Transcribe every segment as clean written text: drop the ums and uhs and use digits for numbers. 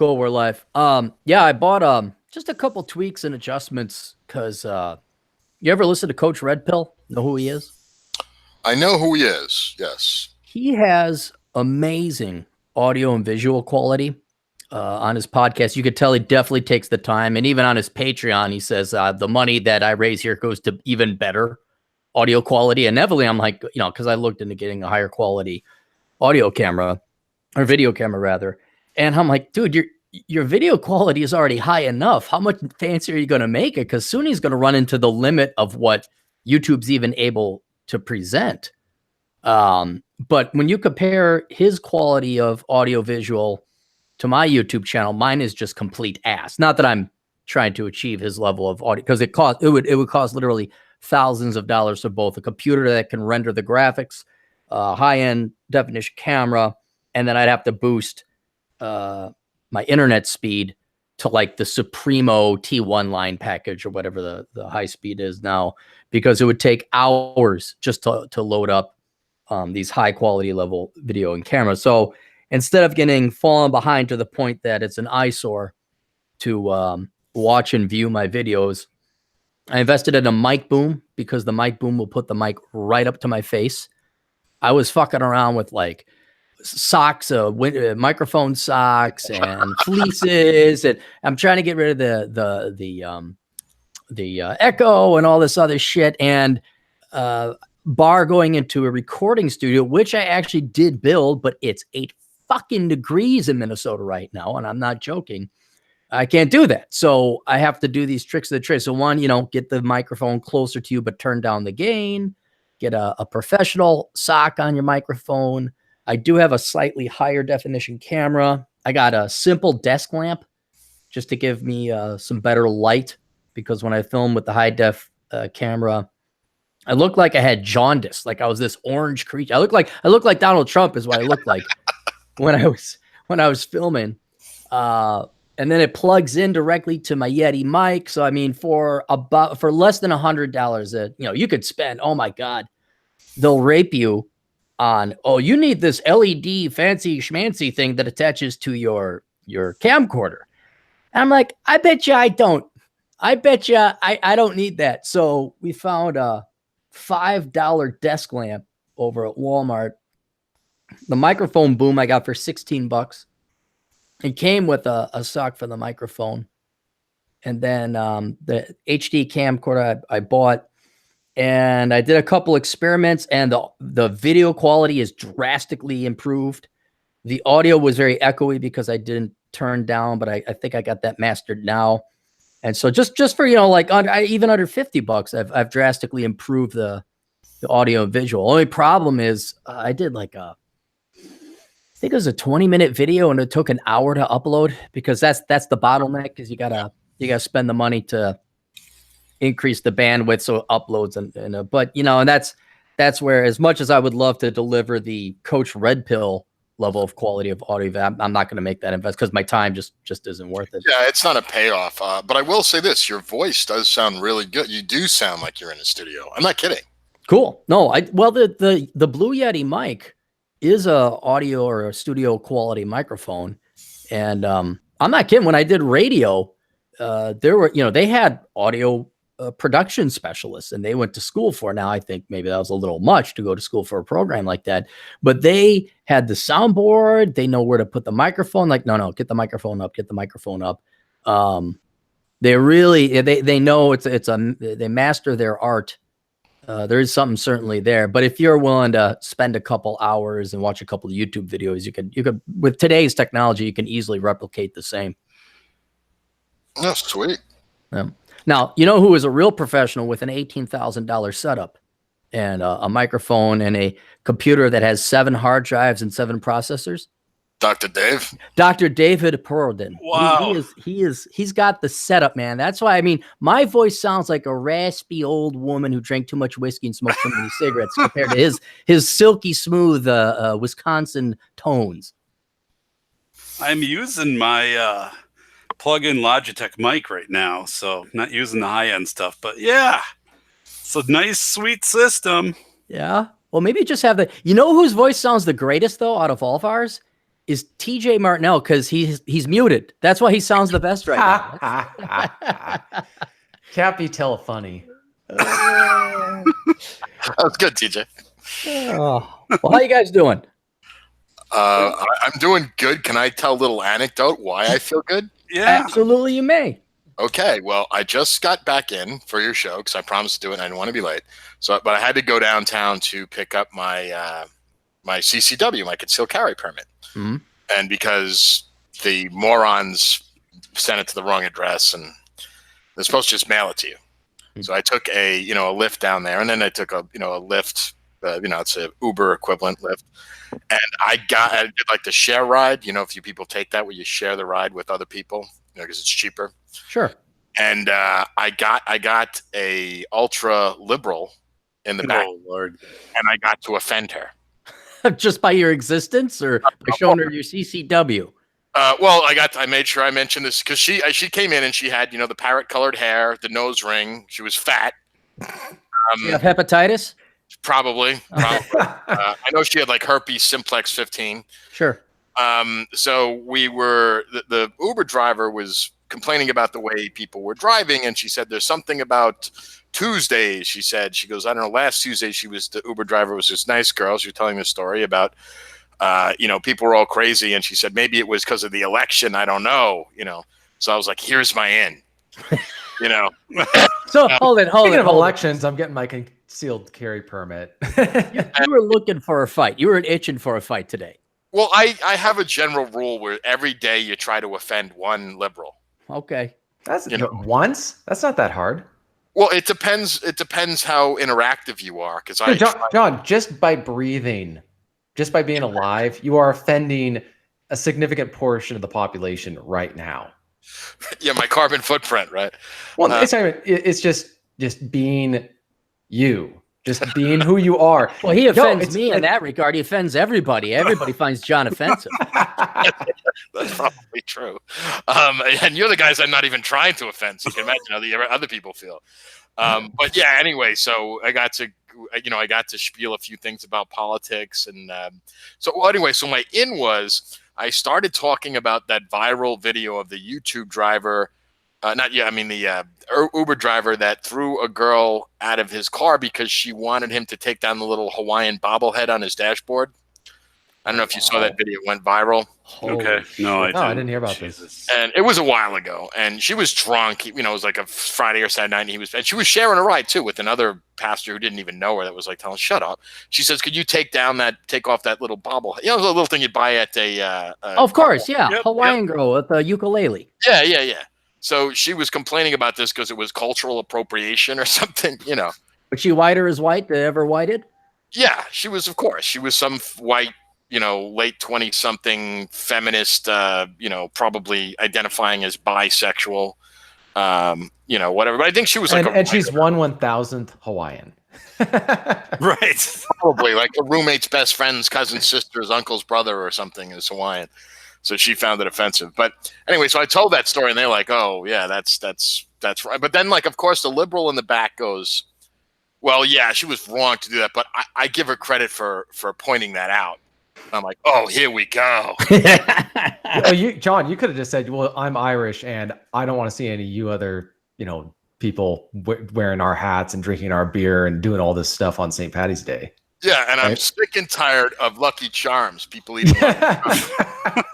Cool, we're live. Yeah, I bought just a couple tweaks and adjustments because you ever listen to Coach Red Pill? Know who he is? I know who he is. Yes. He has amazing audio and visual quality on his podcast. You could tell he definitely takes the time, and even on his Patreon, he says the money that I raise here goes to even better audio quality. And inevitably, I'm like, because I looked into getting a higher quality audio camera or video camera rather, and I'm like, dude, your video quality is already high enough. How much fancier are you going to make it? Because soon he's going to run into the limit of what YouTube's even able to present. But when you compare his quality of audio visual to my YouTube channel, mine is just complete ass. Not that I'm trying to achieve his level of audio, because it would cost literally thousands of dollars for both a computer that can render the graphics, high-end definition camera, and then I'd have to boost my internet speed to like the Supremo T1 line package or whatever the high speed is now, because it would take hours just to load up these high quality level video and camera. So instead of getting fallen behind to the point that it's an eyesore to watch and view my videos, I invested in a mic boom because the mic boom will put the mic right up to my face. I was fucking around with like socks, microphone socks and fleeces, and I'm trying to get rid of the echo and all this other shit, and bar going into a recording studio, which I actually did build, but it's 8 fucking degrees in Minnesota right now, and I'm not joking. I can't do that. So I have to do these tricks of the trade. So one, get the microphone closer to you, but turn down the gain, get a professional sock on your microphone. I do have a slightly higher definition camera. I got a simple desk lamp just to give me some better light, because when I film with the high def camera, I looked like I had jaundice, like I was this orange creature. I look like Donald Trump is what I looked like when I was filming. And then it plugs in directly to my Yeti mic. So I mean, for less than $100 that you could spend, oh my God, they'll rape you on, oh, you need this LED fancy schmancy thing that attaches to your camcorder. And I'm like, I bet you I don't. I bet you I don't need that. So we found a $5 desk lamp over at Walmart. The microphone boom I got for $16. It came with a sock for the microphone. And then the HD camcorder I bought. And I did a couple experiments, and the video quality is drastically improved. The audio was very echoey because I didn't turn down, but I think I got that mastered now. And so just for, even under $50, I've drastically improved the audio and visual. Only problem is I did I think it was a 20-minute video, and it took an hour to upload, because that's the bottleneck, because you gotta spend the money to increase the bandwidth so it uploads, and that's where, as much as I would love to deliver the Coach Red Pill level of quality of audio, I'm not going to make that invest, because my time just isn't worth it. Yeah, it's not a payoff. But I will say this: your voice does sound really good. You do sound like you're in a studio. I'm not kidding. Cool. No, the Blue Yeti mic is a audio or a studio quality microphone, and I'm not kidding. When I did radio, they had audio production specialists, and they went to school for. Now I think maybe that was a little much to go to school for a program like that, but they had the soundboard. They know where to put the microphone. Like, no, get the microphone up. They really they know they master their art. There is something certainly there, but if you're willing to spend a couple hours and watch a couple of YouTube videos, you could with today's technology, you can easily replicate the same. Oh, sweet. Yeah. Now, who is a real professional with an $18,000 setup and a microphone and a computer that has 7 hard drives and 7 processors? Dr. Dave? Dr. David Perldin. Wow. He's got the setup, man. That's why, my voice sounds like a raspy old woman who drank too much whiskey and smoked too many cigarettes compared to his silky smooth Wisconsin tones. I'm using my plug-in Logitech mic right now, so not using the high-end stuff, but yeah, it's a nice, sweet system. Yeah. Well, maybe just have whose voice sounds the greatest, though, out of all of ours, is TJ Martinell because he's muted. That's why he sounds the best right now. Cappy tell funny. That was good, TJ. Oh. Well, how you guys doing? I'm doing good. Can I tell a little anecdote why I feel good? Yeah. Absolutely, you may. Okay, well, I just got back in for your show because I promised to do it and I didn't want to be late. But I had to go downtown to pick up my my CCW, my concealed carry permit. Mm-hmm. And because the morons sent it to the wrong address and they're supposed to just mail it to you. Mm-hmm. So I took a lift down there, and then I took a lift, it's a Uber equivalent lift. And I did like the share ride, if you people take that where you share the ride with other people, because it's cheaper. Sure. And I got a ultra liberal in the back. Oh, Lord. And I got to offend her. Just by your existence, or by showing her your CCW? Well, I made sure I mentioned this because she came in and she had, the parrot colored hair, the nose ring. She was fat. You have hepatitis? Probably. I know she had like herpes simplex 15. Sure. So the Uber driver was complaining about the way people were driving, and she said there's something about Tuesdays. She goes, I don't know, last Tuesday the Uber driver was this nice girl. She was telling the story about people were all crazy, and she said maybe it was because of the election. I don't know. So I was like, here's my in. So hold it. Speaking of elections, I'm getting my concealed carry permit. You were looking for a fight. You were itching for a fight today. Well, I have a general rule where every day you try to offend one liberal. Okay. That's once? That's not that hard. Well, it depends. It depends how interactive you are. Because John, just by breathing, just by being alive, you are offending a significant portion of the population right now. Yeah, my carbon footprint, right? Well, it's just being you. Just being who you are. Well, he offends me in that regard. He offends everybody. Everybody finds John offensive. That's probably true. And you're the guys I'm not even trying to offend. So you can imagine how the other people feel. But yeah, anyway, so I got to spiel a few things about politics. And so my in was I started talking about that viral video of the YouTube driver. The Uber driver that threw a girl out of his car because she wanted him to take down the little Hawaiian bobblehead on his dashboard. I don't know if you saw that video. It went viral. Okay. No, I didn't hear about this. And it was a while ago. And she was drunk. It was like a Friday or Saturday night. And she was sharing a ride, too, with another pastor who didn't even know her that was like telling, shut up. She says, could you take off that little bobblehead? The little thing you'd buy at of course, yeah. Yep, Hawaiian girl with a ukulele. Yeah. So she was complaining about this because it was cultural appropriation or something, Was she white or as white? Ever whited? Yeah, she was, of course. She was some white, late 20-something feminist, probably identifying as bisexual, whatever. But I think she was like and she's 1/1000th Hawaiian. Right. Probably like a roommate's best friend's cousin's sister's uncle's brother or something is Hawaiian. So she found it offensive. But anyway, so I told that story and they're like, oh, yeah, that's right. But then, like, of course, the liberal in the back goes, well, yeah, she was wrong to do that. But I give her credit for pointing that out. I'm like, oh, here we go. John, you could have just said, well, I'm Irish and I don't want to see any of you other, people wearing our hats and drinking our beer and doing all this stuff on St. Patty's Day. Yeah, and I'm sick and tired of Lucky Charms. People eating Lucky Charms.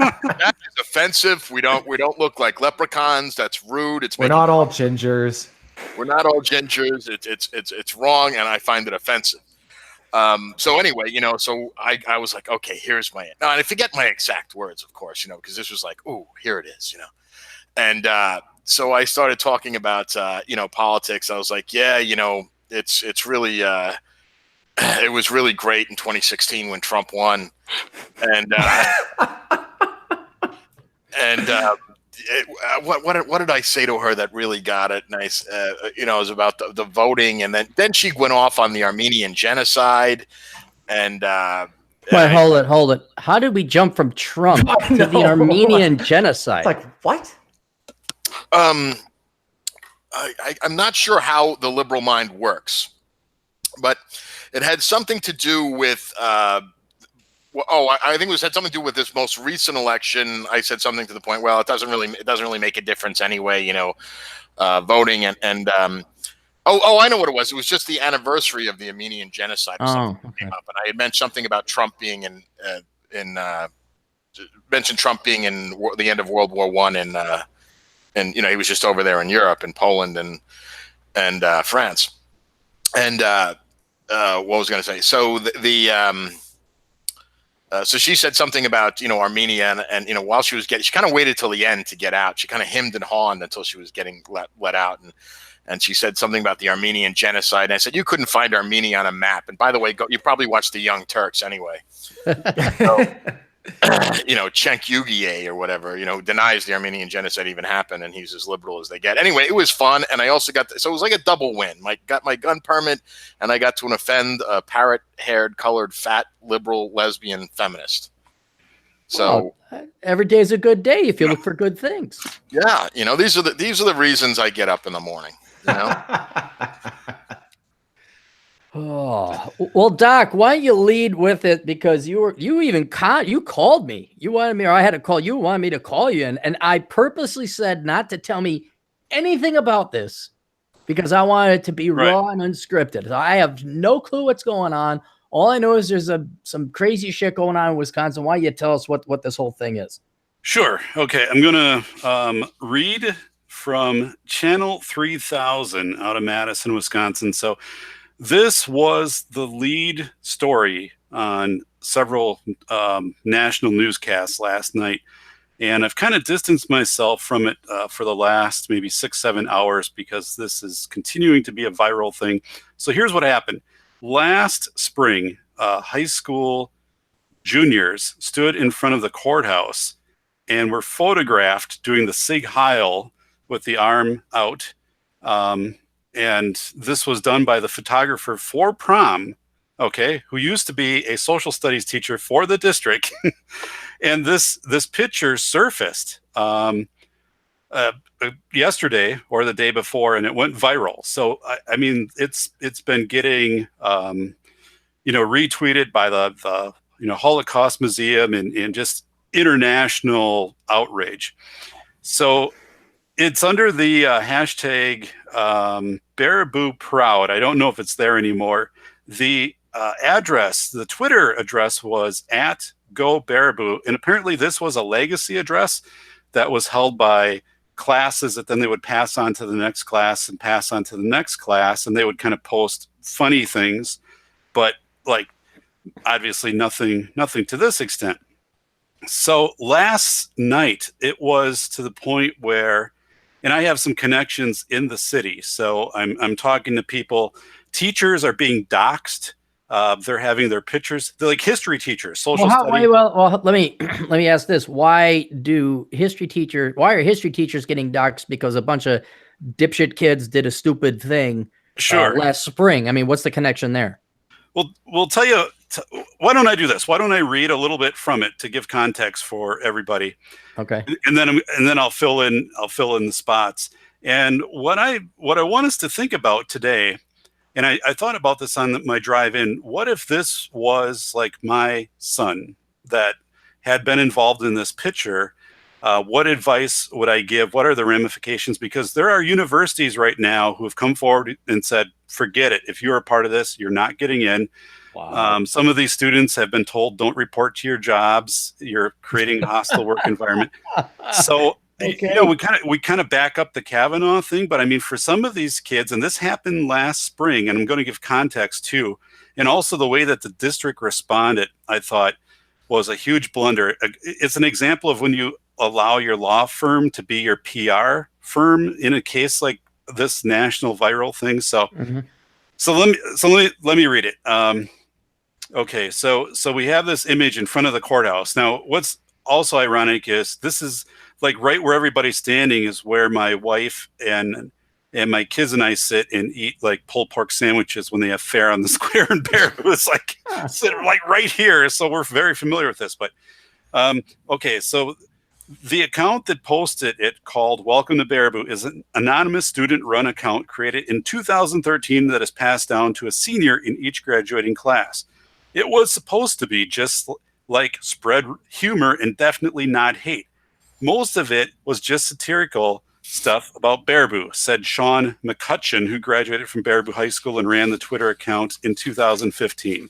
That is offensive. We don't look like leprechauns. That's rude. We're not all gingers. We're not all gingers. It's wrong, and I find it offensive. So anyway, so I was like, okay, here's my. Now, and I forget my exact words, of course, because this was like, ooh, here it is, And so I started talking about politics. I was like, yeah, it's really. It was really great in 2016 when Trump won, and what did I say to her that really got it nice? It was about the voting, and then she went off on the Armenian genocide, and wait, hold it. How did we jump from Trump to the Armenian genocide? It's like what? I'm not sure how the liberal mind works, but it had something to do with I think it had something to do with this most recent election. I said something to the point, well, it doesn't really make a difference anyway, voting I know what it was. It was just the anniversary of the Armenian genocide. Or something that came up, and I had mentioned something about Trump being in mentioned Trump being in the end of World War I, and he was just over there in Europe, in Poland and France, and what was I going to say? So so she said something about Armenia, and while she kind of waited till the end to get out. She kind of hemmed and hawed until she was getting let out, and she said something about the Armenian genocide. And I said, you couldn't find Armenia on a map. And by the way, you probably watched The Young Turks anyway. So, Cenk Uygur or whatever, denies the Armenian genocide even happened, and he's as liberal as they get. Anyway, it was fun, and I also so it was like a double win. Got my gun permit, and I got to offend a parrot-haired, colored, fat, liberal, lesbian feminist. So every day is a good day if you look for good things. Yeah, these are the reasons I get up in the morning. Oh, well, Doc, why don't you lead with it? Because you called me. You wanted me, or I had to call you. Wanted me to call you, and I purposely said not to tell me anything about this because I wanted it to be raw and unscripted. So I have no clue what's going on. All I know is there's some crazy shit going on in Wisconsin. Why don't you tell us what this whole thing is? Sure. Okay, I'm gonna read from Channel 3000 out of Madison, Wisconsin. So this was the lead story on several national newscasts last night. And I've kind of distanced myself from it for the last maybe 6-7 hours because this is continuing to be a viral thing. So here's what happened. Last spring, high school juniors stood in front of the courthouse and were photographed doing the Sig Heil with the arm out. And this was done by the photographer for prom, who used to be a social studies teacher for the district. And this picture surfaced yesterday or the day before, and it went viral. So, I mean, it's been getting, retweeted by the Holocaust Museum and just international outrage. So it's under the hashtag Baraboo Proud. I don't know if it's there anymore. The the Twitter address was @GoBaraboo. And apparently this was a legacy address that was held by classes that then they would pass on to the next class and pass on to the next class. And they would kind of post funny things, but obviously nothing to this extent. So last night it was to the point where, and I have some connections in the city. So I'm talking to people. Teachers are being doxxed. They're having their pictures. They're like history teachers, social studies. Well, let me ask this: why are history teachers getting doxxed because a bunch of dipshit kids did a stupid thing last spring? I mean, what's the connection there? Well, we'll tell you. Why don't I do this? Why don't I read a little bit from it to give context for everybody? Okay. And then I'll fill in the spots. And what I want us to think about today, and I thought about this on my drive in. What if this was like my son that had been involved in this picture? What advice would I give? What are the ramifications? Because there are universities right now who have come forward and said, forget it. If you're a part of this, you're not getting in. Wow. Some of these students have been told, don't report to your jobs. You're creating a hostile work environment. So, we kind of back up the Kavanaugh thing. But I mean, for some of these kids, and this happened last spring, and I'm going to give context too. And also the way that the district responded, I thought was a huge blunder. It's an example of when you allow your law firm to be your PR firm in a case like this national viral thing. So, so let me read it. Okay, so we have this image in front of the courthouse. Now, what's also ironic is this is like right where everybody's standing is where my wife and my kids and I sit and eat like pulled pork sandwiches when they have fair on the square in Baraboo. It's like right here. So we're very familiar with this. But okay, so the account that posted it called Welcome to Baraboo is an anonymous student-run account created in 2013 that is passed down to a senior in each graduating class. It was supposed to be just like spread humor and definitely not hate. Most of it was just satirical stuff about Baraboo, said Sean McCutcheon, who graduated from Baraboo High School and ran the Twitter account in 2015.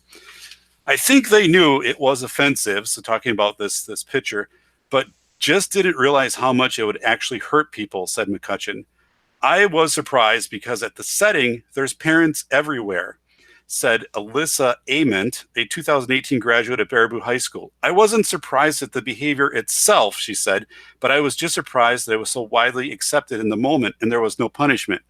I think they knew it was offensive, so talking about this picture, but just didn't realize how much it would actually hurt people, said McCutcheon. I was surprised because at the setting, there's parents everywhere, said Alyssa Ament, a 2018 graduate at Baraboo High School. I wasn't surprised at the behavior itself, she said, but I was just surprised that it was so widely accepted in the moment and there was no punishment.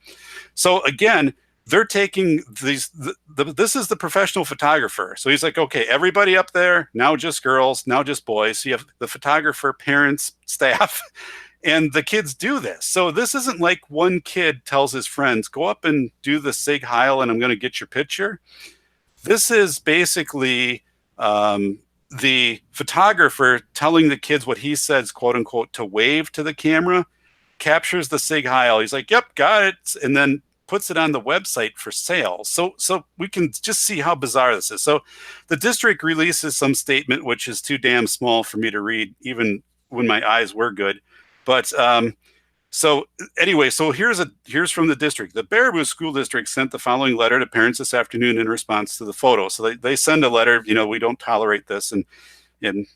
So again, they're taking these, this is the professional photographer. So he's like, okay, everybody up there, now just girls, now just boys. So you have the photographer, parents, staff, and the kids do this. So this isn't like one kid tells his friends, go up and do the Sig Heil and I'm going to get your picture. This is basically the photographer telling the kids what he says, quote unquote, to wave to the camera, captures the Sig Heil. He's like, yep, got it. And then puts it on the website for sale. So we can just see how bizarre this is. So the district releases some statement, which is too damn small for me to read, even when my eyes were good. But so anyway, so here's from the district. The Baraboo School District sent the following letter to parents this afternoon in response to the photo. So they send a letter, we don't tolerate this and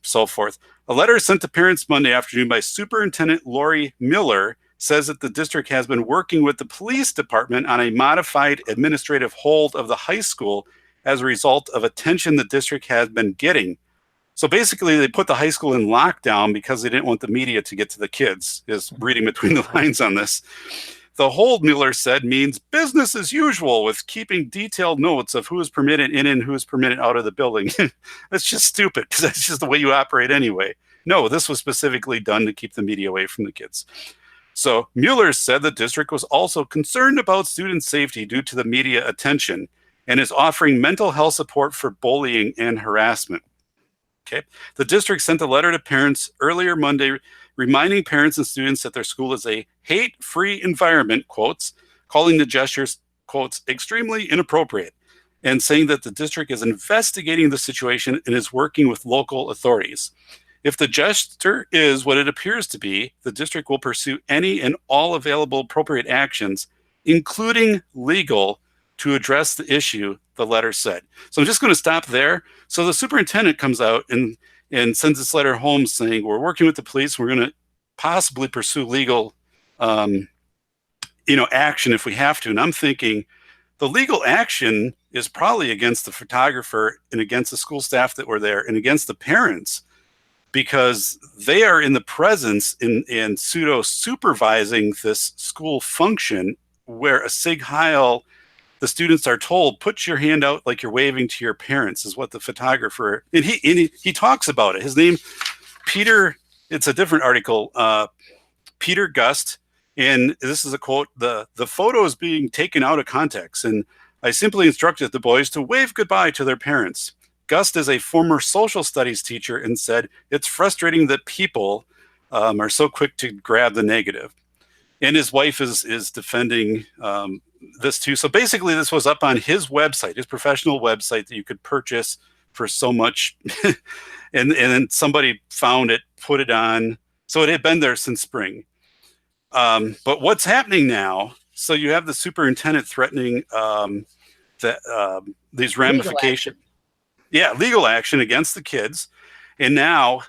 so forth. A letter sent to parents Monday afternoon by Superintendent Lori Miller says that the district has been working with the police department on a modified administrative hold of the high school as a result of attention the district has been getting. So basically, they put the high school in lockdown because they didn't want the media to get to the kids, is reading between the lines on this. The hold, Miller said, means business as usual with keeping detailed notes of who is permitted in and who is permitted out of the building. That's just stupid because that's just the way you operate anyway. No, this was specifically done to keep the media away from the kids. So Mueller said the district was also concerned about student safety due to the media attention and is offering mental health support for bullying and harassment. Okay. The district sent a letter to parents earlier Monday reminding parents and students that their school is a hate-free environment, quotes, calling the gestures, quotes, extremely inappropriate, and saying that the district is investigating the situation and is working with local authorities. If the gesture is what it appears to be, the district will pursue any and all available appropriate actions, including legal, to address the issue, the letter said. So I'm just going to stop there. So the superintendent comes out and sends this letter home saying, we're working with the police. We're going to possibly pursue legal action if we have to. And I'm thinking the legal action is probably against the photographer and against the school staff that were there and against the parents, because they are in the presence in pseudo supervising this school function where a Sig Heil, the students are told, put your hand out like you're waving to your parents, is what the photographer, and he talks about it. His name, Peter, it's a different article, Peter Gust, and this is a quote, the photo is being taken out of context, and I simply instructed the boys to wave goodbye to their parents. Gust is a former social studies teacher and said, it's frustrating that people are so quick to grab the negative. And his wife is defending this too. So basically this was up on his website, his professional website that you could purchase for so much. and then somebody found it, put it on. So it had been there since spring. But what's happening now, so you have the superintendent threatening these ramifications. Yeah, legal action against the kids. And now,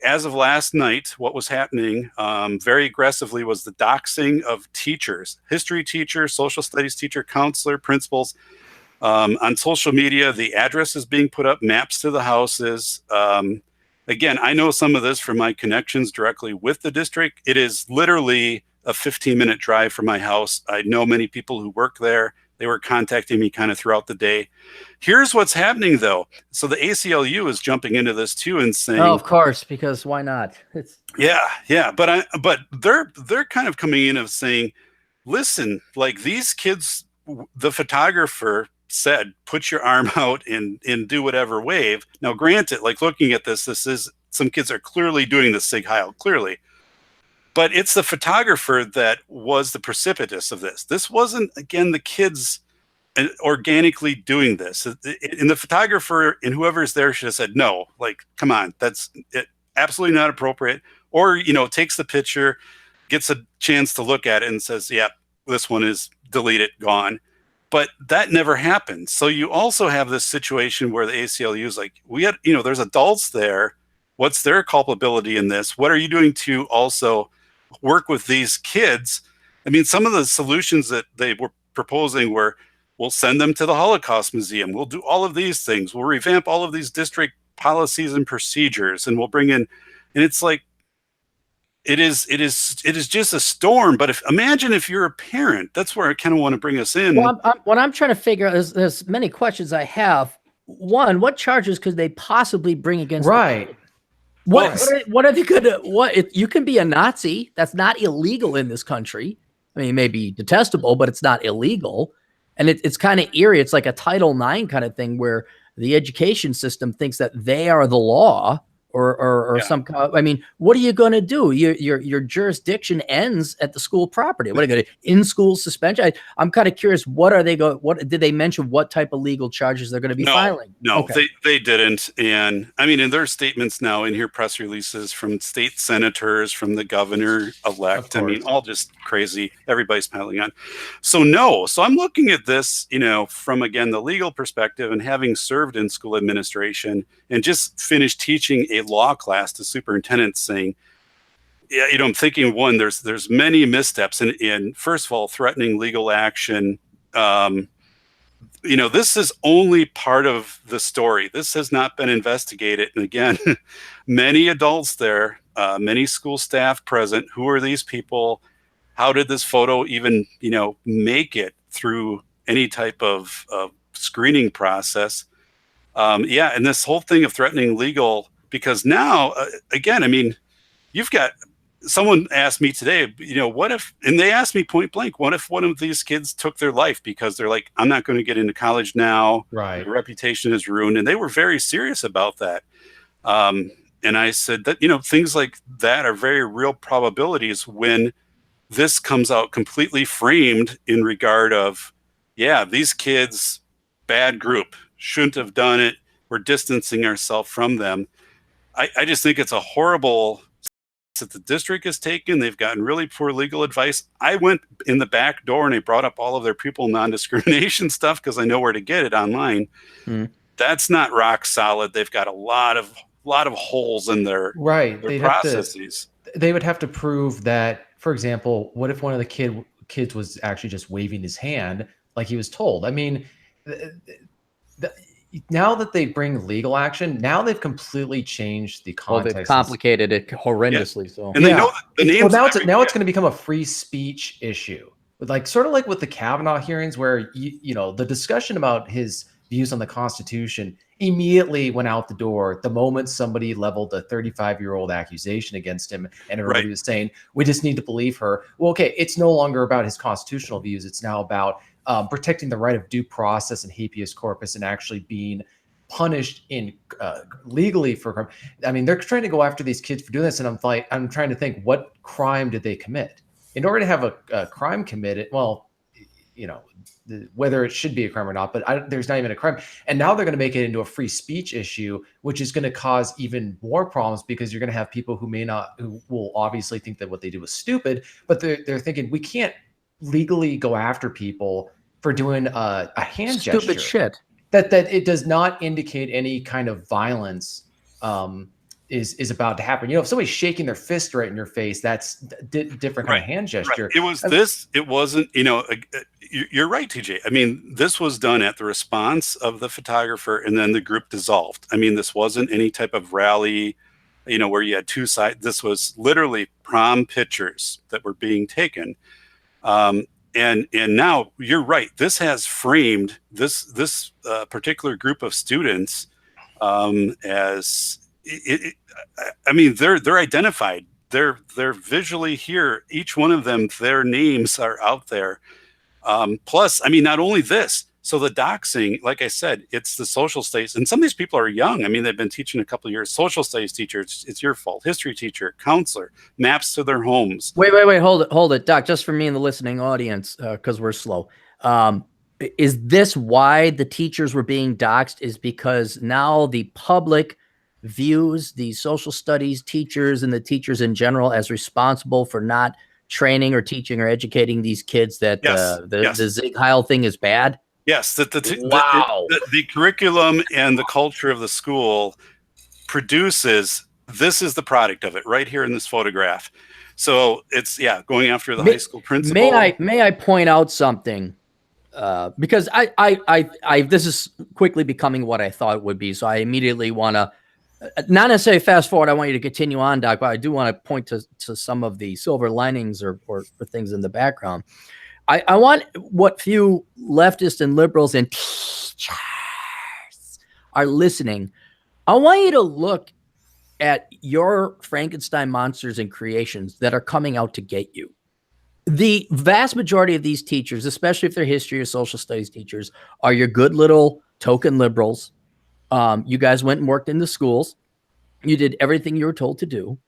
as of last night, what was happening very aggressively was the doxing of teachers, history teacher, social studies teacher, counselor, principals. On social media, the address is being put up, maps to the houses. Again, I know some of this from my connections directly with the district. It is literally a 15-minute drive from my house. I know many people who work there. They were contacting me kind of throughout the day. Here's what's happening, though. So the ACLU is jumping into this too and saying, "Oh, of course, because why not?" Yeah. But they're kind of coming in of saying, "Listen, like these kids, the photographer said, put your arm out and do whatever wave." Now, granted, like looking at this is some kids are clearly doing the Sig Heil, clearly. But it's the photographer that was the precipitous of this. This wasn't, again, the kids organically doing this. And the photographer and whoever is there should have said, no, like, come on, that's absolutely not appropriate. Or, you know, takes the picture, gets a chance to look at it and says, yeah, this one is deleted, gone. But that never happened. So you also have this situation where the ACLU is like, you know, there's adults there. What's their culpability in this? What are you doing to also work with these kids? I mean, some of the solutions that they were proposing were, we'll send them to the Holocaust Museum. We'll do all of these things. We'll revamp all of these district policies and procedures, and we'll bring in, and it's like, it is just a storm. But imagine if you're a parent. That's where I kind of want to bring us in. Well, what I'm trying to figure out is, there's many questions I have. One, what charges could they possibly bring against? Right. What are they gonna? You can be a Nazi. That's not illegal in this country. I mean, it may be detestable, but it's not illegal. And it's kind of eerie. It's like a Title IX kind of thing where the education system thinks that they are the law. Or some, I mean, what are you going to do? Your jurisdiction ends at the school property. What are you going to in-school suspension? I'm kind of curious. What did they mention? What type of legal charges they're going to be filing? No, okay. they didn't. And I mean, in their statements now in here, press releases from state senators, from the governor-elect. I mean, all just crazy. Everybody's piling on. So no. So I'm looking at this, you know, from again the legal perspective, and having served in school administration and just finished teaching a law class to superintendents, saying, yeah, you know, I'm thinking, one, there's many missteps in first of all, threatening legal action. You know, this is only part of the story. This has not been investigated. And again, many adults there, many school staff present. Who are these people? How did this photo even, you know, make it through any type of screening process? Yeah, and this whole thing of threatening legal, because now, again, I mean, you've got, someone asked me today, you know, what if, and they asked me point blank, what if one of these kids took their life because they're like, I'm not going to get into college now. Right. My reputation is ruined. And they were very serious about that. And I said that, you know, things like that are very real probabilities when this comes out completely framed in regard of, yeah, these kids, bad group, shouldn't have done it. We're distancing ourselves from them. I just think it's a horrible that the district has taken. They've gotten really poor legal advice. I went in the back door and I brought up all of their pupil non-discrimination stuff because I know where to get it online. That's not rock solid. They've got a lot of holes in their their processes. They would have to prove that, for example, what if one of the kids was actually just waving his hand like he was told? I mean, now that they bring legal action, now they've completely changed the context. They've complicated it horrendously. Yeah. So, and they know the names. Well, now it's going to become a free speech issue, like sort of like with the Kavanaugh hearings, where you know the discussion about his views on the Constitution immediately went out the door the moment somebody leveled a 35-year-old accusation against him, and everybody was saying, "We just need to believe her." Well, okay, it's no longer about his constitutional views; it's now about protecting the right of due process and habeas corpus, and actually being punished in legally for crime. I mean, they're trying to go after these kids for doing this, and I'm trying to think, what crime did they commit? In order to have a crime committed, well, you know, whether it should be a crime or not, but there's not even a crime. And now they're going to make it into a free speech issue, which is going to cause even more problems, because you're going to have people who will obviously think that what they did was stupid, but they're thinking, we can't legally go after people for doing a hand gesture. Stupid shit. That it does not indicate any kind of violence is about to happen. You know, if somebody's shaking their fist right in your face, that's different kind of hand gesture. Right. It wasn't, you know, you're right, TJ. I mean, this was done at the response of the photographer, and then the group dissolved. I mean, this wasn't any type of rally, you know, where you had two sides. This was literally prom pictures that were being taken. And now you're right. This has framed this particular group of students as I mean, they're identified. They're visually here. Each one of them, their names are out there. Plus, I mean, not only this. So the doxing, like I said, it's the social studies, and some of these people are young. I mean, they've been teaching a couple of years. Social studies teacher, it's your fault. History teacher, counselor, maps to their homes. Wait, hold it, Doc. Just for me and the listening audience, because we're slow. is this why the teachers were being doxxed? Is because now the public views the social studies teachers and the teachers in general as responsible for not training or teaching or educating these kids that the Zig Heil thing is bad? Yes, Wow. The curriculum and the culture of the school produces, this is the product of it right here in this photograph. So it's, going after the high school principal. May I point out something? Because I this is quickly becoming what I thought it would be. So I immediately want to, not necessarily fast forward. I want you to continue on, Doc, but I do want to point to some of the silver linings or things in the background. I want what few leftists and liberals and teachers are listening. I want you to look at your Frankenstein monsters and creations that are coming out to get you. The vast majority of these teachers, especially if they're history or social studies teachers, are your good little token liberals. You guys went and worked in the schools. You did everything you were told to do.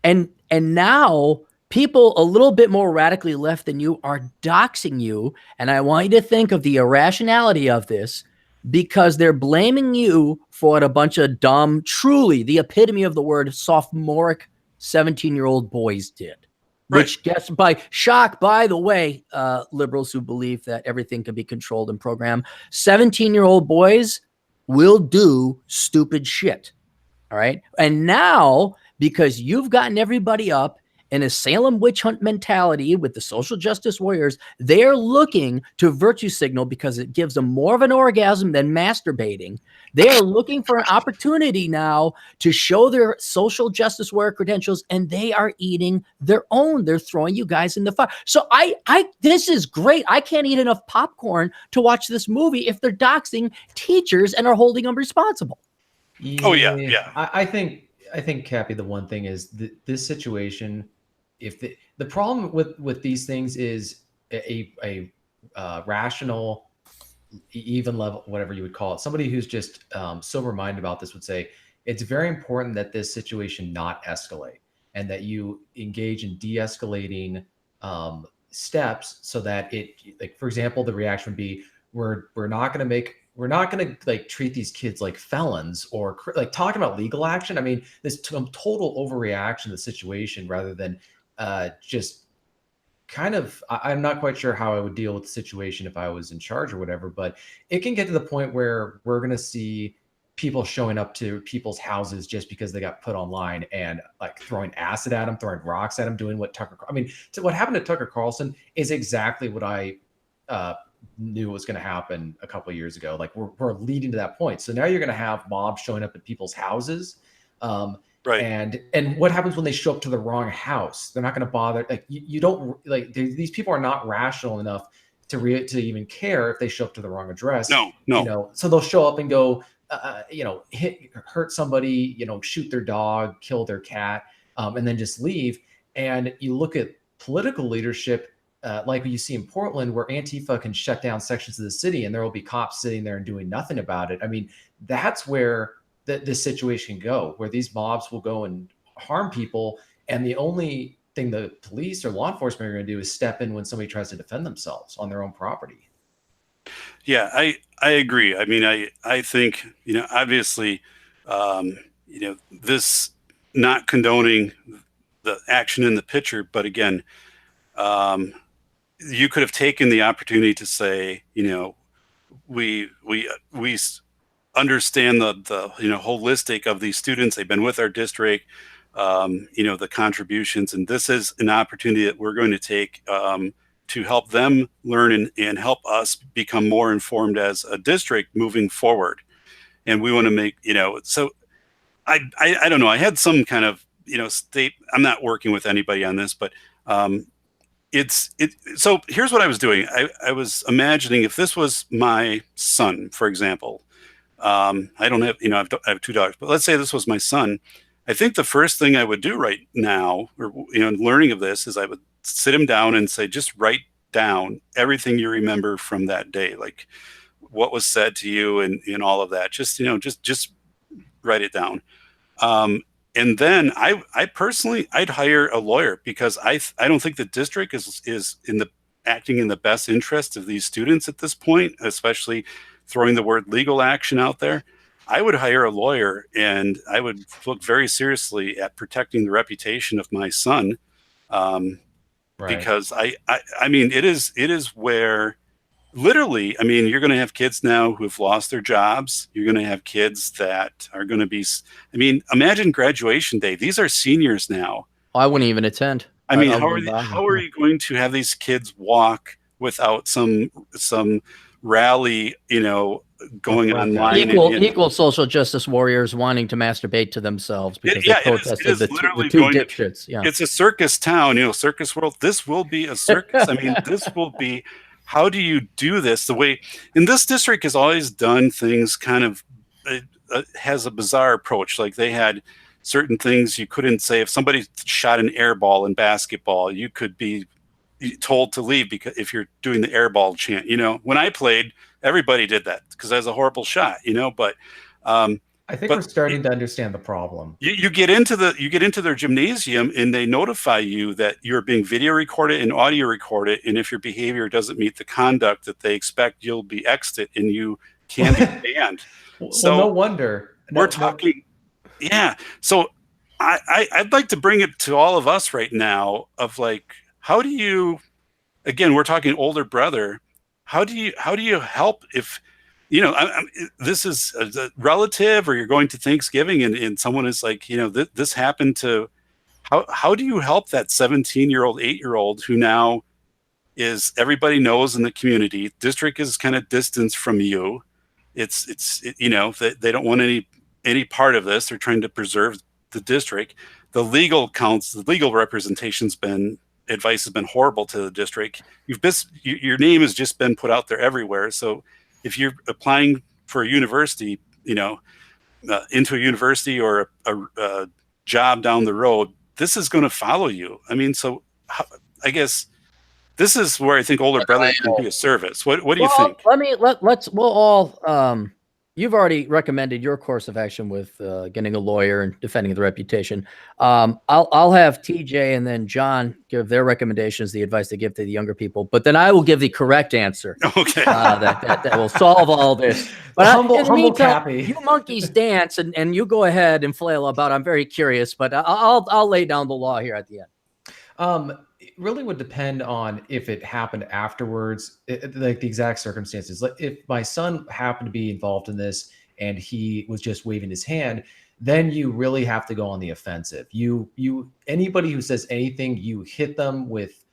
And now people a little bit more radically left than you are doxing you. And I want you to think of the irrationality of this, because they're blaming you for what a bunch of dumb, truly the epitome of the word sophomoric 17-year-old boys did. Right. Which gets by the way, liberals who believe that everything can be controlled and programmed, 17-year-old boys will do stupid shit. All right. And now, because you've gotten everybody up in a Salem witch hunt mentality with the social justice warriors, they're looking to virtue signal because it gives them more of an orgasm than masturbating. They are looking for an opportunity now to show their social justice warrior credentials, and they are eating their own. They're throwing you guys in the fire. So this is great. I can't eat enough popcorn to watch this movie if they're doxing teachers and are holding them responsible. Oh yeah. I think Cappy, the one thing is this situation, if the problem with these things is a rational, even level, whatever you would call it, somebody who's just sober-minded about this would say it's very important that this situation not escalate, and that you engage in de-escalating steps so that it, like, for example, the reaction would be, we're not going to like treat these kids like felons or like talking about legal action. I mean, this total overreaction to the situation rather than just kind of, I'm not quite sure how I would deal with the situation if I was in charge or whatever, but it can get to the point where we're going to see people showing up to people's houses just because they got put online and like throwing acid at them, throwing rocks at them, doing what what happened to Tucker Carlson is exactly what I knew was going to happen a couple of years ago. Like we're leading to that point. So now you're going to have mobs showing up at people's houses. Right. And what happens when they show up to the wrong house? They're not going to bother. Like you don't like, these people are not rational enough to even care if they show up to the wrong address. No. You know, so they'll show up and go, hurt somebody, shoot their dog, kill their cat, and then just leave. And you look at political leadership, like you see in Portland, where Antifa can shut down sections of the city and there will be cops sitting there and doing nothing about it. I mean, that's where this situation can go, where these mobs will go and harm people. And the only thing the police or law enforcement are going to do is step in when somebody tries to defend themselves on their own property. Yeah, I agree. I mean, I think, obviously, this not condoning the action in the picture, but again, you could have taken the opportunity to say, we understand the holistic of these students. They've been with our district, the contributions, and this is an opportunity that we're going to take to help them learn and help us become more informed as a district moving forward. And we want to make, so I don't know. I had some kind of, state. I'm not working with anybody on this, but so here's what I was doing. I was imagining if this was my son, for example. I don't have, I have two daughters, but let's say this was my son. I think the first thing I would do right now, or, learning of this, is I would sit him down and say, just write down everything you remember from that day, like what was said to you and all of that. Just, just write it down. And then I personally, I'd hire a lawyer, because I don't think the district is in the acting in the best interest of these students at this point, especially throwing the word legal action out there, I would hire a lawyer, and I would look very seriously at protecting the reputation of my son. Because I mean, it is where literally, I mean, you're going to have kids now who have lost their jobs. You're going to have kids that are going to be, I mean, imagine graduation day. These are seniors now. I wouldn't even attend. I mean, how are you going to have these kids walk without some rally, you know, going online? Equal social justice warriors wanting to masturbate to themselves because they protested the two dipshits. Yeah, it's a circus town, you know, circus world. This will be a circus. I mean, this will be. How do you do this? The way in this district has always done things kind of has a bizarre approach. Like they had certain things you couldn't say. If somebody shot an air ball in basketball, you could be told to leave because if you're doing the air ball chant, you know, when I played, everybody did that because that was a horrible shot, you know, but I think we're starting to understand the problem. You get into their gymnasium and they notify you that you're being video recorded and audio recorded, and if your behavior doesn't meet the conduct that they expect, you'll be exited and you can be banned. So no wonder we're talking. Yeah. So I'd like to bring it to all of us right now of like, how do you, again, we're talking older brother. How do you help if, you know, this is a relative or you're going to Thanksgiving and someone is like, you know, this happened to, how do you help that 17-year-old, 8-year-old who now is, everybody knows in the community, district is kind of distanced from you. It's you know, they don't want any part of this. They're trying to preserve the district. The legal representation's advice has been horrible to the district. Your name has just been put out there everywhere. So if you're applying for a university, you know, into a university or a job down the road, this is going to follow you. I mean, so I guess this is where I think older brother can be a service. What do you think? We'll all, you've already recommended your course of action with getting a lawyer and defending the reputation. I'll have TJ and then John give their recommendations, the advice they give to the younger people, but then I will give the correct answer. Okay. That will solve all this. But humble Cappy. You monkeys dance and you go ahead and flail about. I'm very curious, but I'll lay down the law here at the end. It really would depend on if it happened afterwards, like the exact circumstances. Like if my son happened to be involved in this and he was just waving his hand, then you really have to go on the offensive. Anybody who says anything, you hit them with,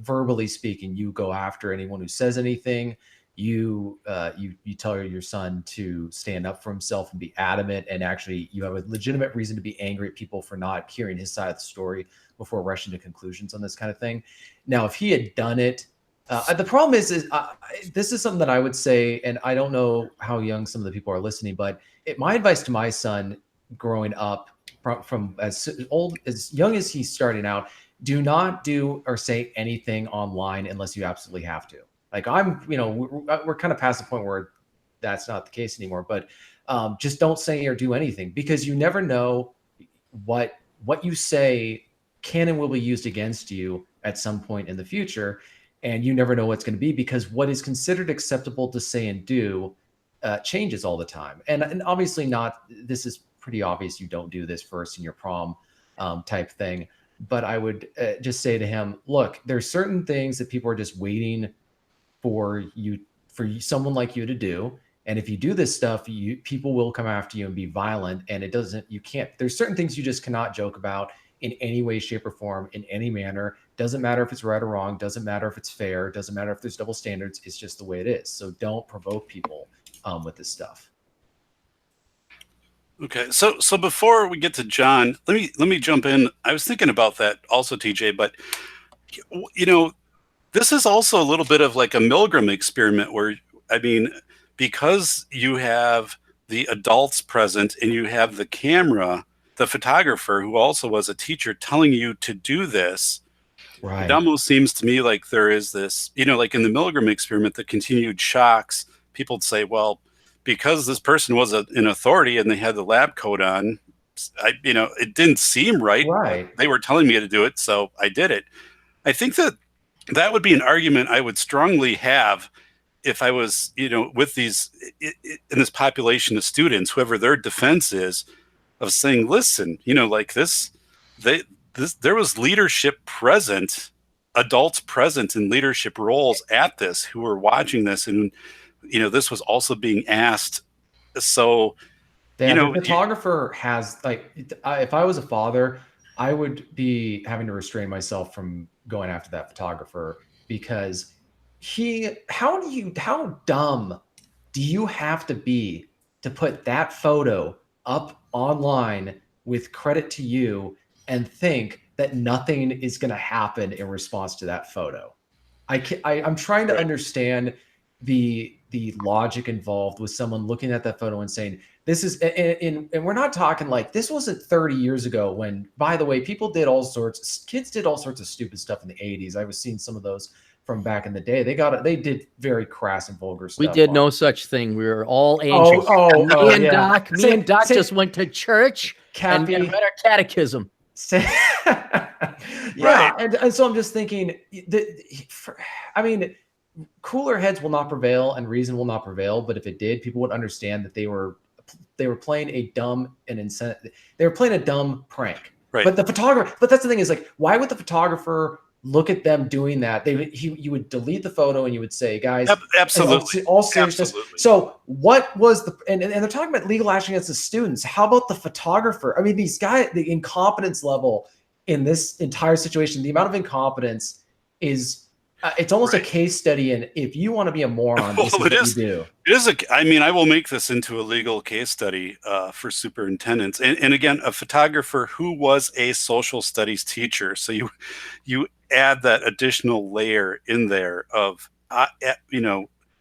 verbally speaking, you go after anyone who says anything. You tell your son to stand up for himself and be adamant, and actually you have a legitimate reason to be angry at people for not hearing his side of the story before rushing to conclusions on this kind of thing. Now, if he had done it, the problem is this is something that I would say, and I don't know how young some of the people are listening, but my advice to my son growing up from as young as he's starting out, do not do or say anything online unless you absolutely have to. Like we're kind of past the point where that's not the case anymore, but just don't say or do anything, because you never know what you say can and will be used against you at some point in the future. And you never know what's going to be, because what is considered acceptable to say and do changes all the time. And obviously this is pretty obvious. You don't do this first in your prom type thing. But I would just say to him, look, there's certain things that people are just waiting for someone like you to do. And if you do this stuff, people will come after you and be violent. And there's certain things you just cannot joke about in any way, shape, or form, in any manner. Doesn't matter if it's right or wrong. Doesn't matter if it's fair. Doesn't matter if there's double standards. It's just the way it is. So don't provoke people with this stuff. Okay, so before we get to John, let me jump in. I was thinking about that also, TJ, but you know, this is also a little bit of like a Milgram experiment where, I mean, because you have the adults present and you have the camera, the photographer who also was a teacher telling you to do this, right? It almost seems to me like there is this, you know, like in the Milgram experiment, the continued shocks, people would say, well, because this person was an authority and they had the lab coat on, it didn't seem right. Right. They were telling me to do it, so I did it. I think that would be an argument I would strongly have if I was, with these in this population of students, whoever their defense is, of saying, listen, like this, there was leadership present, adults present in leadership roles at this who were watching this, and this was also being asked. So, the photographer has if I was a father, I would be having to restrain myself from going after that photographer, because how dumb do you have to be to put that photo up online with credit to you and think that nothing is going to happen in response to that photo? I'm trying to understand the logic involved with someone looking at that photo and saying, this is, and we're not talking like this wasn't 30 years ago when, by the way, kids did all sorts of stupid stuff in the 80s. I was seeing some of those from back in the day. They did very crass and vulgar stuff. We did no such thing. We were all angels. Me and Doc just went to church Cappy, and read our catechism. Yeah, and so I'm just thinking, cooler heads will not prevail and reason will not prevail. But if it did, people would understand that they were playing a dumb they were playing a dumb prank. Right. But that's the thing, is like, why would the photographer look at them doing that? You would delete the photo and you would say, guys, absolutely, all seriousness. Absolutely. So what was and they're talking about legal action against the students. How about the photographer? I mean, these guys, the incompetence level in this entire situation, the amount of incompetence is, it's almost a case study. And if you want to be a moron, this is what you do. It is I will make this into a legal case study for superintendents. And again, a photographer who was a social studies teacher. So you add that additional layer in there of,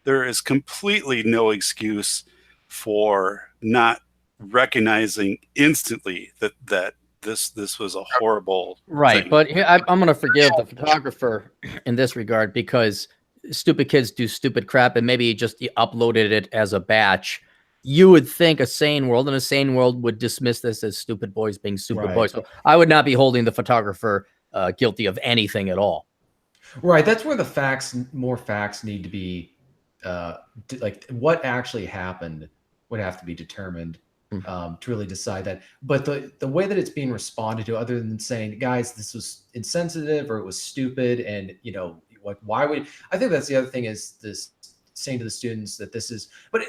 there is completely no excuse for not recognizing instantly that this was a horrible thing. But here, I'm going to forgive the photographer in this regard, because stupid kids do stupid crap, and maybe he just uploaded it as a batch. You would think a sane world would dismiss this as stupid boys being stupid boys. So I would not be holding the photographer guilty of anything at all. Right. That's where more facts need to be, like what actually happened would have to be determined to really decide that. But the way that it's being responded to, other than saying, guys, this was insensitive or it was stupid, and why would, I think that's the other thing, is this saying to the students that this is, but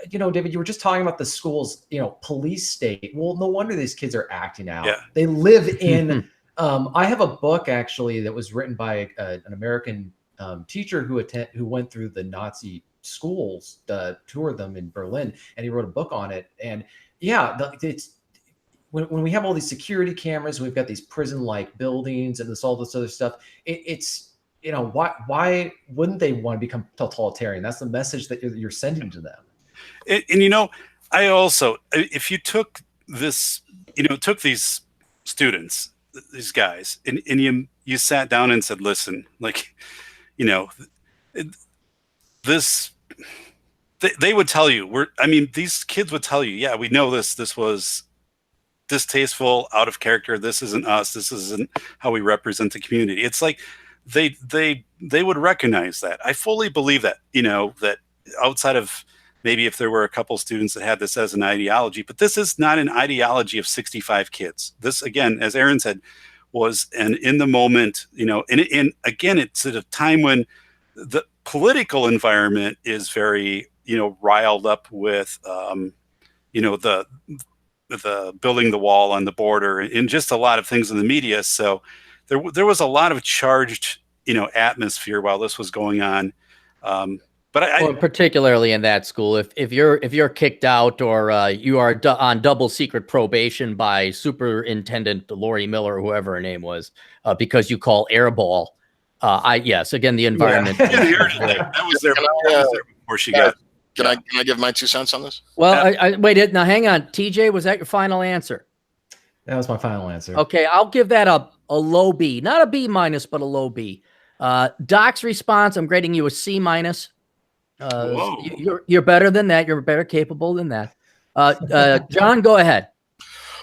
David, you were just talking about the schools, police state. Well, no wonder these kids are acting out. Yeah. They live in I have a book actually that was written by an American teacher who went through the Nazi schools, toured them in Berlin, and he wrote a book on it. And it's when we have all these security cameras, we've got these prison-like buildings and all this other stuff. It's why wouldn't they want to become totalitarian? That's the message that you're sending to them. And I also, if you took this, took these students, these guys, and you sat down and said, listen, like, this. They would tell you, these kids would tell you, yeah, we know this was distasteful, out of character. This isn't us. This isn't how we represent the community. It's like they would recognize that. I fully believe that, that outside of maybe if there were a couple students that had this as an ideology, but this is not an ideology of 65 kids. This, again, as Aaron said, was an in the moment, and again, it's at a time when the political environment is very, riled up with, the building the wall on the border and just a lot of things in the media. So there was a lot of charged, atmosphere while this was going on. But particularly in that school, if you're kicked out or you are on double secret probation by Superintendent Lori Miller or whoever her name was, because you call airball. Yes, again, the environment. That was there before she got. Can I give my 2 cents on this? Well, wait. Now, hang on. TJ, was that your final answer? That was my final answer. Okay, I'll give that a low B, not a B minus, but a low B. Doc's response, I'm grading you a C minus. You're better than that. You're better capable than that. John, go ahead.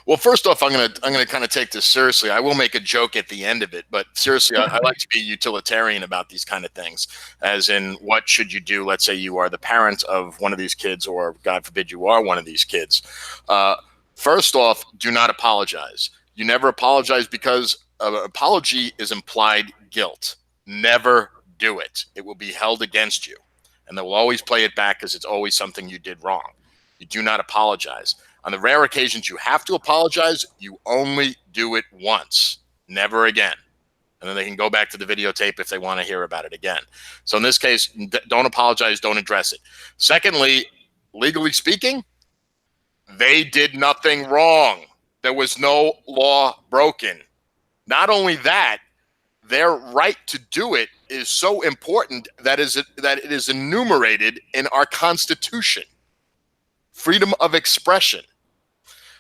Well, first off, I'm gonna kind of take this seriously. I will make a joke at the end of it, but seriously, I like to be utilitarian about these kind of things. As in, what should you do? Let's say you are the parent of one of these kids, or God forbid, you are one of these kids. First off, do not apologize. You never apologize, because an apology is implied guilt. Never do it. It will be held against you, and they will always play it back because it's always something you did wrong. You do not apologize. On the rare occasions you have to apologize, you only do it once, never again. And then they can go back to the videotape if they want to hear about it again. So in this case, don't apologize, don't address it. Secondly, legally speaking, they did nothing wrong. There was no law broken. Not only that, their right to do it is so important that it is enumerated in our Constitution. Freedom of expression.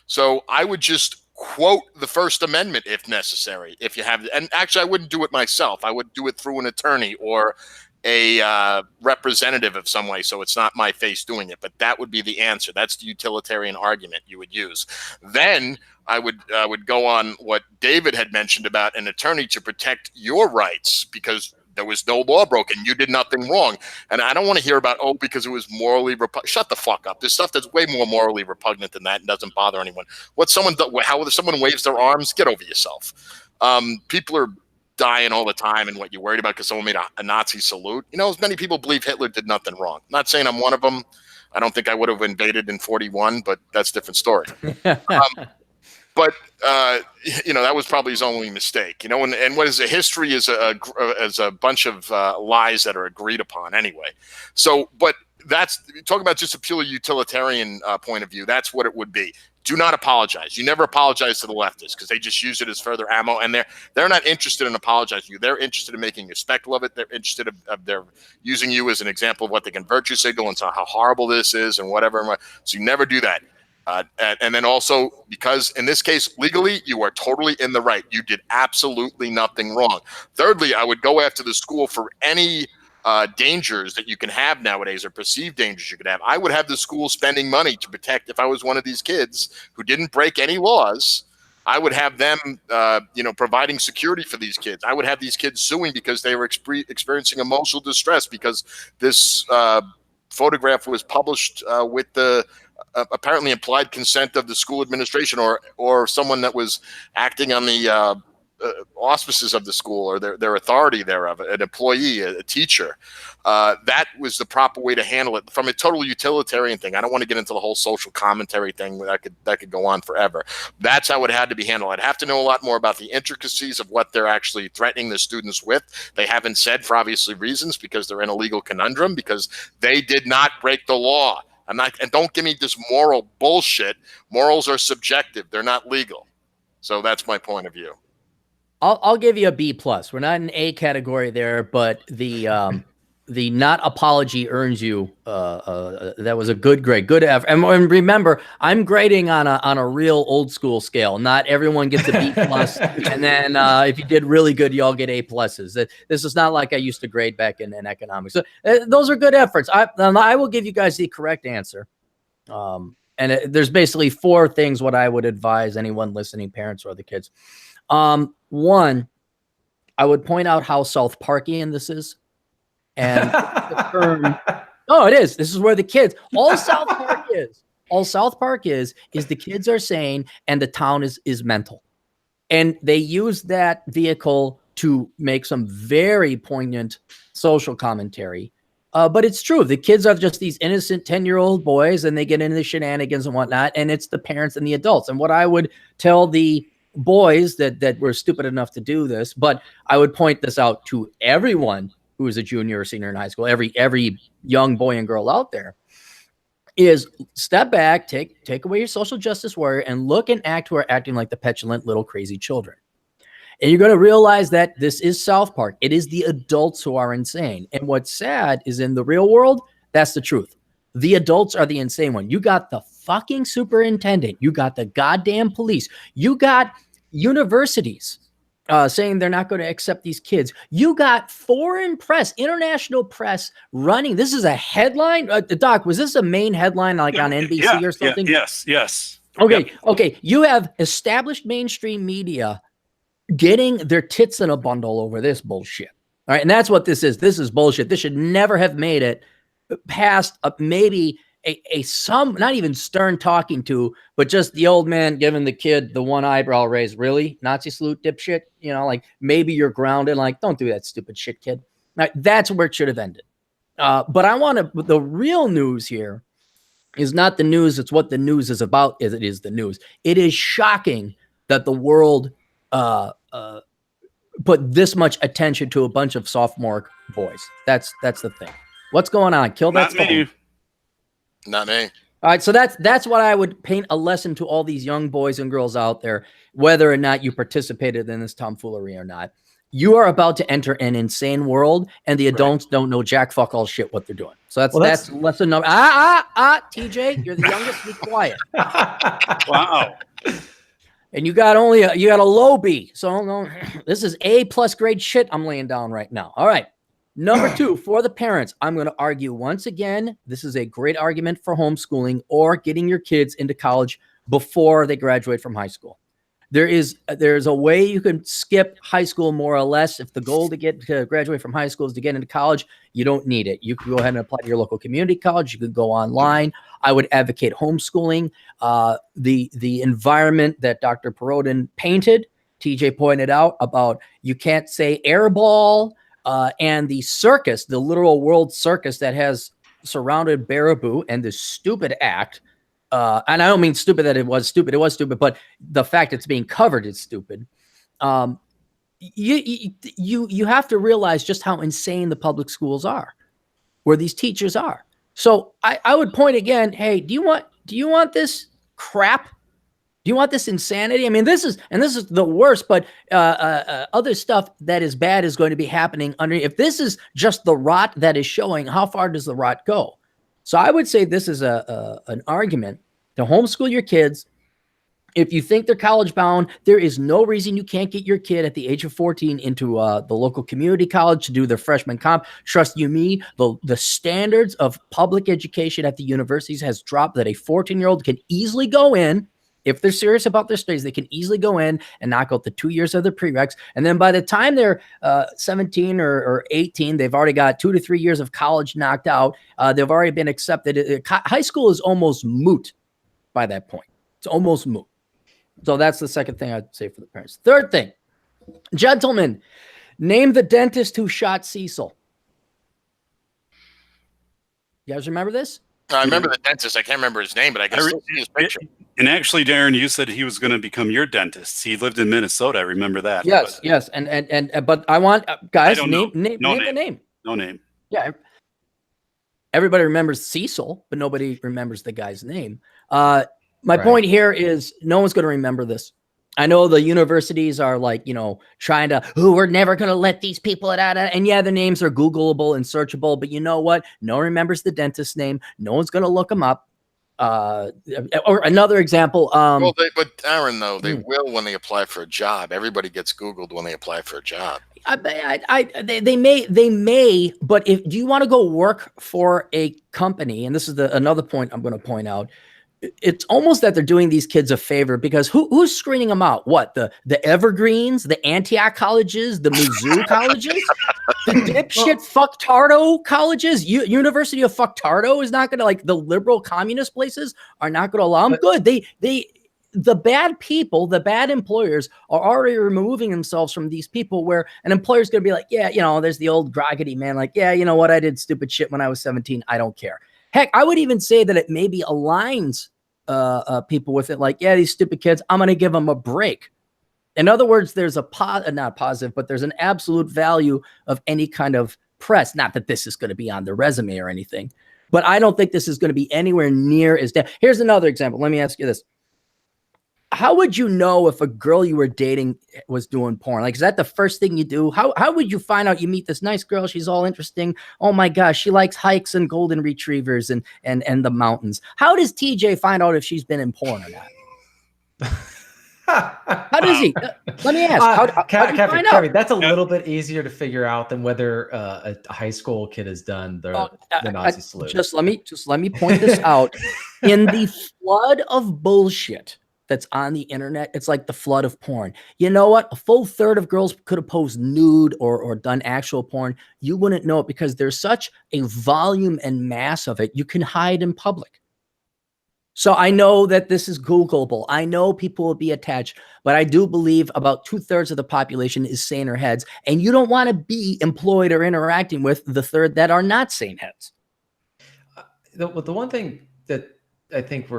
So I would just quote the First Amendment if necessary. If you have, and actually I wouldn't do it myself. I would do it through an attorney or a representative of some way, so it's not my face doing it. But that would be the answer. That's the utilitarian argument you would use. Then I would go on what David had mentioned about an attorney to protect your rights, because there was no law broken. You did nothing wrong. And I don't want to hear about, oh, because it was morally repugnant. Shut the fuck up. There's stuff that's way more morally repugnant than that and doesn't bother anyone. How someone waves their arms, get over yourself. People are dying all the time, and what you're worried about because someone made a Nazi salute. You know, as many people believe Hitler did nothing wrong. I'm not saying I'm one of them. I don't think I would have invaded in 41, but that's a different story. But that was probably his only mistake. And what is a history is a bunch of lies that are agreed upon anyway. So, but that's talk about just a purely utilitarian point of view. That's what it would be. Do not apologize. You never apologize to the leftists because they just use it as further ammo, and they're not interested in apologizing to you. They're interested in making a spectacle of it. They're interested they're using you as an example of what they can virtue signal and how horrible this is and whatever. So you never do that. And then also, because in this case, legally, you are totally in the right. You did absolutely nothing wrong. Thirdly, I would go after the school for any dangers that you can have nowadays, or perceived dangers you could have. I would have the school spending money to protect. If I was one of these kids who didn't break any laws, I would have them, providing security for these kids. I would have these kids suing because they were experiencing emotional distress because this photograph was published with the apparently implied consent of the school administration or someone that was acting on the auspices of the school or their authority thereof, an employee, a teacher. That was the proper way to handle it from a total utilitarian thing. I don't want to get into the whole social commentary thing that could go on forever. That's how it had to be handled. I'd have to know a lot more about the intricacies of what they're actually threatening the students with. They haven't said for obviously reasons, because they're in a legal conundrum, because they did not break the law. And don't give me this moral bullshit. Morals are subjective. They're not legal. So that's my point of view. I'll give you a B+. We're not in A category there, but the not apology earns you. That was a good grade, good effort. And remember, I'm grading on a real old school scale. Not everyone gets a B+, and then if you did really good, you all get A+. This is not like I used to grade back in economics. So those are good efforts. I will give you guys the correct answer. There's basically 4 things what I would advise anyone listening, parents or other kids. One, I would point out how South Parkian this is. And it is. This is where the kids, all South Park is the kids are saying, and the town is mental. And they use that vehicle to make some very poignant social commentary. But it's true. The kids are just these innocent 10-year-old boys, and they get into the shenanigans and whatnot. And it's the parents and the adults. And what I would tell the boys that were stupid enough to do this, but I would point this out to everyone who is a junior or senior in high school, every young boy and girl out there, is step back, take away your social justice warrior, and look and act who are acting like the petulant little crazy children. And you're going to realize that this is South Park. It is the adults who are insane. And what's sad is in the real world, that's the truth. The adults are the insane one. You got the fucking superintendent. You got the goddamn police. You got universities saying they're not going to accept these kids. You got foreign press, international press running. This is a headline. Doc, was this a main headline like on NBC or something? Yes. Okay. Okay. You have established mainstream media getting their tits in a bundle over this bullshit. All right. And that's what this is. This is bullshit. This should never have made it past maybe a some, not even stern talking to, but just the old man giving the kid the one eyebrow raise. Really? Nazi salute, dipshit? You know, like maybe you're grounded. Like, don't do that stupid shit, kid. Now, that's where it should have ended. But I want to, the real news here is not the news. It's what the news is about. It is the news. It is shocking that the world put this much attention to a bunch of sophomore boys. That's the thing. What's going on? Kill that phone. Not me. All right, so that's what I would paint a lesson to all these young boys and girls out there, whether or not you participated in this tomfoolery or not. You are about to enter an insane world, and the adults don't know jack fuck all shit what they're doing. So that's lesson number. TJ, you're the youngest. Be quiet. Wow. And you got a low B. So no, this is A+ grade shit I'm laying down right now. All right. Number 2, for the parents, I'm going to argue once again, this is a great argument for homeschooling or getting your kids into college before they graduate from high school. There's a way you can skip high school more or less. If the goal to graduate from high school is to get into college, you don't need it. You can go ahead and apply to your local community college. You can go online. I would advocate homeschooling. The environment that Dr. Perodin painted, TJ pointed out about you can't say airball, and the circus, the literal world circus that has surrounded Baraboo and this stupid act. And I don't mean stupid that it was stupid. It was stupid, but the fact it's being covered is stupid. You have to realize just how insane the public schools are, where these teachers are. So I would point again. Hey, do you want this crap? Do you want this insanity? I mean, this is the worst, but other stuff that is bad is going to be happening under. If this is just the rot that is showing, how far does the rot go? So I would say this is an argument to homeschool your kids. If you think they're college bound, there is no reason you can't get your kid at the age of 14 into the local community college to do their freshman comp. Trust you me, the standards of public education at the universities has dropped that a 14-year-old can easily go in. If they're serious about their studies, they can easily go in and knock out the 2 years of their prereqs. And then by the time they're 17 or 18, they've already got 2 to 3 years of college knocked out. They've already been accepted. High school is almost moot by that point. It's almost moot. So that's the second thing I'd say for the parents. Third thing, gentlemen, name the dentist who shot Cecil. You guys remember this? I remember the dentist. I can't remember his name, but I can still see his picture. And actually, Darren, you said he was going to become your dentist. He lived in Minnesota. I remember that. Yes, but, yes, and but I want guys name the name. No name. Yeah, everybody remembers Cecil, but nobody remembers the guy's name. My point here is no one's going to remember this. I know the universities are like, trying to, we're never going to let these people out. And yeah, the names are Googleable and searchable, but you know what? No one remembers the dentist's name. No one's going to look them up. Or another example. But Aaron, though, they will when they apply for a job. Everybody gets Googled when they apply for a job. They may, but do you want to go work for a company? And this is another point I'm going to point out. It's almost that they're doing these kids a favor because who's screening them out? What, the Evergreens, the Antioch colleges, the Mizzou colleges, the dipshit fucktardo colleges? University of fucktardo is not going to, like, the liberal communist places are not going to allow them. Good. The bad people, the bad employers are already removing themselves from these people where an employer's going to be like, yeah, there's the old groggedy man. Like, yeah, you know what? I did stupid shit when I was 17. I don't care. Heck, I would even say that it maybe aligns people with it. Like, yeah, these stupid kids, I'm going to give them a break. In other words, there's not positive, but there's an absolute value of any kind of press. Not that this is going to be on the resume or anything, but I don't think this is going to be anywhere near as dead. Here's another example. Let me ask you this. How would you know if a girl you were dating was doing porn? Like, is that the first thing you do? How would you find out? You meet this nice girl. She's all interesting. Oh my gosh. She likes hikes and golden retrievers and the mountains. How does TJ find out if she's been in porn or not? How does he? Let me ask. How do you find out? That's a little bit easier to figure out than whether a high school kid has done the Nazi salute. Just let me point this out. In the flood of bullshit that's on the internet, it's like the flood of porn. You know what? A full third of girls could have posed nude or done actual porn. You wouldn't know it because there's such a volume and mass of it. You can hide in public. So I know that this is Googleable. I know people will be attached, but I do believe about 2/3 of the population is saner heads, and you don't want to be employed or interacting with the third that are not sane heads. The one thing that I think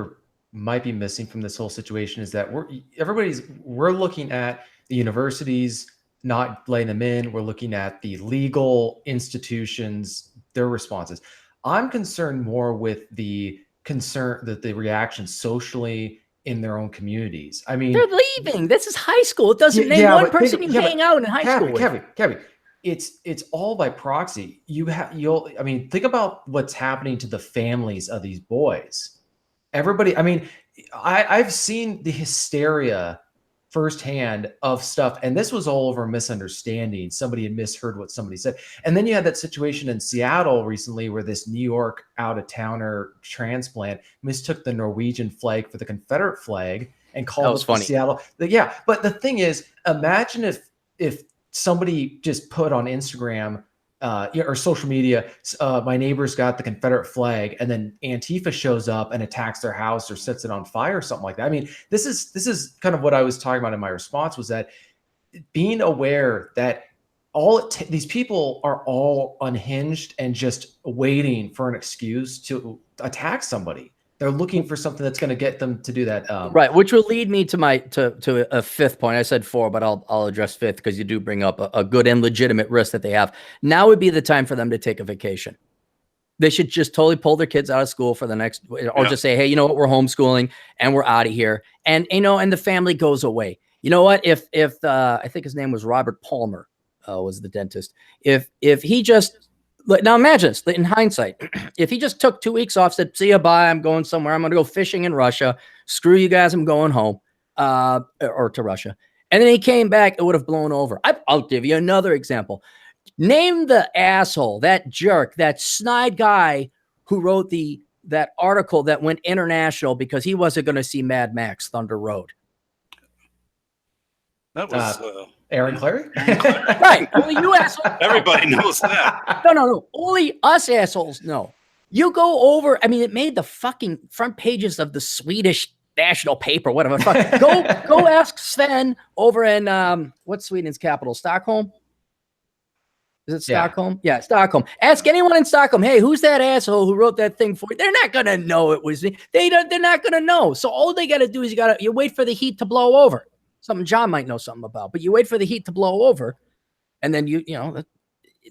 might be missing from this whole situation is that we're looking at the universities not letting them in. We're looking at the legal institutions, their responses. I'm concerned more with the reaction socially in their own communities. I mean, they're leaving. This is high school. It doesn't name one person you hang out in high school. Cappy, it's all by proxy. I mean, think about what's happening to the families of these boys. Everybody, I mean, I've seen the hysteria firsthand of stuff, and this was all over misunderstanding. Somebody had misheard what somebody said, and then you had that situation in Seattle recently where this New York out-of-towner transplant mistook the Norwegian flag for the Confederate flag and called it Seattle. Yeah, but the thing is, imagine if somebody just put on Instagram or social media, my neighbor's got the Confederate flag, and then Antifa shows up and attacks their house or sets it on fire or something like that. I mean, this is kind of what I was talking about in my response, was that being aware that these people are all unhinged and just waiting for an excuse to attack somebody. They're looking for something that's going to get them to do that. Right, which will lead me to a fifth point. I said 4, but I'll address 5th because you do bring up a good and legitimate risk that they have. Now would be the time for them to take a vacation. They should just totally pull their kids out of school for the next, or just say, hey, you know what, we're homeschooling and we're out of here, and and the family goes away. You know what? If I think his name was Robert Palmer, was the dentist. If he just now imagine this in hindsight, if he just took 2 weeks off, said, see ya, bye, I'm going somewhere. I'm going to go fishing in Russia. Screw you guys. I'm going home or to Russia. And then he came back, it would have blown over. I'll give you another example. Name the asshole, that jerk, that snide guy who wrote that article that went international because he wasn't going to see Mad Max Thunder Road. That was Aaron Clary? Right. Only you assholes. Everybody knows that. No. Only us assholes know. You go over, I mean, it made the fucking front pages of the Swedish national paper, whatever. Go ask Sven over in, what's Sweden's capital? Stockholm? Is it Stockholm? Yeah, Stockholm. Ask anyone in Stockholm, hey, who's that asshole who wrote that thing for you? They're not going to know it was me. They're not going to know. So all they got to do is you wait for the heat to blow over. Something John might know something about, but you wait for the heat to blow over, and then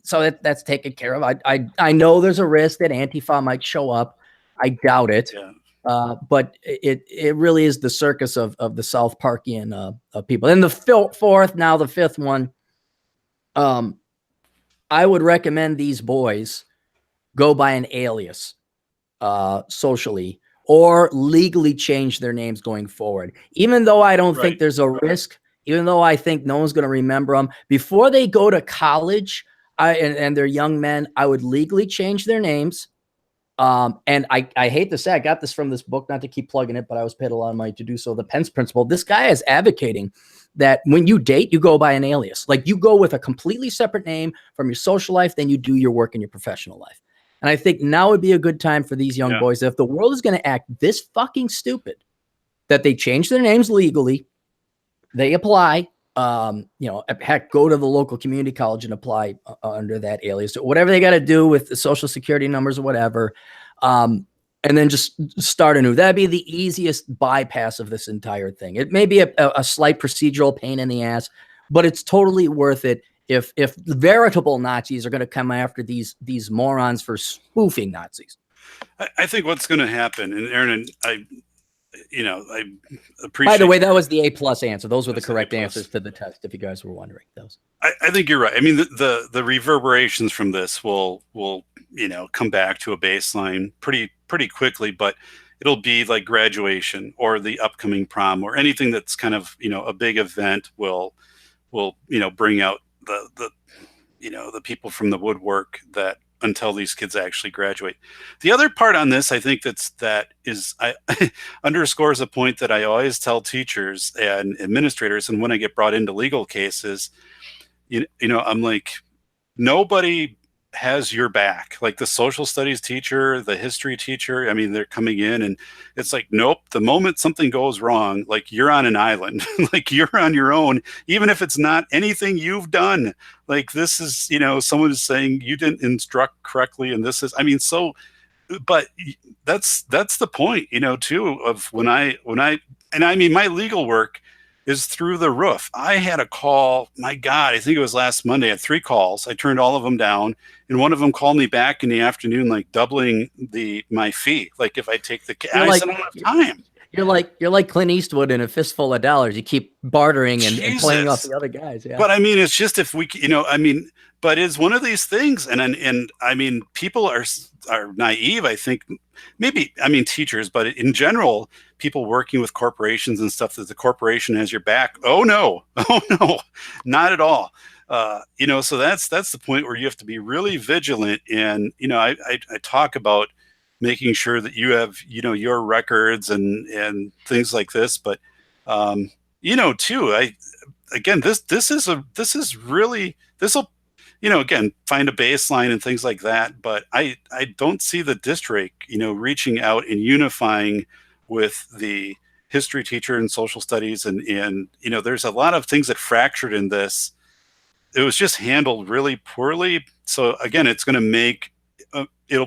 so that's taken care of. I know there's a risk that Antifa might show up. I doubt it, but it really is the circus of the South Parkian people. And the fifth one, I would recommend these boys go by an alias socially, or legally change their names going forward. Even though I don't think there's a risk, even though I think no one's going to remember them, before they go to college and they're young men, I would legally change their names. And I hate to say, I got this from this book, not to keep plugging it, but I was paid a lot of money to do so. The Pence Principle. This guy is advocating that when you date, you go by an alias. Like you go with a completely separate name from your social life, then you do your work in your professional life. And I think now would be a good time for these young boys, if the world is going to act this fucking stupid, that they change their names legally, they apply, heck, go to the local community college and apply under that alias, whatever they got to do with the social security numbers or whatever. And then just start anew. That'd be the easiest bypass of this entire thing. It may be a slight procedural pain in the ass, but it's totally worth it. If the veritable Nazis are going to come after these morons for spoofing Nazis. I think what's going to happen, and Aaron, I appreciate. By the way, that was the A+ answer. Those were the correct answers to the test, if you guys were wondering those. I think you're right. I mean, the reverberations from this will come back to a baseline pretty quickly. But it'll be like graduation or the upcoming prom or anything that's kind of, a big event will bring out the the people from the woodwork that until these kids actually graduate. The other part on this, I think that is I underscores a point that I always tell teachers and administrators, and when I get brought into legal cases, I'm like, nobody has your back. Like the social studies teacher, the history teacher, I mean, they're coming in and it's like, nope, the moment something goes wrong, like you're on an island, like you're on your own, even if it's not anything you've done. Like this is, someone is saying you didn't instruct correctly. And this is, I mean, so, but that's the point, too, of when I, and I mean, my legal work is through the roof. I had a call, my God, I think it was last Monday. I had 3 calls. I turned all of them down. And one of them called me back in the afternoon, like doubling my fee. Like if I take the, I said, I don't have time. You're like Clint Eastwood in A Fistful of Dollars. You keep bartering and playing off the other guys. Yeah. But I mean, it's just if we, but it's one of these things. And I mean, people are naive. I think maybe, I mean, teachers, but in general, people working with corporations and stuff, that the corporation has your back. Oh no, not at all. So that's the point where you have to be really vigilant. And, I talk about making sure that you have, your records and things like this. But, too, again, this will, again, find a baseline and things like that. But I don't see the district, reaching out and unifying with the history teacher and social studies. And there's a lot of things that fractured in this. It was just handled really poorly. So again, it's going to make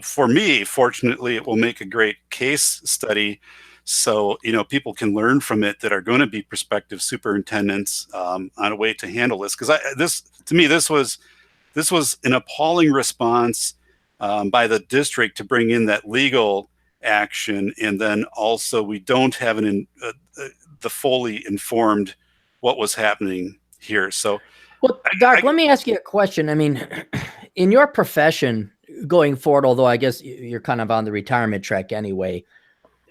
for me, fortunately, it will make a great case study. So, people can learn from it that are going to be prospective superintendents on a way to handle this. Because to me, this was an appalling response by the district to bring in that legal action. And then also we don't have the fully informed what was happening here. So, well, Doc, let me ask you a question. I mean, in your profession going forward, although I guess you're kind of on the retirement track anyway,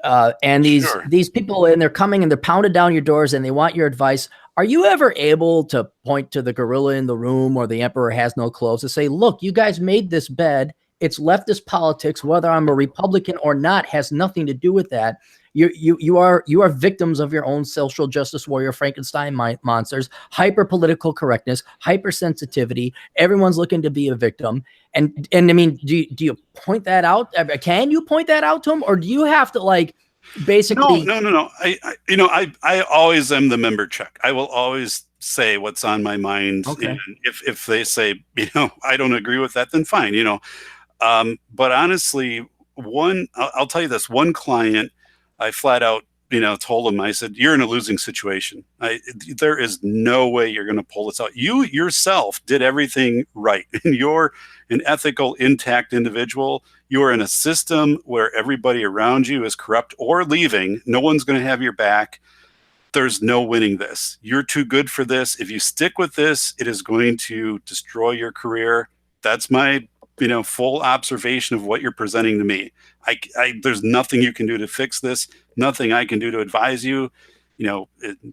and these people, and they're coming and they're pounding down your doors and they want your advice. Are you ever able to point to the gorilla in the room or the emperor has no clothes to say, look, you guys made this bed. It's leftist politics. Whether I'm a Republican or not has nothing to do with that. You are victims of your own social justice warrior Frankenstein monsters, hyper political correctness, hypersensitivity. Everyone's looking to be a victim. And I mean, do you point that out? Can you point that out to them, or do you have to basically? No. I always am the member check. I will always say what's on my mind. Okay. And if they say, I don't agree with that, then fine. But honestly, I'll tell you this, one client, I flat out, told him, I said, you're in a losing situation. There is no way you're going to pull this out. You yourself did everything right. And you're an ethical, intact individual. You're in a system where everybody around you is corrupt or leaving. No one's going to have your back. There's no winning this. You're too good for this. If you stick with this, it is going to destroy your career. That's my full observation of what you're presenting to me. There's nothing you can do to fix this. Nothing I can do to advise you.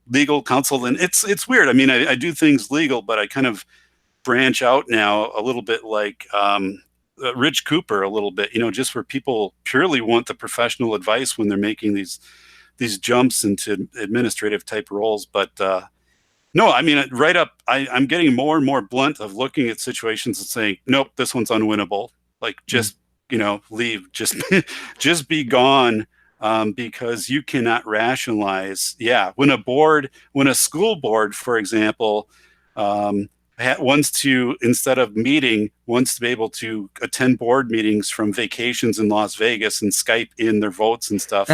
Legal counsel, and it's weird. I mean, I do things legal, but I kind of branch out now a little bit like Rich Cooper, a little bit. Just where people purely want the professional advice when they're making these jumps into administrative type roles, but. No, I mean, right up, I'm getting more and more blunt of looking at situations and saying, nope, this one's unwinnable. Like, just, leave, just be gone, because you cannot rationalize. Yeah, when a school board, for example, wants to, instead of meeting, wants to be able to attend board meetings from vacations in Las Vegas and Skype in their votes and stuff.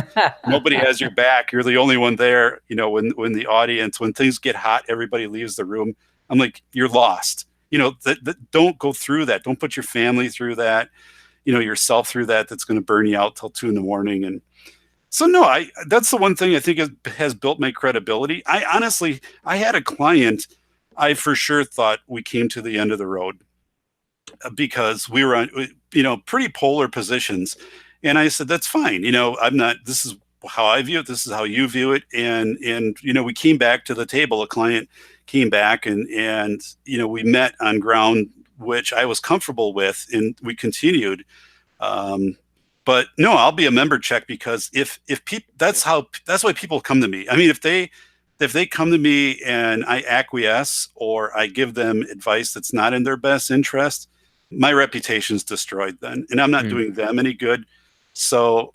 Nobody has your back. You're the only one there. When the audience, when things get hot, everybody leaves the room. I'm like, you're lost. Don't go through that. Don't put your family through that, yourself through that. That's going to burn you out till 2 a.m. And so, no, that's the one thing I think has built my credibility. I had a client, I for sure thought we came to the end of the road because we were on, pretty polar positions. And I said, that's fine. You know, I'm not, this is how I view it. This is how you view it. And, you know, we came back to the table. A client came back and, you know, we met on ground, which I was comfortable with, and we continued. But no, I'll be a member check, because if people, that's why people come to me. I mean, if they come to me and I acquiesce or I give them advice that's not in their best interest, my reputation's destroyed then, and I'm not doing them any good. So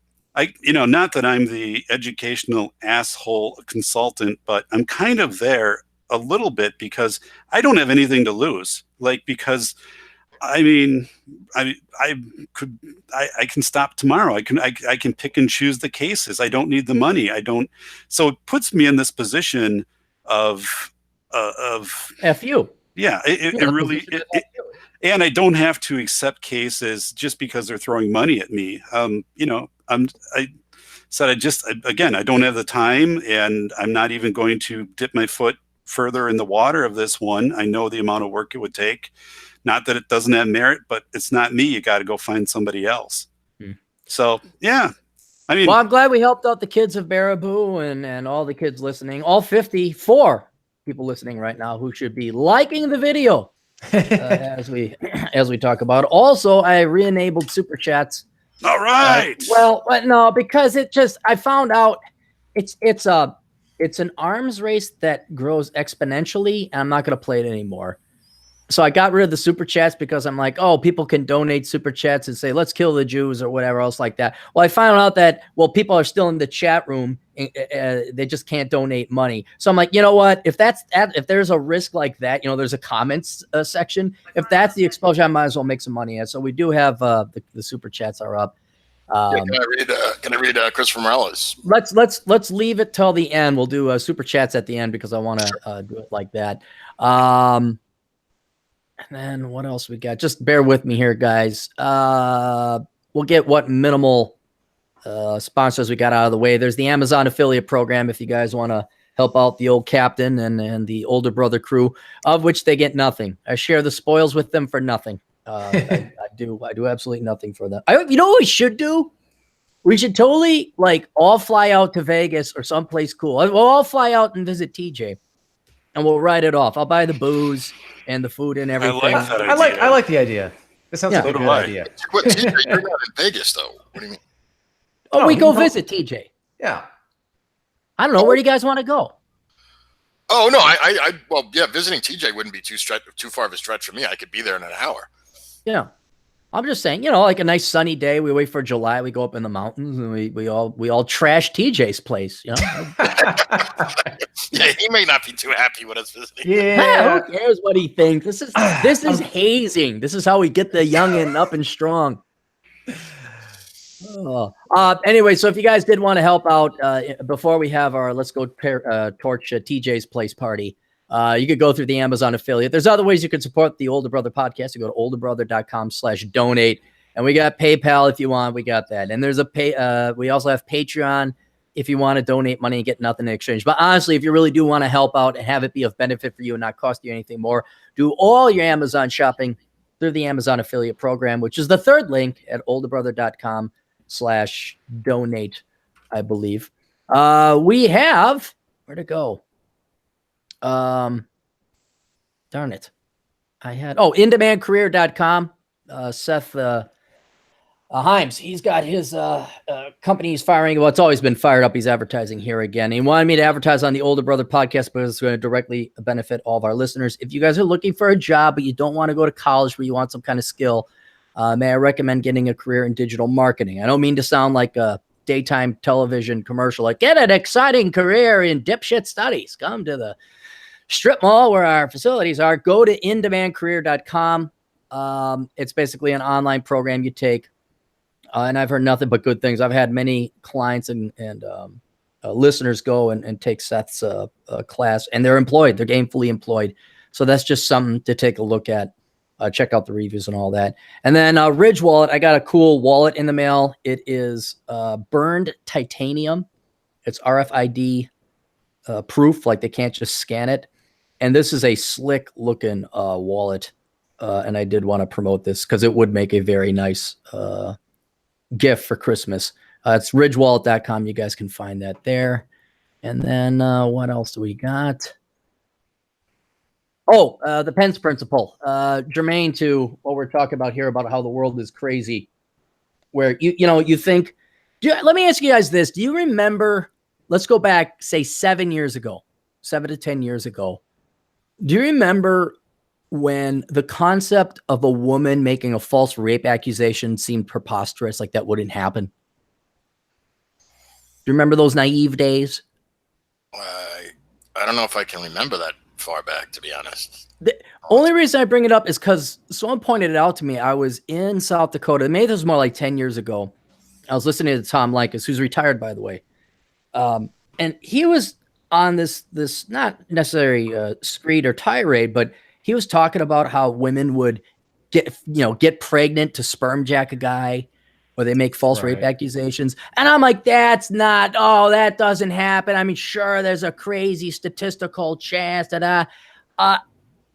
you know, not that I'm the educational asshole consultant, but I'm kind of there a little bit, because I don't have anything to lose. Like, because I mean, I can stop tomorrow. I can pick and choose the cases. I don't need the money. So it puts me in this position of F you. Yeah, it really. And I don't have to accept cases just because they're throwing money at me. You know, I said I don't have the time, and I'm not even going to dip my foot further in the water of this one. I know the amount of work it would take. Not that it doesn't have merit, but it's not me. You got to go find somebody else. So yeah, I mean, well, I'm glad we helped out the kids of Baraboo and all the kids listening, all 54 people listening right now who should be liking the video. As we talk about. Also, I re-enabled super chats. All right. Well, no, because I found out it's an arms race that grows exponentially, and I'm not going to play it anymore. So I got rid of the super chats because I'm like, oh, people can donate super chats and say, let's kill the Jews or whatever else like that. Well, I found out that, people are still in the chat room. They just can't donate money. So I'm like, you know what? If there's a risk like that, there's a comments section. If that's the exposure, I might as well make some money. And so we do have the super chats are up. Can I read Christopher Morales? Let's leave it till the end. We'll do super chats at the end because I want to do it like that. And then what else we got? Just bear with me here, guys. We'll get what minimal sponsors we got out of the way. There's the Amazon affiliate program if you guys want to help out the old captain and the older brother crew, of which they get nothing. I share the spoils with them for nothing. I do absolutely nothing for them. You know what we should do? We should totally all fly out to Vegas or someplace cool. We'll all fly out and visit TJ. And we'll write it off. I'll buy the booze and the food and everything. I like the idea. This sounds like a good idea. What, TJ, you're not in Vegas, though. What do you mean? Oh, we go visit TJ. Yeah. I don't know. Where do you guys want to go? Oh, no. Visiting TJ wouldn't be too far of a stretch for me. I could be there in an hour. Yeah. I'm just saying, like a nice sunny day. We wait for July. We go up in the mountains and we all trash TJ's place. Yeah, he may not be too happy with us visiting. Yeah, who cares what he thinks? This is hazing. This is how we get the youngin up and strong. Anyway, so if you guys did want to help out before we have our let's go torch TJ's place party. You could go through the Amazon affiliate. There's other ways you can support the Older Brother podcast. You go to olderbrother.com/donate. And we got PayPal if you want. We got that. And there's we also have Patreon if you want to donate money and get nothing in exchange. But honestly, if you really do want to help out and have it be of benefit for you and not cost you anything more, do all your Amazon shopping through the Amazon affiliate program, which is the third link at olderbrother.com/donate, I believe. We have, where to go? Darn it. indemandcareer.com. Seth Himes, he's got his company he's firing. Well, it's always been fired up. He's advertising here again. He wanted me to advertise on the Older Brother podcast because it's going to directly benefit all of our listeners. If you guys are looking for a job, but you don't want to go to college, but you want some kind of skill, may I recommend getting a career in digital marketing? I don't mean to sound like a daytime television commercial, like get an exciting career in dipshit studies. Come to the strip mall where our facilities are. Go to indemandcareer.com. It's basically an online program you take. And I've heard nothing but good things. I've had many clients and listeners go and take Seth's class, and they're employed. They're gainfully employed. So that's just something to take a look at. Check out the reviews and all that. And then Ridge Wallet, I got a cool wallet in the mail. It is burned titanium. It's RFID proof, like they can't just scan it. And this is a slick looking wallet. And I did want to promote this because it would make a very nice gift for Christmas. It's ridgewallet.com. You guys can find that there. And then what else do we got? Oh, the Pence principle, germane to what we're talking about here about how the world is crazy. Where you think, let me ask you guys this: do you remember? Let's go back, say 7 years ago, 7 to 10 years ago. Do you remember when the concept of a woman making a false rape accusation seemed preposterous, like that wouldn't happen? Do you remember those naive days? I don't know if I can remember that far back, to be honest. The only reason I bring it up is because someone pointed it out to me. I was in South Dakota. Maybe this was more like 10 years ago. I was listening to Tom Likas, who's retired, by the way. And he was on this not necessarily screed or tirade, but he was talking about how women would get pregnant to sperm jack a guy, or they make false rape accusations. And I'm like, that doesn't happen. I mean, sure, there's a crazy statistical chance that I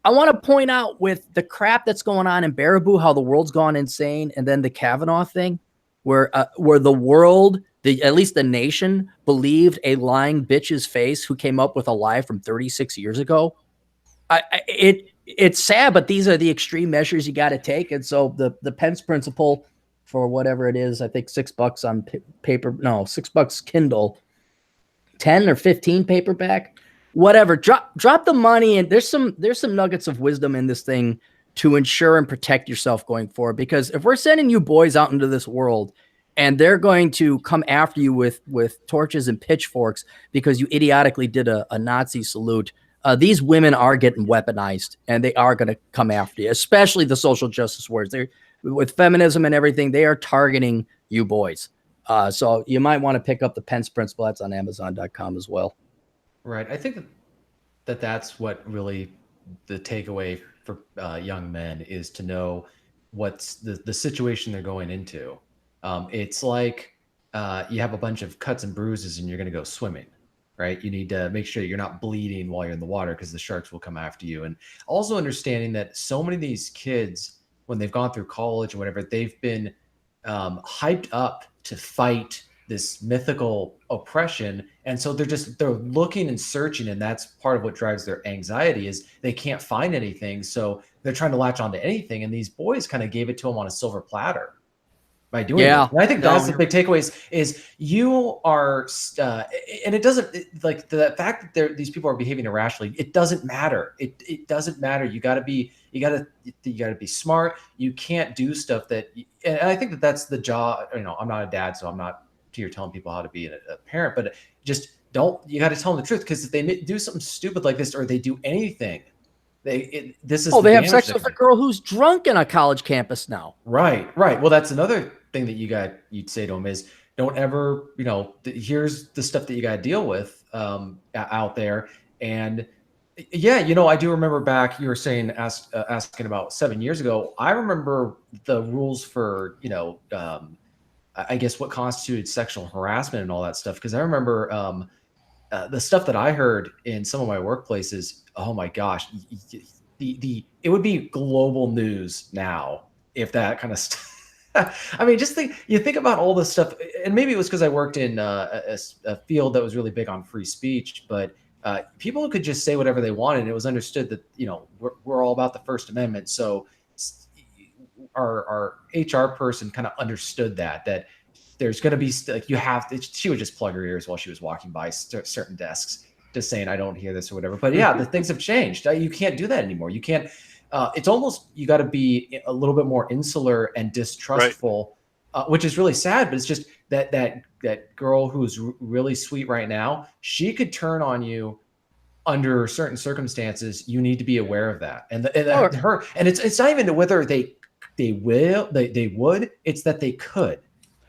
want to point out with the crap that's going on in Baraboo, how the world's gone insane, and then the Kavanaugh thing, where the world, at least the nation, believed a lying bitch's face who came up with a lie from 36 years ago. It's sad, but these are the extreme measures you got to take. And so the Pence principle, for whatever it is, I think $6 on paper, no, $6 Kindle, 10 or 15 paperback. Whatever, drop the money, and there's some nuggets of wisdom in this thing to ensure and protect yourself going forward. Because if we're sending you boys out into this world and they're going to come after you with torches and pitchforks because you idiotically did a Nazi salute, these women are getting weaponized and they are going to come after you, especially the social justice warriors. They're, with feminism and everything, they are targeting you boys. So you might want to pick up the Pence principle. That's on Amazon.com as well. Right. I think that's what really the takeaway for young men is, to know what's the situation they're going into. It's like you have a bunch of cuts and bruises and you're going to go swimming, right? You need to make sure you're not bleeding while you're in the water, because the sharks will come after you. And also understanding that so many of these kids, when they've gone through college or whatever, they've been hyped up to fight this mythical oppression. And so they're looking and searching. And that's part of what drives their anxiety, is they can't find anything. So they're trying to latch onto anything. And these boys kind of gave it to them on a silver platter by doing it. And I think that's the big takeaway is you are, and it doesn't, like the fact that these people are behaving irrationally, it doesn't matter. It doesn't matter. You gotta be smart. You can't do stuff that, and I think that's the job. I'm not a dad, so I'm not here telling people how to be a parent, but just you got to tell them the truth, because if they do something stupid like this, or they do anything, they have sex with a girl who's drunk in a college campus now. Right. Well, that's another thing that you'd say to them is, don't ever, here's the stuff that you got to deal with out there. And yeah, I do remember back, you were saying, asking about 7 years ago. I remember the rules for, I guess what constituted sexual harassment and all that stuff. Because I remember the stuff that I heard in some of my workplaces. Oh my gosh, it would be global news now if that kind of stuff. I mean, think about all this stuff, and maybe it was because I worked in a field that was really big on free speech, but people could just say whatever they wanted. And it was understood that we're all about the First Amendment, so our HR person kind of understood that there's going to be she would just plug her ears while she was walking by certain desks, just saying, I don't hear this or whatever. But yeah, the things have changed. You can't do that anymore. You can't. It's almost, you got to be a little bit more insular and distrustful, which is really sad. But it's just that girl who's really sweet right now, she could turn on you under certain circumstances. You need to be aware of that. And it's not even to whether they would. It's that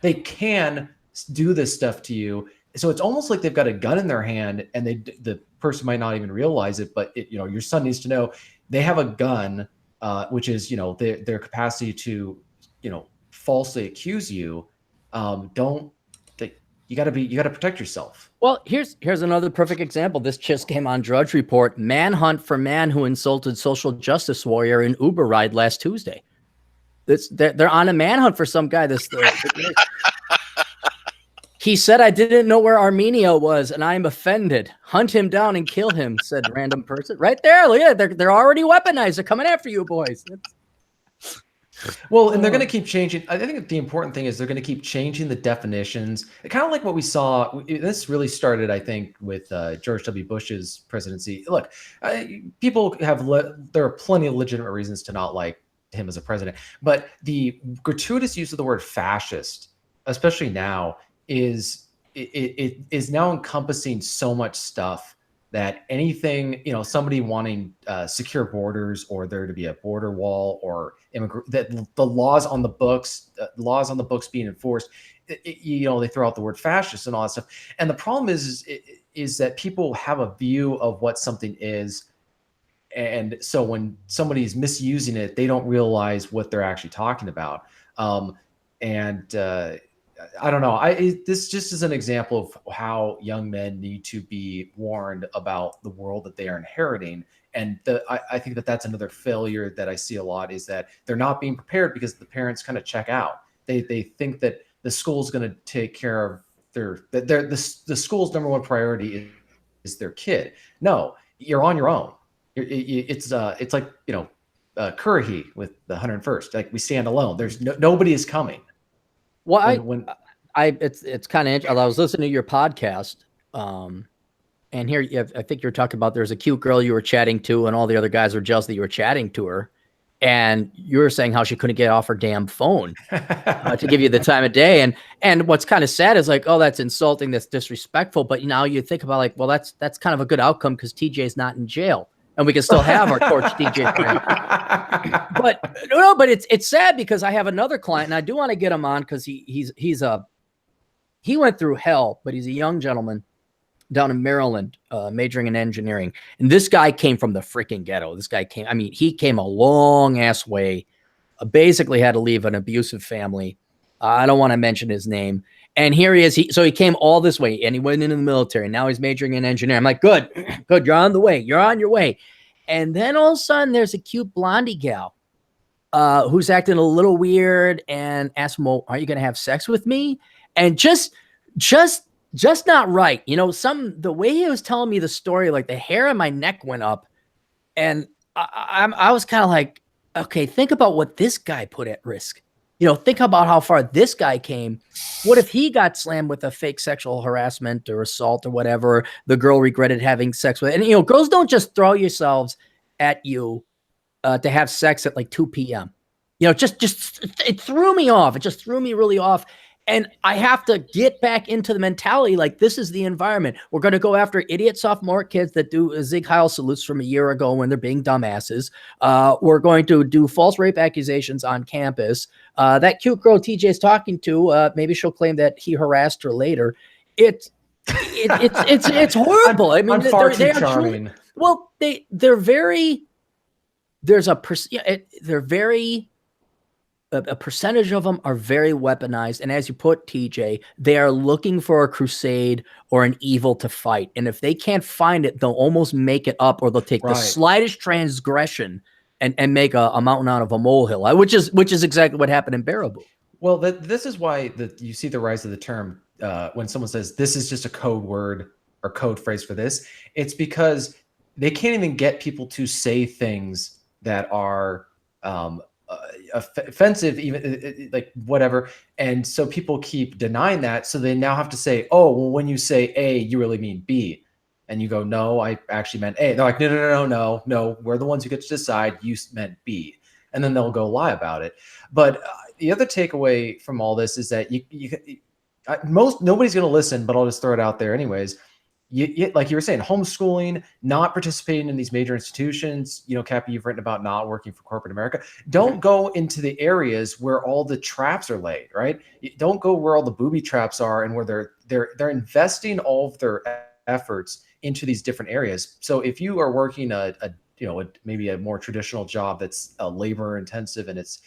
they can do this stuff to you. So it's almost like they've got a gun in their hand, and the person might not even realize it. But your son needs to know they have a gun, which is their capacity to falsely accuse you. You got to protect yourself. Well, here's another perfect example. This just came on Drudge Report. Manhunt for man who insulted social justice warrior in Uber ride last Tuesday. They're on a manhunt for some guy. He said, "I didn't know where Armenia was, and I'm offended. Hunt him down and kill him," said random person. Right there, look at it. They're already weaponized. They're coming after you, boys. Well, and they're going to keep changing. I think the important thing is they're going to keep changing the definitions. Kind of like what we saw. This really started, I think, with George W. Bush's presidency. Look, people there are plenty of legitimate reasons to not like him as a president, but the gratuitous use of the word fascist, especially now, is now encompassing so much stuff that anything, somebody wanting secure borders or there to be a border wall or that the laws on the books being enforced, they throw out the word fascist and all that stuff. And the problem is that people have a view of what something is. And so when somebody's misusing it, they don't realize what they're actually talking about. I don't know. This just is an example of how young men need to be warned about the world that they are inheriting. And I think that's another failure that I see a lot, is that they're not being prepared because the parents kind of check out. They think that the school's going to take care of the school's number one priority is their kid. No, you're on your own. It's like, Currahee with the 101st. Like, we stand alone. There's nobody is coming. Well, it's kind of interesting. I was listening to your podcast, and here I think you're talking about there's a cute girl you were chatting to, and all the other guys were jealous that you were chatting to her, and you were saying how she couldn't get off her damn phone to give you the time of day. And what's kind of sad is like, oh, that's insulting, that's disrespectful. But now you think about like, well, that's kind of a good outcome because TJ's not in jail. And we can still have our torch DJ friend. But it's sad because I have another client, and I do want to get him on because he went through hell, but he's a young gentleman down in Maryland, majoring in engineering. And this guy came from the freaking ghetto. He came a long ass way. Basically had to leave an abusive family. I don't want to mention his name. And here he is. So he came all this way, and he went into the military. And now he's majoring in engineering. I'm like, good. You're on the way. You're on your way. And then all of a sudden, there's a cute blondie gal who's acting a little weird and asks him, well, are you going to have sex with me? And just not right. The way he was telling me the story, like the hair on my neck went up. And I was kind of like, okay, think about what this guy put at risk. Think about how far this guy came. What if he got slammed with a fake sexual harassment or assault or whatever? The girl regretted having sex with. And, girls don't just throw yourselves at you to have sex at like 2 p.m. It threw me off. It just threw me really off. And I have to get back into the mentality like this is the environment. We're going to go after idiot sophomore kids that do Zig Heil salutes from a year ago when they're being dumbasses. We're going to do false rape accusations on campus. That cute girl TJ's talking to, maybe she'll claim that he harassed her later. It's horrible. I mean, I'm far too charming. They're very. They're very. A percentage of them are very weaponized. And as you put, TJ, they are looking for a crusade or an evil to fight. And if they can't find it, they'll almost make it up, or they'll take the slightest transgression and make a mountain out of a molehill, which is exactly what happened in Baraboo. Well, this is why you see the rise of the term when someone says this is just a code word or code phrase for this. It's because they can't even get people to say things that are offensive, even like whatever. And so people keep denying that. So they now have to say, oh, well, when you say A, you really mean B. And you go, no, I actually meant A. They're like, no, we're the ones who get to decide. You meant B. And then they'll go lie about it. But the other takeaway from all this is that nobody's going to listen, but I'll just throw it out there anyways. Like you were saying, homeschooling, not participating in these major institutions. Cappy, you've written about not working for corporate America. Don't go into the areas where all the traps are laid, right? Don't go where all the booby traps are and where they're investing all of their efforts into these different areas. So if you are working maybe a more traditional job that's labor intensive and it's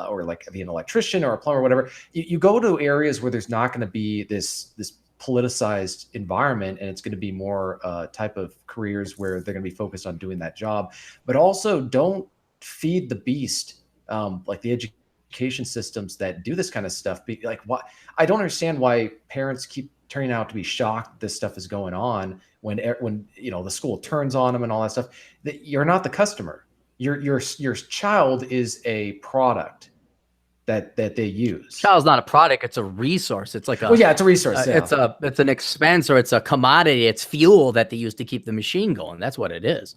or like be an electrician or a plumber or whatever, you go to areas where there's not going to be this politicized environment, and it's going to be more type of careers where they're going to be focused on doing that job. But also don't feed the beast, like the education systems that do this kind of stuff be like, what? I don't understand why parents keep turning out to be shocked this stuff is going on when the school turns on them and all that stuff. That you're not the customer. Your child is a product that they use. Child's not a product; it's a resource. It's like a it's a resource. It's an expense, or it's a commodity. It's fuel that they use to keep the machine going. That's what it is.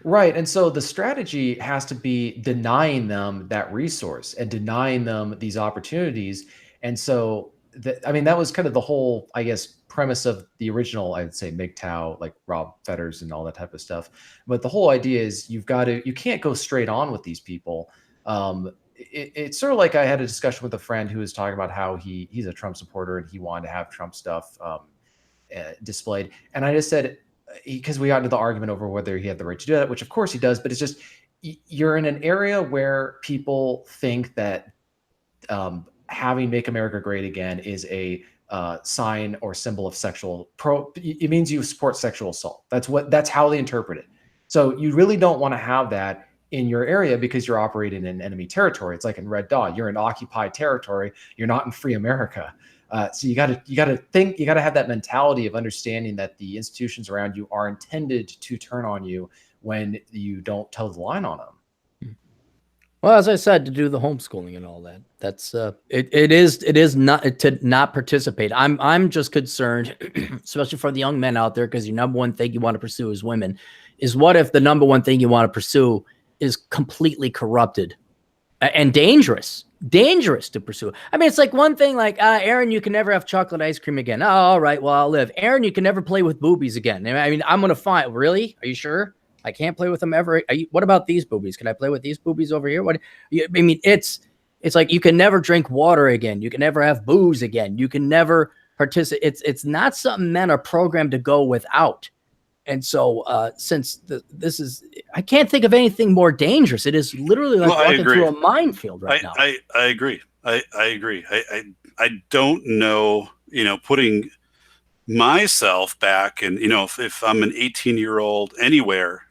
Right. And so the strategy has to be denying them that resource and denying them these opportunities. And so that was kind of the whole, I guess, premise of the original, I'd say, MGTOW, like Rob Fetters and all that type of stuff. But the whole idea is you can't go straight on with these people. It's sort of like I had a discussion with a friend who was talking about how he's a Trump supporter and he wanted to have Trump stuff displayed. And I just said, because we got into the argument over whether he had the right to do that, which of course he does, but it's just, you're in an area where people think that having Make America Great Again is a sign or symbol of it means you support sexual assault. That's how they interpret it. So you really don't want to have that in your area because you're operating in enemy territory. It's like in Red Dawn, you're in occupied territory. You're not in free America. So you got to have that mentality of understanding that the institutions around you are intended to turn on you when you don't toe the line on them. Well, as I said, to do the homeschooling and all that, that's it is not to not participate. I'm just concerned, especially for the young men out there, because your number one thing you want to pursue as women is, what if the number one thing you want to pursue is completely corrupted and dangerous to pursue? I mean, it's like one thing like, Aaron, you can never have chocolate ice cream again. Oh, all right, well, I'll live. Aaron, you can never play with boobies again. I mean, I'm going to find, really? Are you sure? I can't play with them ever. What about these boobies? Can I play with these boobies over here? I mean, it's like you can never drink water again. You can never have booze again. You can never participate. It's not something men are programmed to go without. And so since this is, I can't think of anything more dangerous. It is literally like walking through a minefield right now. I agree. I agree. I don't know, putting myself back and, if I'm an 18-year-old anywhere,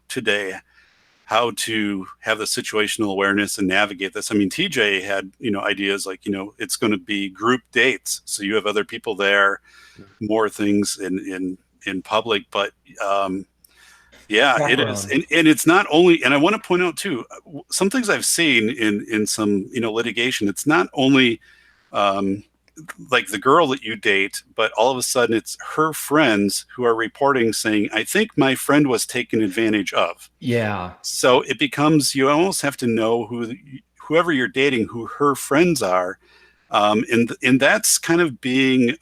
today, how to have the situational awareness and navigate this. I mean, TJ had, ideas like, it's going to be group dates. So you have other people there, more things in public, but it is. And it's not only, and I want to point out too, some things I've seen in some, litigation, it's not only like the girl that you date, but all of a sudden it's her friends who are reporting saying, I think my friend was taken advantage of. Yeah. So it becomes, you almost have to know whoever you're dating, who her friends are. And that's kind of being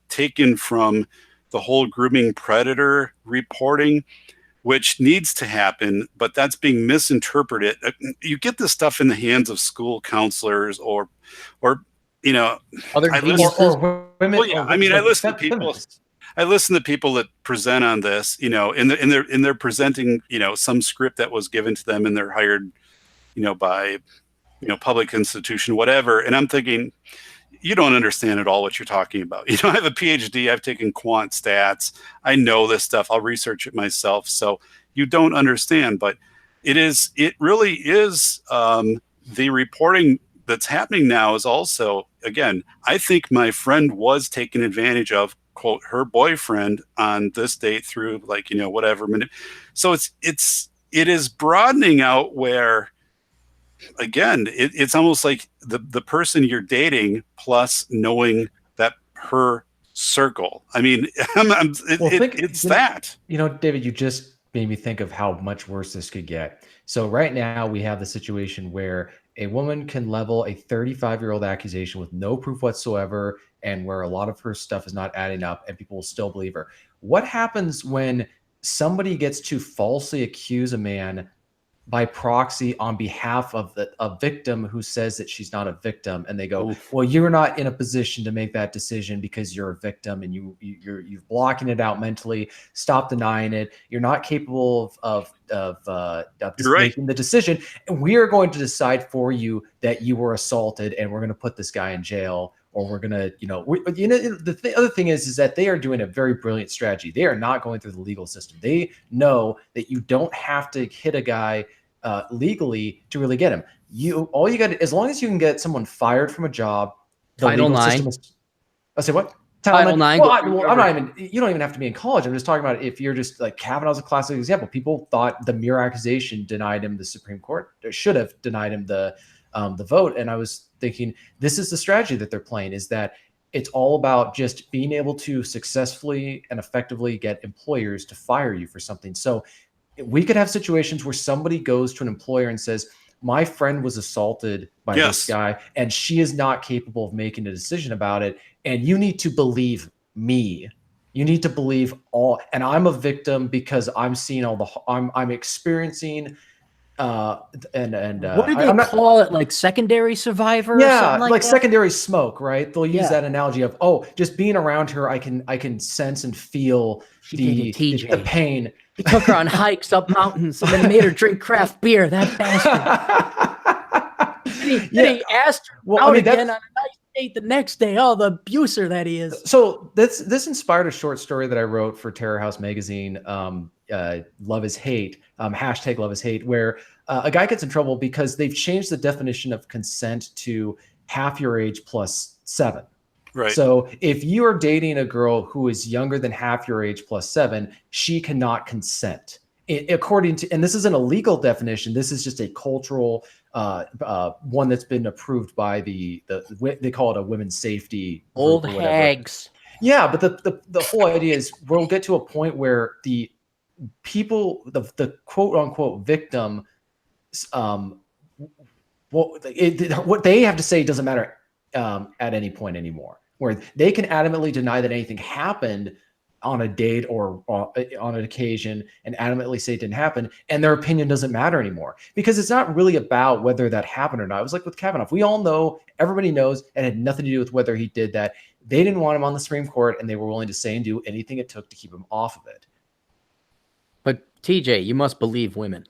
taken from the whole grooming predator reporting, which needs to happen, but that's being misinterpreted. You get this stuff in the hands of school counselors or other women. I mean, I listen to people. I listen to people that present on this, and they're presenting, some script that was given to them, and they're hired, by, public institution, whatever. And I'm thinking, you don't understand at all what you're talking about. I have a PhD. I've taken quant stats. I know this stuff. I'll research it myself. So you don't understand, but it really is the reporting that's happening now is also, again, I think my friend was taken advantage of, quote, her boyfriend on this date through whatever. So it is broadening out where, again, it's almost like the person you're dating plus knowing that her circle. I mean, it's that. David, you just made me think of how much worse this could get. So right now we have the situation where a woman can level a 35-year-old accusation with no proof whatsoever, and where a lot of her stuff is not adding up, and people will still believe her. What happens when somebody gets to falsely accuse a man by proxy on behalf of a victim who says that she's not a victim, and they go, well, you're not in a position to make that decision because you're a victim and you're blocking it out mentally. Stop denying it. You're not capable of making the decision, and we are going to decide for you that you were assaulted, and we're going to put this guy in jail. Or we're gonna, the other thing is that they are doing a very brilliant strategy. They are not going through the legal system. They know that you don't have to hit a guy legally to really get him. All you got, as long as you can get someone fired from a job, the Title legal IX. system is. I say what? Title IX. Well, I'm not even. You don't even have to be in college. I'm just talking about if you're just like Kavanaugh's a classic example. People thought the mere accusation denied him the Supreme Court. Or should have denied him the vote. And I was thinking, this is the strategy that they're playing. Is that it's all about just being able to successfully and effectively get employers to fire you for something. So we could have situations where somebody goes to an employer and says, my friend was assaulted by this guy and she is not capable of making a decision about it. And you need to believe me. You need to believe all. And I'm a victim because I'm seeing all the, I'm experiencing what do they call it? Like secondary survivor? Yeah, or something like that? Secondary smoke, right? They'll use that analogy of, oh, just being around her, I can sense and feel the pain. He took her on hikes up mountains and then made her drink craft beer. That bastard. He asked her out again on a nice date the next day. Oh, the abuser that he is. So this inspired a short story that I wrote for Terror House magazine, Love is Hate, hashtag Love is Hate, where a guy gets in trouble because they've changed the definition of consent to half your age plus 7. Right. So if you are dating a girl who is younger than half your age plus 7, she cannot consent. According to, and this isn't a legal definition, this is just a cultural one that's been approved by they call it a women's safety old hags. Yeah, but the whole idea is we'll get to a point where the people, the quote unquote victim, what they have to say doesn't matter at any point anymore, where they can adamantly deny that anything happened on a date or on an occasion and adamantly say it didn't happen, and their opinion doesn't matter anymore because it's not really about whether that happened or not. It was like with Kavanaugh. We all know, everybody knows, it had nothing to do with whether he did that. They didn't want him on the Supreme Court, and they were willing to say and do anything it took to keep him off of it. But TJ, you must believe women.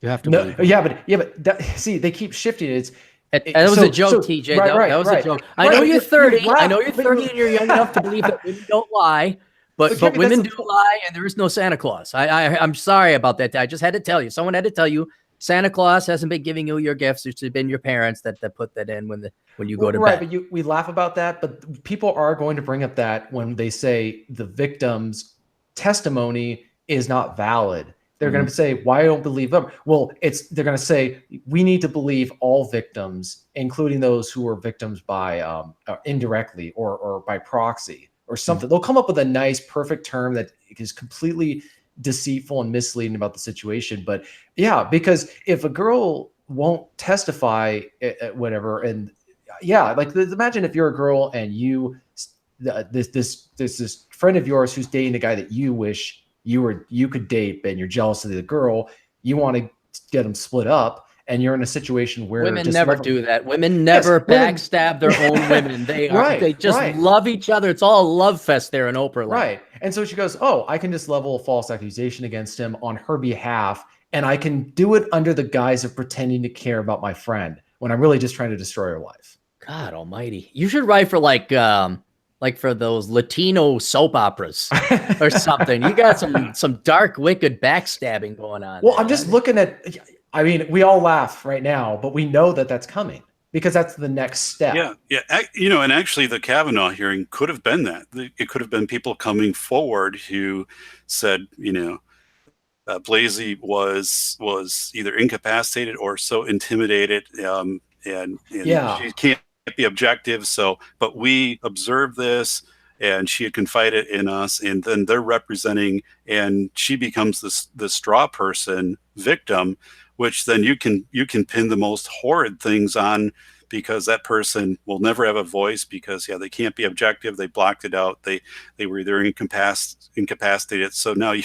You have to believe them. Yeah, but see, they keep shifting it. That was a joke, TJ. That was a joke. I know you're 30. I know you're 30 and you're young enough to believe that women don't lie. But women do lie, and there is no Santa Claus. I'm sorry about that. I just had to tell you. Someone had to tell you. Santa Claus hasn't been giving you your gifts. It's been your parents that put that in when you go to bed. Right, but we laugh about that, but people are going to bring up that when they say the victim's testimony is not valid. They're going to say, why I don't believe them? Well, they're going to say, we need to believe all victims, including those who were victims by indirectly or by proxy or something. They'll come up with a nice, perfect term that is completely deceitful and misleading about the situation. But yeah, because if a girl won't testify whatever, and yeah, like imagine if you're a girl and you, this friend of yours who's dating a guy that you wish you could date, and you're jealous of the girl, you want to get them split up, and you're in a situation where women never do that. Women never backstab their own women. They just love each other. It's all a love fest there in Oprah land. Right. And so she goes, oh, I can just level a false accusation against him on her behalf, and I can do it under the guise of pretending to care about my friend when I'm really just trying to destroy her life. God almighty. You should write for like for those Latino soap operas or something. You got some dark, wicked backstabbing going on. Well, I'm just looking at, I mean, we all laugh right now, but we know that that's coming because that's the next step. Yeah. And actually the Kavanaugh hearing could have been that. It could have been people coming forward who said, Blasey was either incapacitated or so intimidated and she can't be objective. But we observed this, and she had confided in us, and then they're representing, and she becomes the straw person victim, which then you can pin the most horrid things on, because that person will never have a voice because they can't be objective. They blocked it out. They were either incapacitated. So now you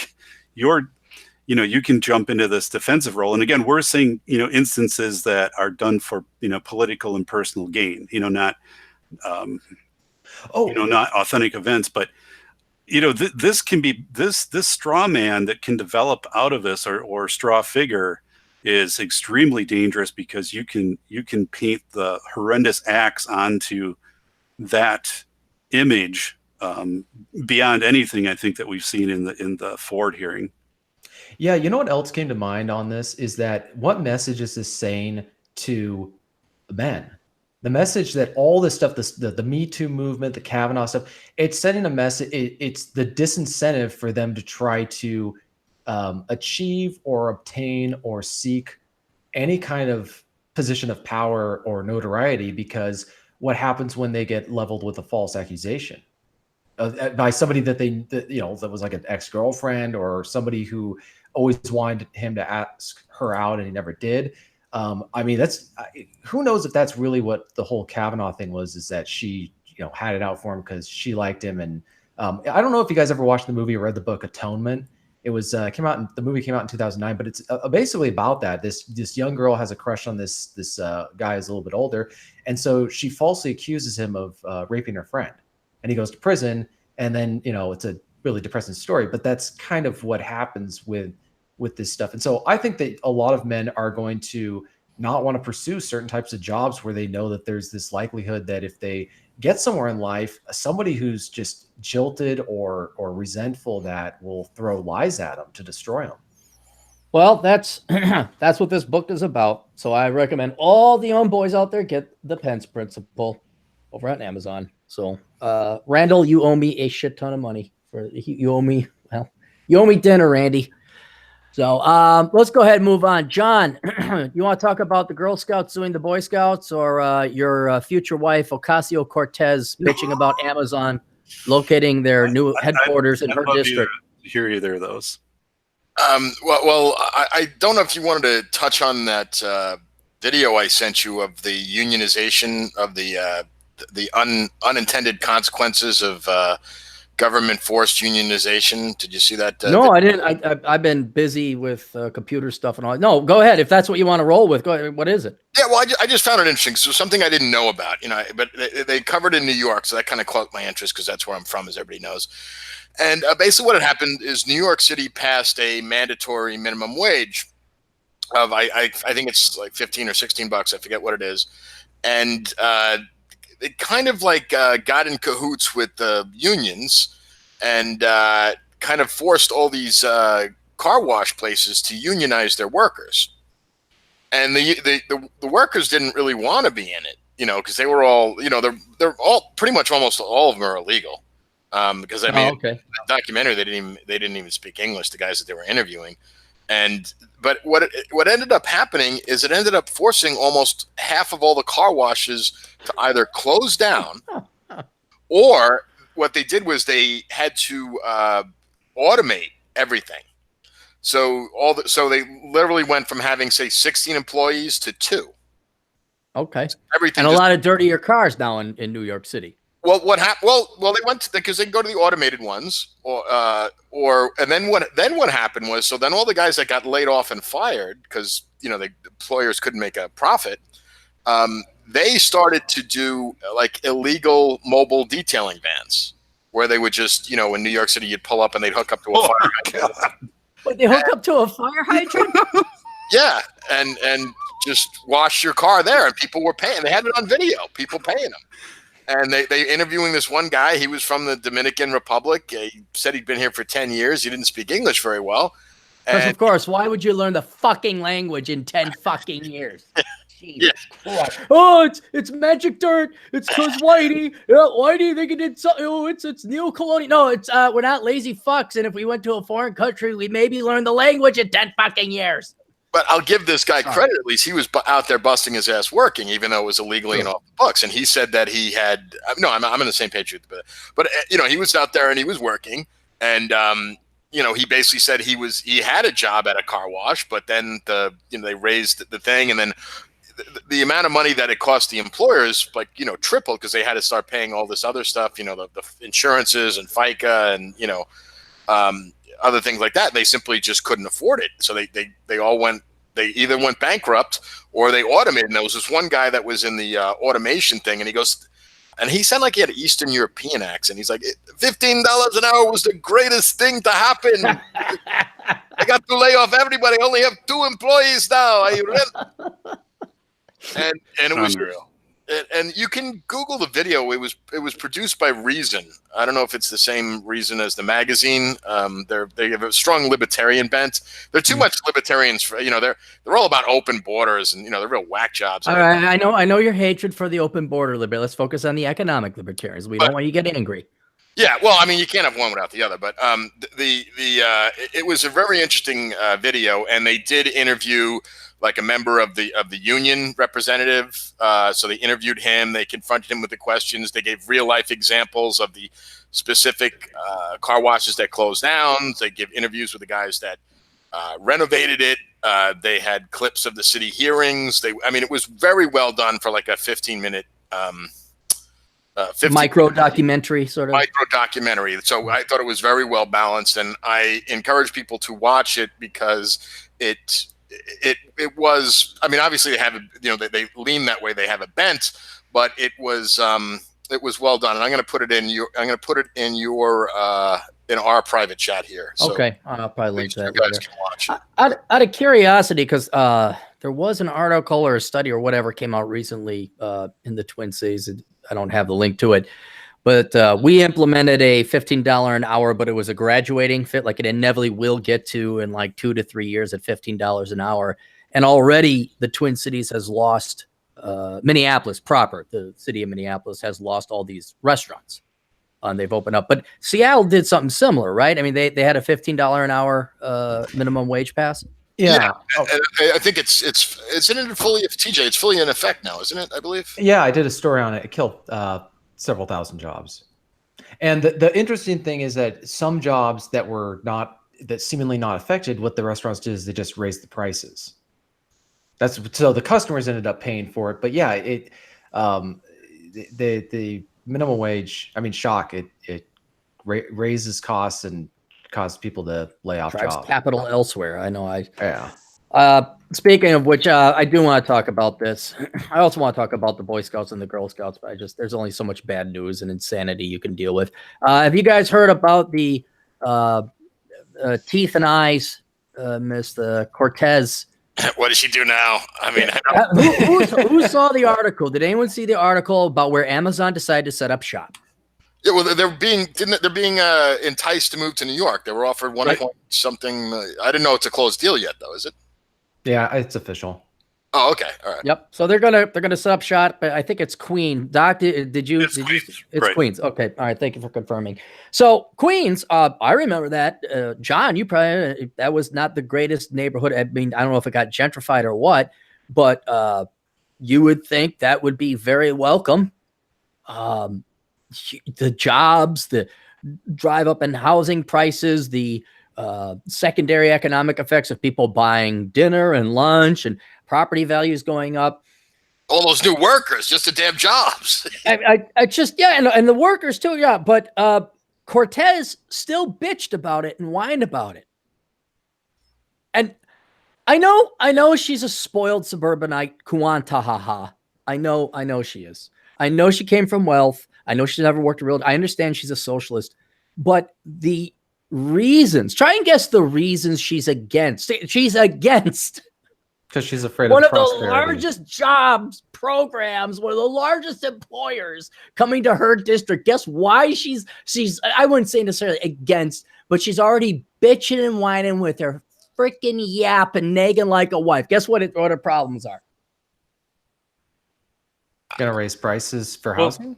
can jump into this defensive role. And again, we're seeing, instances that are done for, political and personal gain, not authentic events. But, this can be this straw man that can develop out of this or straw figure is extremely dangerous, because you can paint the horrendous acts onto that image beyond anything I think that we've seen in the Ford hearing. Yeah, you know what else came to mind on this is that what message is this saying to men? The message that all this stuff, the Me Too movement, the Kavanaugh stuff, it's sending a message. It's the disincentive for them to try to achieve or obtain or seek any kind of position of power or notoriety, because what happens when they get leveled with a false accusation by somebody that that was like an ex-girlfriend or somebody who always wanted him to ask her out and he never did. I mean, who knows if that's really what the whole Kavanaugh thing was, is that she, had it out for him because she liked him. And I don't know if you guys ever watched the movie or read the book Atonement. It was the movie came out in 2009, but it's basically about that. This young girl has a crush on this guy who's a little bit older, and so she falsely accuses him of raping her friend, and he goes to prison. And then it's a really depressing story, but that's kind of what happens with this stuff. And so I think that a lot of men are going to not want to pursue certain types of jobs where they know that there's this likelihood that if they get somewhere in life, somebody who's just jilted or resentful that will throw lies at them to destroy them. Well, that's that's what this book is about. So I recommend all the young boys out there get The Pence Principle over on Amazon. So Randall, you owe me a shit ton of money you owe me dinner, Randy. So let's go ahead and move on. John, you want to talk about the Girl Scouts doing the Boy Scouts, or your future wife, Ocasio-Cortez, bitching about Amazon locating their new headquarters in her district? To hear either of those. Well, I don't know if you wanted to touch on that video I sent you of the unionization of the unintended consequences of government forced unionization. Did you see that? No, I didn't. I've been busy with computer stuff and all. No, go ahead. If that's what you want to roll with, go ahead. What is it? Yeah, well, I just found it interesting. So something I didn't know about, but they covered in New York, so that kind of caught my interest because that's where I'm from, as everybody knows. And basically what had happened is New York City passed a mandatory minimum wage of, I think it's like 15 or 16 bucks. I forget what it is. And it kind of like got in cahoots with the unions and kind of forced all these car wash places to unionize their workers. And the workers didn't really want to be in it, because they were all, they're all pretty much almost all of them are illegal. Because I mean, okay. The documentary, they didn't even speak English, the guys that they were interviewing. But what ended up happening is it ended up forcing almost half of all the car washes to either close down, or what they did was they had to automate everything. So they literally went from having, say, 16 employees to 2. Okay. Everything, and a lot of dirtier cars now in New York City. Well, what happened? Well, they went because they can go to the automated ones, and then what happened was, so then all the guys that got laid off and fired because the employers couldn't make a profit, they started to do like illegal mobile detailing vans, where they would just in New York City you'd pull up and they'd hook up to a fire hydrant. But they hook up to a fire hydrant? Yeah, and just wash your car there, and people were paying. They had it on video, people paying them. And they interviewing this one guy. He was from the Dominican Republic. He said he'd been here for 10 years. He didn't speak English very well. Because, of course, why would you learn the fucking language in 10 fucking years? Jesus Christ. Oh, it's magic dirt. It's because Whitey. Whitey, they did something. Oh, it's neo-colonial. No, it's we're not lazy fucks. And if we went to a foreign country, we maybe learned the language in 10 fucking years. But I'll give this guy credit. At least he was out there busting his ass working, even though it was illegally and off the books. And he said that he had no. I'm on the same page with you, but he was out there and he was working, and he basically said he had a job at a car wash, but then they raised the thing, and then the amount of money that it cost the employers tripled because they had to start paying all this other stuff, the insurances and FICA and other things like that. They simply just couldn't afford it. So they all went, they either went bankrupt or they automated. And there was this one guy that was in the automation thing, and he goes, and he sounded like he had an Eastern European accent. He's like, $15 an hour was the greatest thing to happen. I got to lay off everybody. I only have 2 employees now. And it was real. And you can Google the video. It was produced by Reason. I don't know if it's the same Reason as the magazine. They have a strong libertarian bent. They're too much libertarians for, they're all about open borders and they're real whack jobs. All right, I know your hatred for the open border liberal. Let's focus on the economic libertarians. We don't want you to get angry. Yeah, well, I mean, you can't have one without the other, but it was a very interesting video, and they did interview like a member of the union representative. So they interviewed him. They confronted him with the questions. They gave real life examples of the specific car washes that closed down. They give interviews with the guys that renovated it. They had clips of the city hearings. It was very well done for like a 15-minute. Micro documentary, sort of micro documentary. So I thought it was very well balanced, and I encourage people to watch it because it was. I mean, obviously they have they lean that way. They have a bent, but it was well done. And I'm going to put it in your. I'm going to put it in your in our private chat here. So okay, I'll probably link that. You guys can watch it. Out of curiosity, because there was an article or a study or whatever came out recently in the Twin Cities. I don't have the link to it, but we implemented a $15 an hour, but it was a graduating fit, like it inevitably will get to in like 2 to 3 years at $15 an hour. And already the Twin Cities has lost Minneapolis proper. The city of Minneapolis has lost all these restaurants and they've opened up. But Seattle did something similar, right? I mean, they had a $15 an hour minimum wage pass. Yeah. I think isn't it fully, TJ, it's fully in effect now, isn't it? I believe. Yeah, I did a story on it. It killed several thousand jobs. And the interesting thing is that some jobs that seemingly not affected, what the restaurants did is they just raised the prices. So the customers ended up paying for it. But yeah, the minimum wage, shock, it raises costs and cause people to lay off jobs. Capital elsewhere. I know. Yeah. Speaking of which, I do want to talk about this. I also want to talk about the Boy Scouts and the Girl Scouts, but there's only so much bad news and insanity you can deal with. Have you guys heard about the Teeth and Eyes, Miss Cortez? What does she do now? I mean, who saw the article? Did anyone see the article about where Amazon decided to set up shop? Yeah, well, they're being enticed to move to New York. They were offered one point something. I didn't know it's a closed deal yet, though. Is it? Yeah, it's official. Oh, okay, all right. Yep. So they're gonna set up shop, but I think it's Queen. Doc, did you? It's Queens. It's right. Queens. Okay. All right. Thank you for confirming. So Queens, I remember that. John, you probably that was not the greatest neighborhood. I mean, I don't know if it got gentrified or what, but you would think that would be very welcome. The jobs, the drive up in housing prices, the secondary economic effects of people buying dinner and lunch and property values going up. All those new workers, just the damn jobs. I just, yeah. And the workers too. Yeah. But Cortez still bitched about it and whined about it. And I know she's a spoiled suburbanite, Kuantahaha. I know she is. I know she came from wealth. I know she's never worked a real. I understand she's a socialist, but the reasons. Try and guess the reasons she's against. She's against because she's afraid one of the largest jobs programs, one of the largest employers coming to her district. Guess why she's? I wouldn't say necessarily against, but she's already bitching and whining with her freaking yap and nagging like a wife. Guess what her problems are? Gonna raise prices for housing.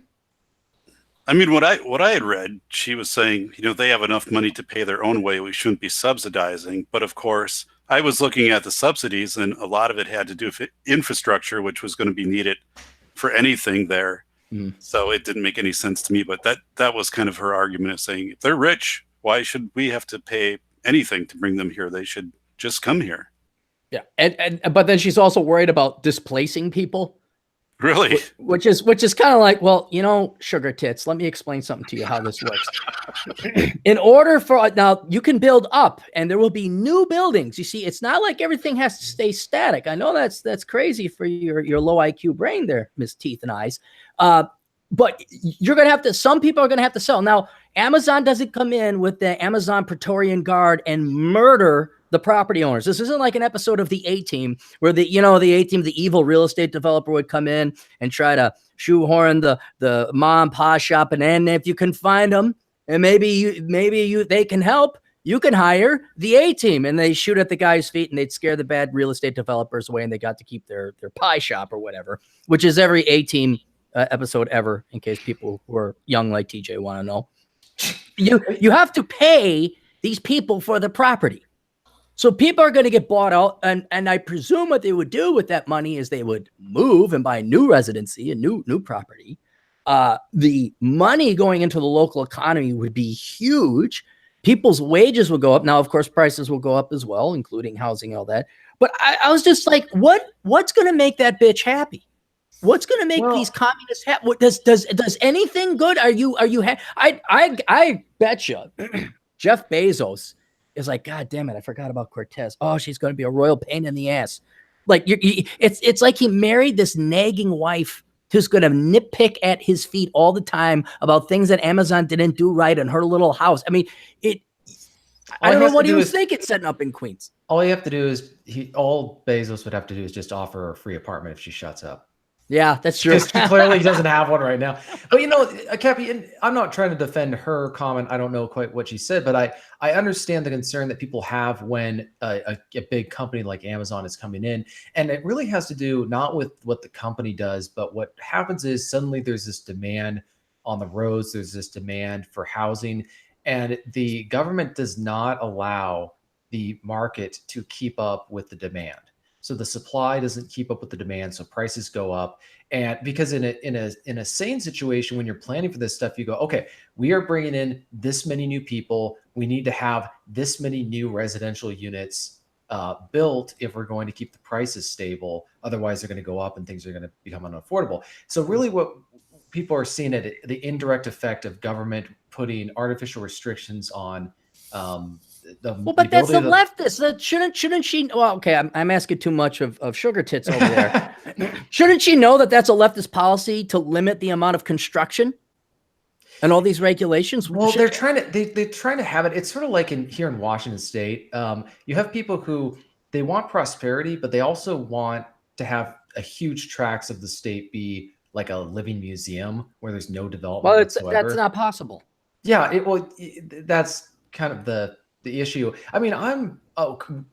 I mean, what I had read, she was saying, they have enough money to pay their own way. We shouldn't be subsidizing. But of course, I was looking at the subsidies, and a lot of it had to do with infrastructure, which was going to be needed for anything there. Mm. So it didn't make any sense to me. But that was kind of her argument of saying, if they're rich, why should we have to pay anything to bring them here? They should just come here. Yeah, but then she's also worried about displacing people. Really? Which is kind of like, well, sugar tits, let me explain something to you how this works. In order for now, you can build up and there will be new buildings. You see, it's not like everything has to stay static. I know that's crazy for your low IQ brain there, Miss Teeth and Eyes. But you're going to have to, some people are going to have to sell. Now, Amazon doesn't come in with the Amazon Praetorian Guard and murder the property owners. This isn't like an episode of the A-Team where the A-Team, the evil real estate developer would come in and try to shoehorn the mom and pop shop, and if you can find them and maybe they can help, you can hire the A-Team, and they shoot at the guy's feet and they'd scare the bad real estate developers away, and they got to keep their pie shop or whatever, which is every A-Team episode ever, in case people who are young like TJ want to know. You have to pay these people for the property. So people are going to get bought out, and I presume what they would do with that money is they would move and buy new residency and new property. The money going into the local economy would be huge. People's wages will go up. Now, of course, prices will go up as well, including housing and all that. But I was just like, what's going to make that bitch happy? What's going to make these communists happy? Does anything good? Are you I bet you Jeff Bezos is like, God damn it, I forgot about Cortez. Oh, she's going to be a royal pain in the ass. Like it's like he married this nagging wife who's going to nitpick at his feet all the time about things that Amazon didn't do right in her little house. I mean, I don't know what he was thinking setting up in Queens. All you have to do is all Bezos would have to do is just offer her a free apartment if she shuts up. Yeah, that's true. Because clearly he doesn't have one right now. But Cappy, and I'm not trying to defend her comment. I don't know quite what she said, but I understand the concern that people have when a big company like Amazon is coming in. And it really has to do not with what the company does, but what happens is suddenly there's this demand on the roads. There's this demand for housing. And the government does not allow the market to keep up with the demand. So the supply doesn't keep up with the demand, so prices go up. And because in a sane situation, when you're planning for this stuff, you go, okay, we are bringing in this many new people. We need to have this many new residential units built if we're going to keep the prices stable. Otherwise, they're going to go up and things are going to become unaffordable. So really, what people are seeing the indirect effect of government putting artificial restrictions on. But that's the leftists. That shouldn't she? Well, okay, I'm asking too much of sugar tits over there. Shouldn't she know that that's a leftist policy to limit the amount of construction and all these regulations? Well, they're trying to have it. It's sort of like here in Washington State. You have people who they want prosperity, but they also want to have a huge tracts of the state be like a living museum where there's no development. Well, that's not possible. Yeah, that's kind of the issue. I mean, I'm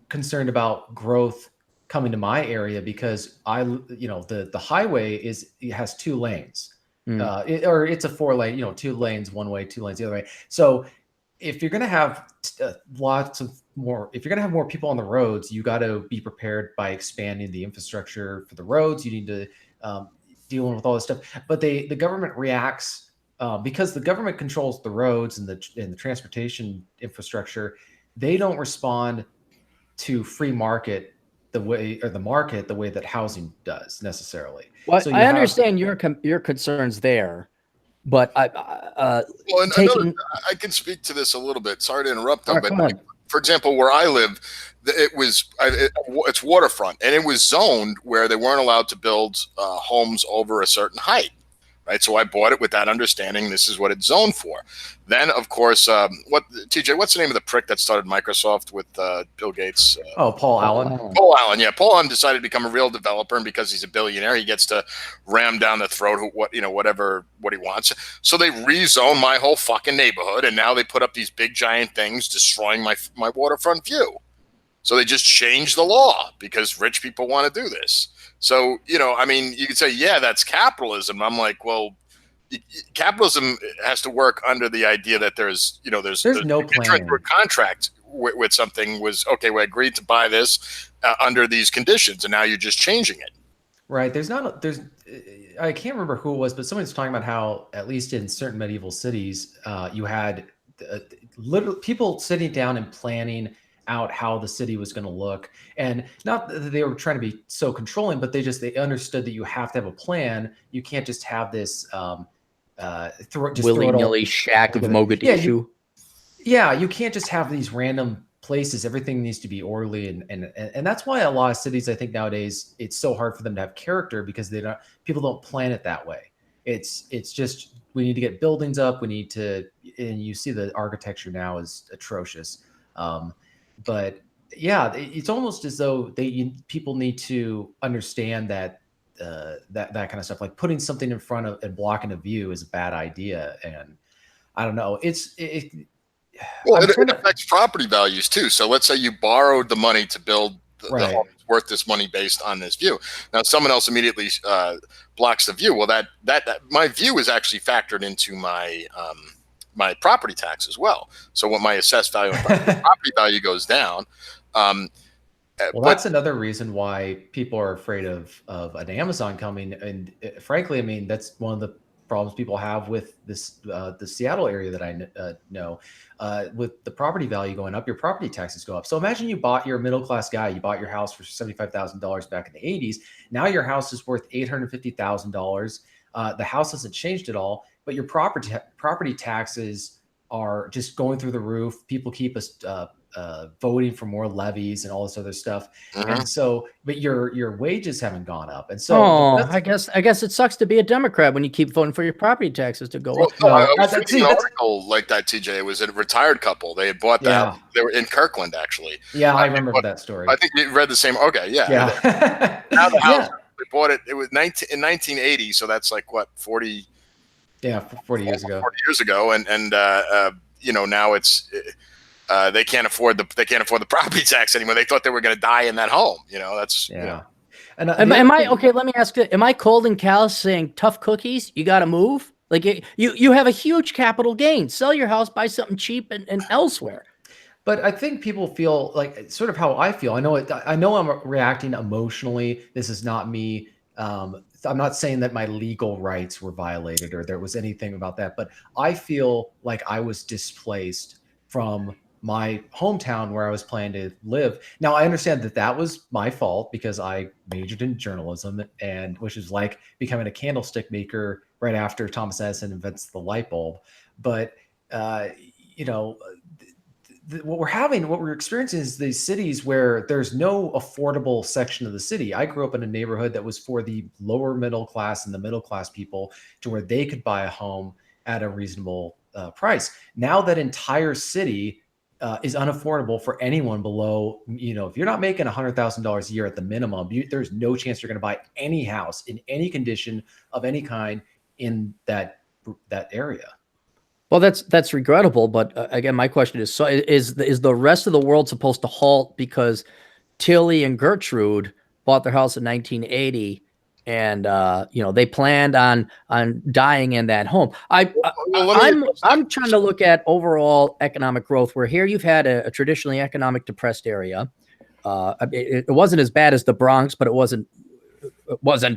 concerned about growth coming to my area because the highway has 2 lanes, it's a 4-lane, 2 lanes one way, 2 lanes the other way. So if you're going to have if you're going to have more people on the roads, you got to be prepared by expanding the infrastructure for the roads. You need to deal with all this stuff, but the government reacts. Because the government controls the roads and the transportation infrastructure, they don't respond to free market the way that housing does necessarily. Well, so I understand your concerns there, but I can speak to this a little bit. Sorry to interrupt, though, but for example, where I live, it's waterfront, and it was zoned where they weren't allowed to build homes over a certain height. Right, so I bought it with that understanding. This is what it's zoned for. Then, of course, TJ? What's the name of the prick that started Microsoft with Bill Gates? Paul Allen. Paul Allen. Yeah, Paul Allen decided to become a real developer, and because he's a billionaire, he gets to ram down the throat what he wants. So they rezone my whole fucking neighborhood, and now they put up these big giant things destroying my waterfront view. So they just changed the law because rich people want to do this. So, I mean, you could say, yeah, that's capitalism. I'm like, well, capitalism has to work under the idea that there's no plan. A contract with something was, okay, we agreed to buy this under these conditions, and now you're just changing it. Right. I can't remember who it was, but somebody's talking about how, at least in certain medieval cities, you had literally people sitting down and planning out how the city was going to look, and not that they were trying to be so controlling, but they understood that you have to have a plan. You can't just have this willy-nilly shack of Mogadishu. You can't just have these random places. Everything needs to be orderly, and that's why a lot of cities, I think nowadays, it's so hard for them to have character because people don't plan it that way. It's just we need to get buildings up. We need to, and you see the architecture now is atrocious. But Yeah, it's almost as though people need to understand that that kind of stuff, like putting something in front of and blocking a view, is a bad idea. And I don't know. Well, I'm trying it to affects property values too. So let's say you borrowed the money to build the right. home that's worth this money based on this view. Now, someone else immediately blocks the view. Well, that my view is actually factored into my my property tax as well. So when my assessed value on property value goes down. Well, that's another reason why people are afraid of an Amazon coming. And frankly, I mean, that's one of the problems people have with this the Seattle area that I know. With the property value going up, your property taxes go up. So imagine you're a middle class guy, you bought your house for $75,000 back in the 80s. Now your house is worth $850,000. The house hasn't changed at all, but your property taxes are just going through the roof. People keep us voting for more levies and all this other stuff. And so, but your wages haven't gone up. And so, I guess it sucks to be a Democrat when you keep voting for your property taxes to go up. No, I was reading an article like that, TJ. It was a retired couple. They had bought that. Yeah. They were in Kirkland, actually. Yeah, I remember that story. I think you read the same. Okay, yeah. Yeah. Now the house, they bought it. It was in 1980, so that's like what 40. Yeah, 40 years ago. 40 years ago, and you know, now it's. They can't afford the property tax anymore. They thought they were going to die in that home. You know, that's yeah. You know. And am I okay? Let me ask you: am I cold and callous saying tough cookies? You got to move. Like you have a huge capital gain. Sell your house, buy something cheap and elsewhere. But I think people feel like sort of how I feel. I know I'm reacting emotionally. This is not me. I'm not saying that my legal rights were violated or there was anything about that. But I feel like I was displaced from my hometown where I was planning to live. Now, I understand that was my fault because I majored in journalism, and which is like becoming a candlestick maker right after Thomas Edison invents the light bulb. But, you know, what we're experiencing is these cities where there's no affordable section of the city. I grew up in a neighborhood that was for the lower middle class and the middle class people, to where they could buy a home at a reasonable price. Now that entire city is unaffordable for anyone below, you know, if you're not making $100,000 a year at the minimum, there's no chance you're going to buy any house in any condition of any kind in that area. Well, that's regrettable. But again, my question is: so is the rest of the world supposed to halt because Tilly and Gertrude bought their house in 1980? And you know, they planned on dying in that home. I'm trying to look at overall economic growth. Where here you've had a traditionally economic depressed area. It wasn't as bad as the Bronx, but it wasn't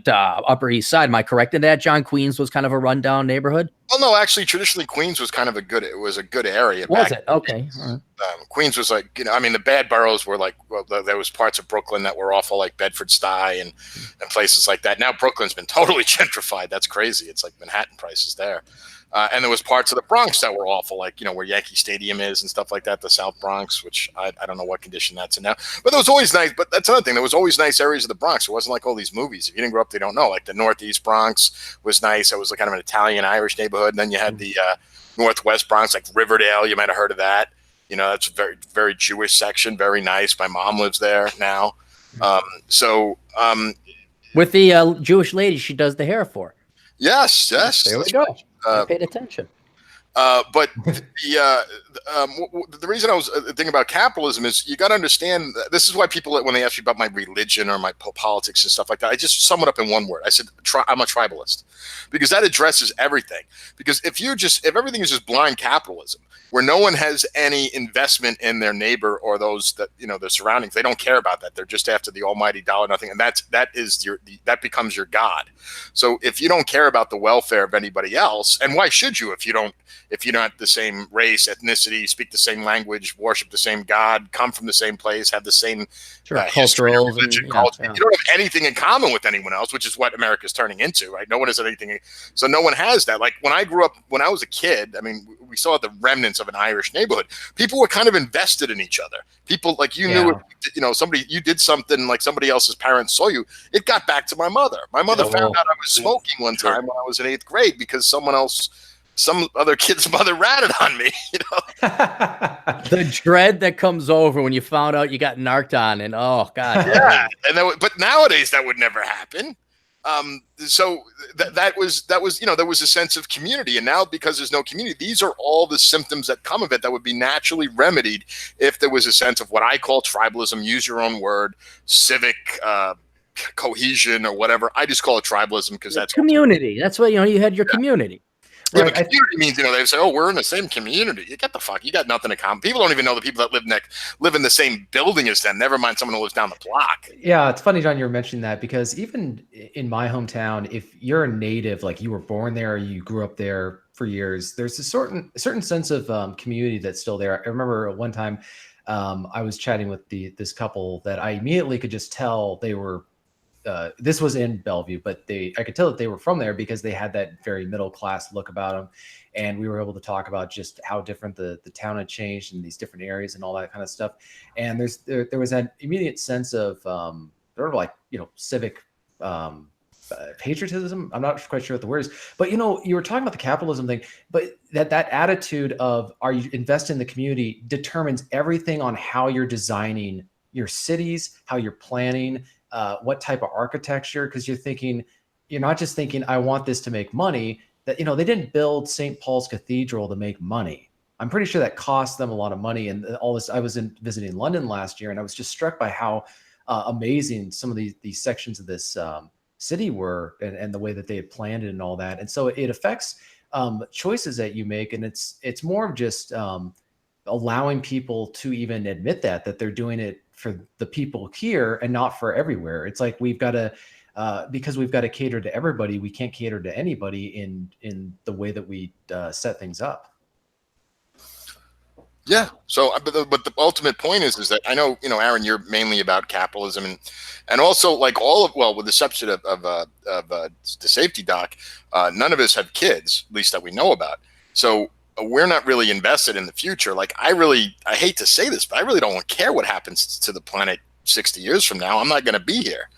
Upper East Side. Am I correct in that, John? Queens was kind of a rundown neighborhood. Well, no, actually, traditionally Queens was kind of a good area. Was it? Okay. All right. Queens was like, you know, I mean, the bad boroughs were like, well, there was parts of Brooklyn that were awful, like Bedford-Stuy and places like that. Now Brooklyn's been totally gentrified. That's crazy. It's like Manhattan prices there. And there was parts of the Bronx that were awful, like, you know, where Yankee Stadium is and stuff like that, the South Bronx, which I don't know what condition that's in now. But there was always nice, but that's another thing. There was always nice areas of the Bronx. It wasn't like all these movies. If you didn't grow up, they don't know. Like the Northeast Bronx was nice. It was like kind of an Italian-Irish neighborhood. And then you had the Northwest Bronx, like Riverdale. You might have heard of that. You know, that's a very, very Jewish section, very nice. My mom lives there now. With the Jewish lady she does the hair for. Yes. There we go. I paid attention. But the reason I was thinking about capitalism is you got to understand, this is why people, when they ask you about my religion or my politics and stuff like that, I just sum it up in one word. I said, I'm a tribalist, because that addresses everything. Because if everything is just blind capitalism, where no one has any investment in their neighbor or those that, you know, their surroundings, they don't care about that. They're just after the almighty dollar, nothing. And that becomes your God. So if you don't care about the welfare of anybody else, and why should you if you're not the same race, ethnicity, speak the same language, worship the same God, come from the same place, have the same cultural religion, culture. Yeah. You don't have anything in common with anyone else, which is what America's turning into, right? No one has anything. So no one has that. Like when I grew up, when I was a kid, I mean, we saw the remnants of an Irish neighborhood. People were kind of invested in each other. People, like, you knew, you know, you did something, like somebody else's parents saw you, it got back to my mother. My mother found out I was smoking one time when I was in 8th grade because someone else some other kid's mother ratted on me. You know, the dread that comes over when you found out you got narked on, and oh god, yeah. And but nowadays that would never happen. So that was there was a sense of community, and now because there's no community, these are all the symptoms that come of it that would be naturally remedied if there was a sense of what I call tribalism. Use your own word, civic cohesion or whatever. I just call it tribalism because that's community. That's what you had your community. Yeah, right. But community means, they say, oh, we're in the same community. You get the fuck. You got nothing in common. People don't even know the people that live in the same building as them. Never mind someone who lives down the block. Yeah, it's funny, John, you were mentioning that, because even in my hometown, if you're a native, like you were born there, you grew up there for years, there's a certain sense of community that's still there. I remember one time I was chatting with this couple that I immediately could just tell they were. This was in Bellevue, but I could tell that they were from there because they had that very middle class look about them. And we were able to talk about just how different the town had changed in these different areas and all that kind of stuff. And there was that immediate sense of sort of like, civic patriotism. I'm not quite sure what the word is, but you were talking about the capitalism thing, but that attitude of, are you invested in the community, determines everything on how you're designing your cities, how you're planning, what type of architecture, because you're not just thinking, I want this to make money. That they didn't build St. Paul's Cathedral to make money. I'm pretty sure that cost them a lot of money. And all this, I was visiting London last year, and I was just struck by how amazing some of these sections of this city were, and the way that they had planned it and all that. And so it affects choices that you make, and it's more of just allowing people to even admit that they're doing it for the people here and not for everywhere. It's like we've got to, because we've got to cater to everybody, we can't cater to anybody in the way that we set things up. Yeah. So, but the ultimate point is that I know, Aaron, you're mainly about capitalism and also like with the exception of the safety doc, none of us have kids, at least that we know about. So we're not really invested in the future. Like I hate to say this, but I really don't care what happens to the planet 60 years from now. I'm not going to be here.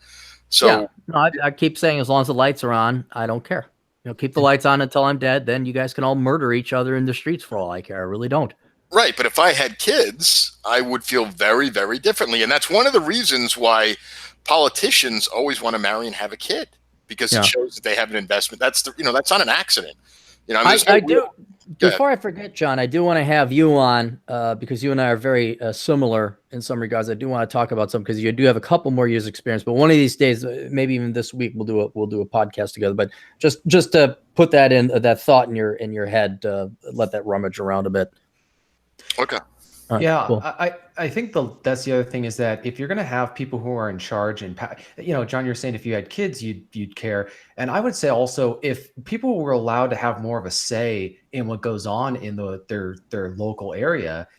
So yeah. No, I keep saying, as long as the lights are on, I don't care. Keep the lights on until I'm dead. Then you guys can all murder each other in the streets for all I care. I really don't. Right. But if I had kids, I would feel very, very differently. And that's one of the reasons why politicians always want to marry and have a kid, because it shows that they have an investment. That's that's not an accident. I do. Before I forget, John, I do want to have you on because you and I are very similar in some regards. I do want to talk about some, because you do have a couple more years experience. But one of these days, maybe even this week, we'll do a podcast together. But just to put that in, that thought in your head, let that rummage around a bit. Okay. Right, yeah, cool. I think that's the other thing, is that if you're going to have people who are in charge, and John, you're saying if you had kids, you'd care. And I would say also, if people were allowed to have more of a say in what goes on in their local area,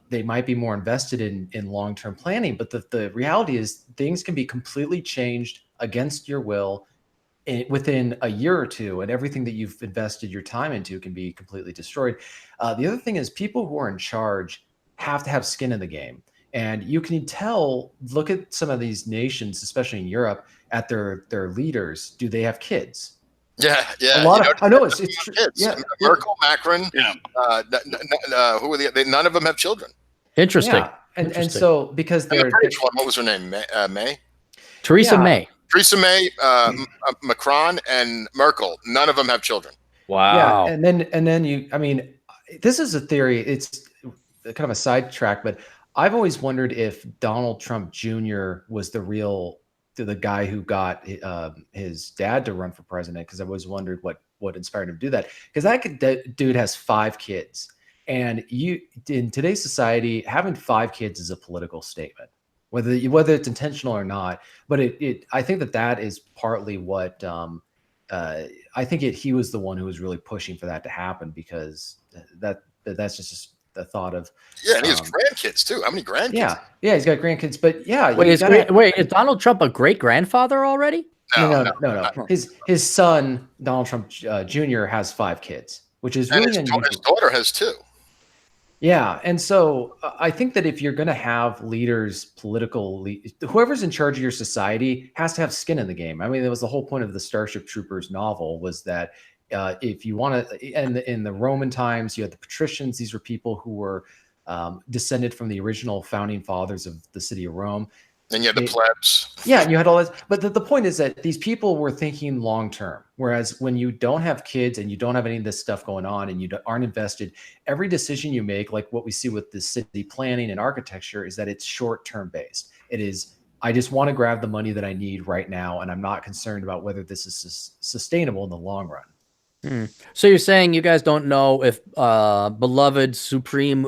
they might be more invested in long-term planning. But the reality is things can be completely changed against your will within a year or two, and everything that you've invested your time into can be completely destroyed. The other thing is, people who are in charge have to have skin in the game. And you can tell, look at some of these nations, especially in Europe, at their leaders. Do they have kids? Yeah. A lot of, I know it's kids. Yeah, Merkel, Macron, who are none of them have children. Interesting. Yeah. And so because they're what was her name? May? Theresa May. Theresa May, Macron, and Merkel. None of them have children. Wow. Yeah, and then this is a theory. It's kind of a sidetrack, but I've always wondered if Donald Trump Jr. was the guy who got his dad to run for president, because I've always wondered what inspired him to do that. Because that dude has 5 kids, and in today's society, having 5 kids is a political statement, whether it's intentional or not. But I think that is partly what I think he was the one who was really pushing for that to happen, because that's just the thought of and he has grandkids too. How many grandkids? Yeah, he's got grandkids. But yeah, wait, is Donald Trump a great grandfather already? No. His son Donald Trump Jr. has 5 kids, which is really unusual. His daughter has 2. Yeah, and so I think that if you're going to have leaders, whoever's in charge of your society has to have skin in the game. I mean, that was the whole point of the Starship Troopers novel, was that If you want to, in the Roman times, you had the patricians. These were people who were descended from the original founding fathers of the city of Rome. And you had the plebs. Yeah, and you had all this. But the point is that these people were thinking long term. Whereas when you don't have kids and you don't have any of this stuff going on and you aren't invested, every decision you make, like what we see with the city planning and architecture, is that it's short term based. It is, I just want to grab the money that I need right now, and I'm not concerned about whether this is sustainable in the long run. So you're saying you guys don't know if beloved Supreme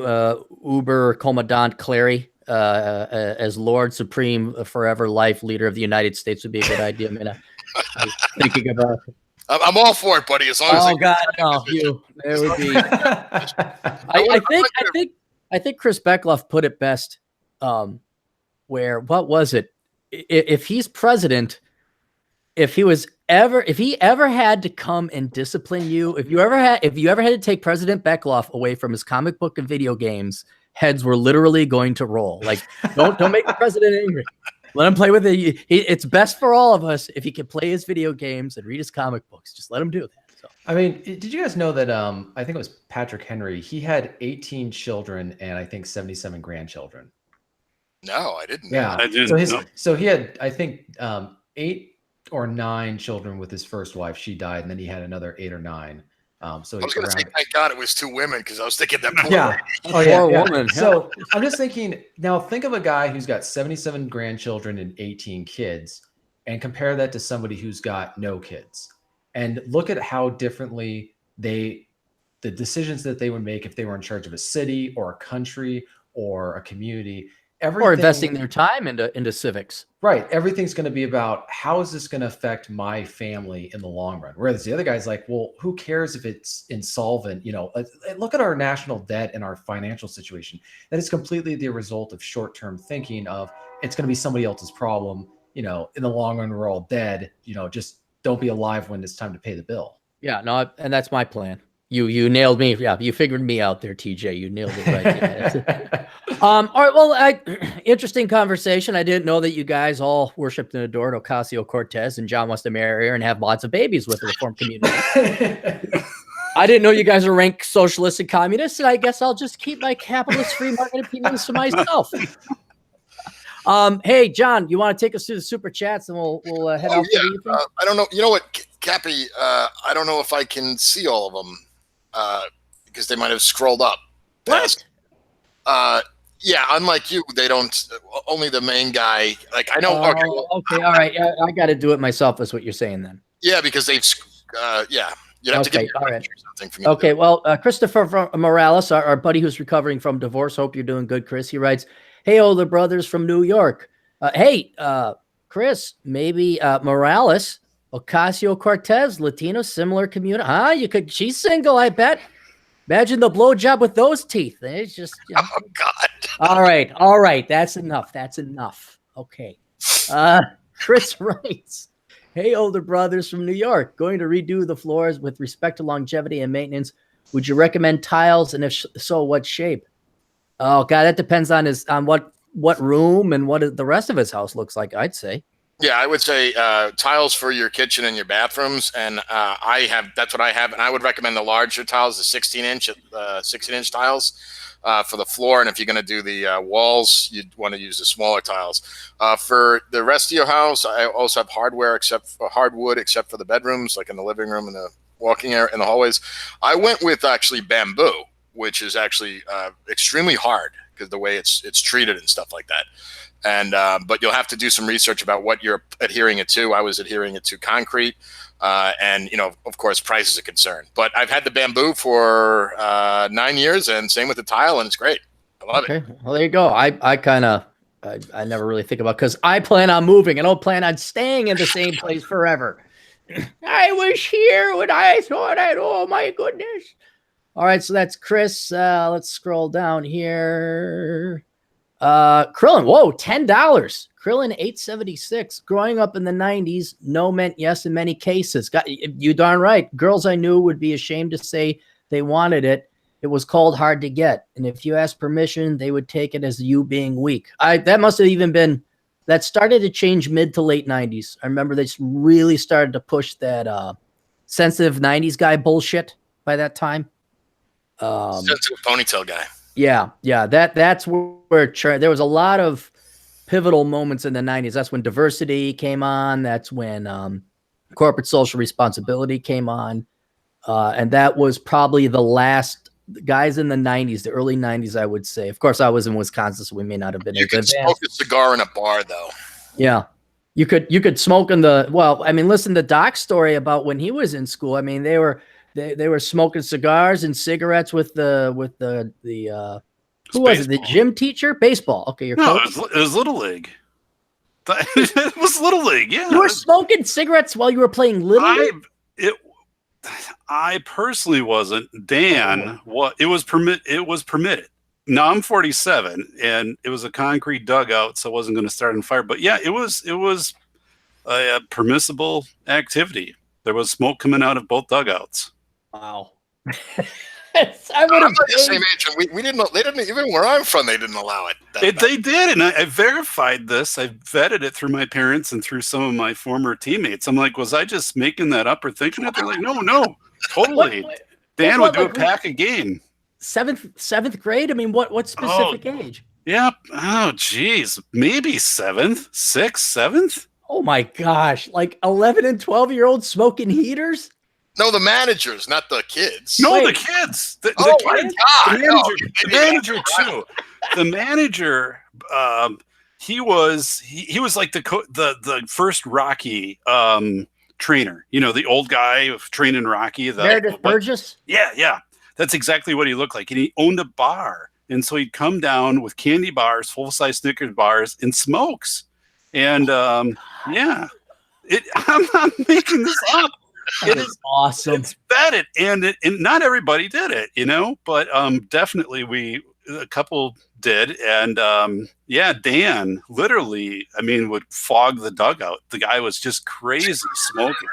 Uber Commandant Clary as Lord Supreme Forever Life Leader of the United States would be a good idea. I mean, I'm thinking about it. I'm all for it, buddy. As long as God, no, it would be. I think Chris Beckloff put it best. Where, what was it? If he's president, if he ever had to come and discipline you, if you ever had to take President Beckloff away from his comic book and video games, heads were literally going to roll. Like, don't make the president angry. Let him play with it. It's best for all of us if he can play his video games and read his comic books. Just let him do that. So. I mean, did you guys know that I think it was Patrick Henry, he had 18 children and I think 77 grandchildren. No, I didn't. Yeah. I didn't. So he had, I think, 8 or 9 children with his first wife. She died, and then he had another 8 or 9. So I was going to say, thank God it was 2 women, because I was thinking that. Poor woman. So I'm just thinking, now think of a guy who's got 77 grandchildren and 18 kids, and compare that to somebody who's got no kids, and look at how differently the decisions that they would make if they were in charge of a city or a country or a community. Or investing their time into civics. Right. Everything's going to be about how is this going to affect my family in the long run? Whereas the other guy's like, well, who cares if it's insolvent? You know, look at our national debt and our financial situation. That is completely the result of short-term thinking of it's going to be somebody else's problem. You know, in the long run, we're all dead. You know, just don't be alive when it's time to pay the bill. Yeah, no, and that's my plan. You nailed me. Yeah, you figured me out there, TJ. You nailed it right. Yeah, all right. Well, interesting conversation. I didn't know that you guys all worshipped and adored Ocasio-Cortez, and John wants to marry her and have lots of babies with the reform community. I didn't know you guys are ranked socialists and communists, and I guess I'll just keep my capitalist free market opinions to myself. Hey, John, you want to take us through the super chats, and we'll head off to the evening? I don't know. You know what, Cappy? I don't know if I can see all of them. Because they might have scrolled up. What? Yeah, unlike you, they don't. Only the main guy. Like I know. Okay, all right. I got to do it myself. Is what you're saying then? Yeah, because they've. Yeah, you'd have to give me all right. something for me. Okay, well, Christopher Morales, our buddy who's recovering from divorce. Hope you're doing good, Chris. He writes, "Hey, older brothers from New York. Hey, Chris, maybe Morales." Ocasio-Cortez, Latino, similar community. She's single, I bet. Imagine the blowjob with those teeth. It's just, you know. Oh, God. All right. That's enough. Okay. Chris writes, hey, older brothers from New York, going to redo the floors with respect to longevity and maintenance. Would you recommend tiles? And if so, what shape? Oh, God, that depends on what room and what the rest of his house looks like, I'd say. Yeah, I would say tiles for your kitchen and your bathrooms, and that's what I have, and I would recommend the larger tiles, the 16-inch tiles for the floor, and if you're going to do the walls, you'd want to use the smaller tiles. For the rest of your house, I also have hardwood except for the bedrooms, like in the living room and the walking area and the hallways. I went with actually bamboo, which is actually extremely hard because the way it's treated and stuff like that. And but you'll have to do some research about what you're adhering it to. I was adhering it to concrete, and of course, price is a concern. But I've had the bamboo for 9 years, and same with the tile, and it's great. I love it. Well, there you go. I never really think about, because I plan on moving. I don't plan on staying in the same place forever. I was here when I thought oh my goodness. All right, so that's Chris. Let's scroll down here. Krillin, whoa, $10. Krillin 876. Growing up in the 90s, no meant yes in many cases. You darn right. Girls I knew would be ashamed to say they wanted it. It was called hard to get. And if you asked permission, they would take it as you being weak. That must have even been, that started to change mid to late 90s. I remember they really started to push that sensitive 90s guy bullshit by that time. Sensitive ponytail guy. Yeah. That's where there was a lot of pivotal moments in the 90s. That's when diversity came on. That's when corporate social responsibility came on. And that was probably the last guys in the 90s, the early 90s, I would say. Of course, I was in Wisconsin, so we may not have been. You could smoke a cigar in a bar, though. Yeah. You could smoke in the, well, I mean, listen to Doc's story about when he was in school. I mean, they were smoking cigars and cigarettes with the who was it? The gym teacher? Baseball. Okay, your coach? It was Little League. It was Little League, yeah. You were smoking cigarettes while you were playing Little League? I personally wasn't. Dan, it was permitted. Now I'm 47, and it was a concrete dugout, so I wasn't going to start on fire. But yeah, it was a permissible activity. There was smoke coming out of both dugouts. Wow. I'm not the same age, and we didn't. They didn't even where I'm from. They didn't allow it. They did, and I verified this. I vetted it through my parents and through some of my former teammates. I'm like, was I just making that up or thinking it? They're like, no, totally. Dan would do a pack a game. Seventh grade? I mean, what specific age? Yeah. Oh, geez. Maybe sixth, seventh. Oh my gosh! Like 11 and 12-year-olds smoking heaters. No, the managers, not the kids. No, the kids. The kids. The manager too. The manager. He was like the first Rocky trainer. You know, the old guy training Rocky. Meredith Burgess. Yeah. That's exactly what he looked like, and he owned a bar. And so he'd come down with candy bars, full-size Snickers bars, and smokes. And I'm not making this up. It is awesome. It's vetted, and not everybody did it, you know, but definitely a couple did, and Dan literally, I mean, would fog the dugout. The guy was just crazy smoking,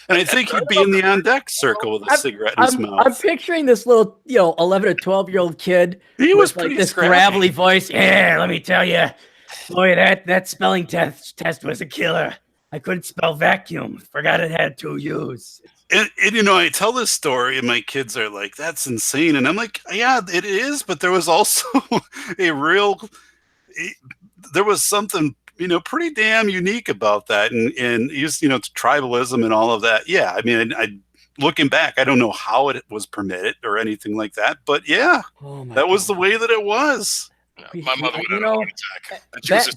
and I think he'd be in the on deck circle with a cigarette in his mouth. I'm picturing this little, 11 or 12-year-old kid. He was like this gravelly voice. Yeah, let me tell you, boy, that spelling test was a killer. I couldn't spell vacuum. Forgot it had 2 U's. And I tell this story, and my kids are like, "That's insane," and I'm like, "Yeah, it is." But there was also there was something pretty damn unique about that, and tribalism and all of that. Yeah, I mean, looking back, I don't know how it was permitted or anything like that, but yeah, that was the way that it was. My mother would have a heart attack.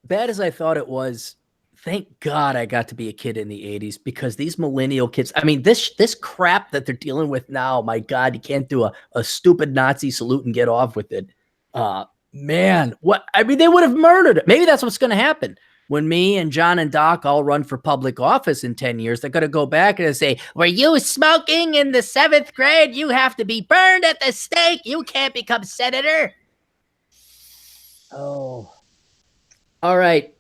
Bad as I thought it was. Thank God I got to be a kid in the 80s, because these millennial kids, I mean, this crap that they're dealing with now, my God, you can't do a stupid Nazi salute and get off with it. Man, they would have murdered it. Maybe that's what's going to happen. When me and John and Doc all run for public office in 10 years, they're going to go back and say, were you smoking in the 7th grade? You have to be burned at the stake. You can't become senator. Oh. All right.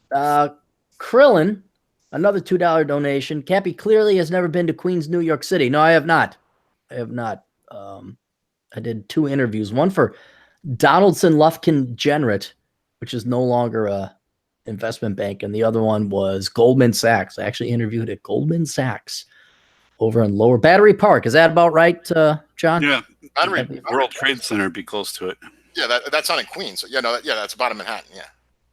Krillin, another $2 donation. Cappy clearly has never been to Queens, New York City. No, I have not. I did 2 interviews. One for Donaldson Lufkin Genrit, which is no longer a investment bank, and the other one was Goldman Sachs. I actually interviewed at Goldman Sachs over in Lower Battery Park. Is that about right, John? Yeah, World Trade Center would be close to it. Yeah, that's not in Queens. That's about in Manhattan.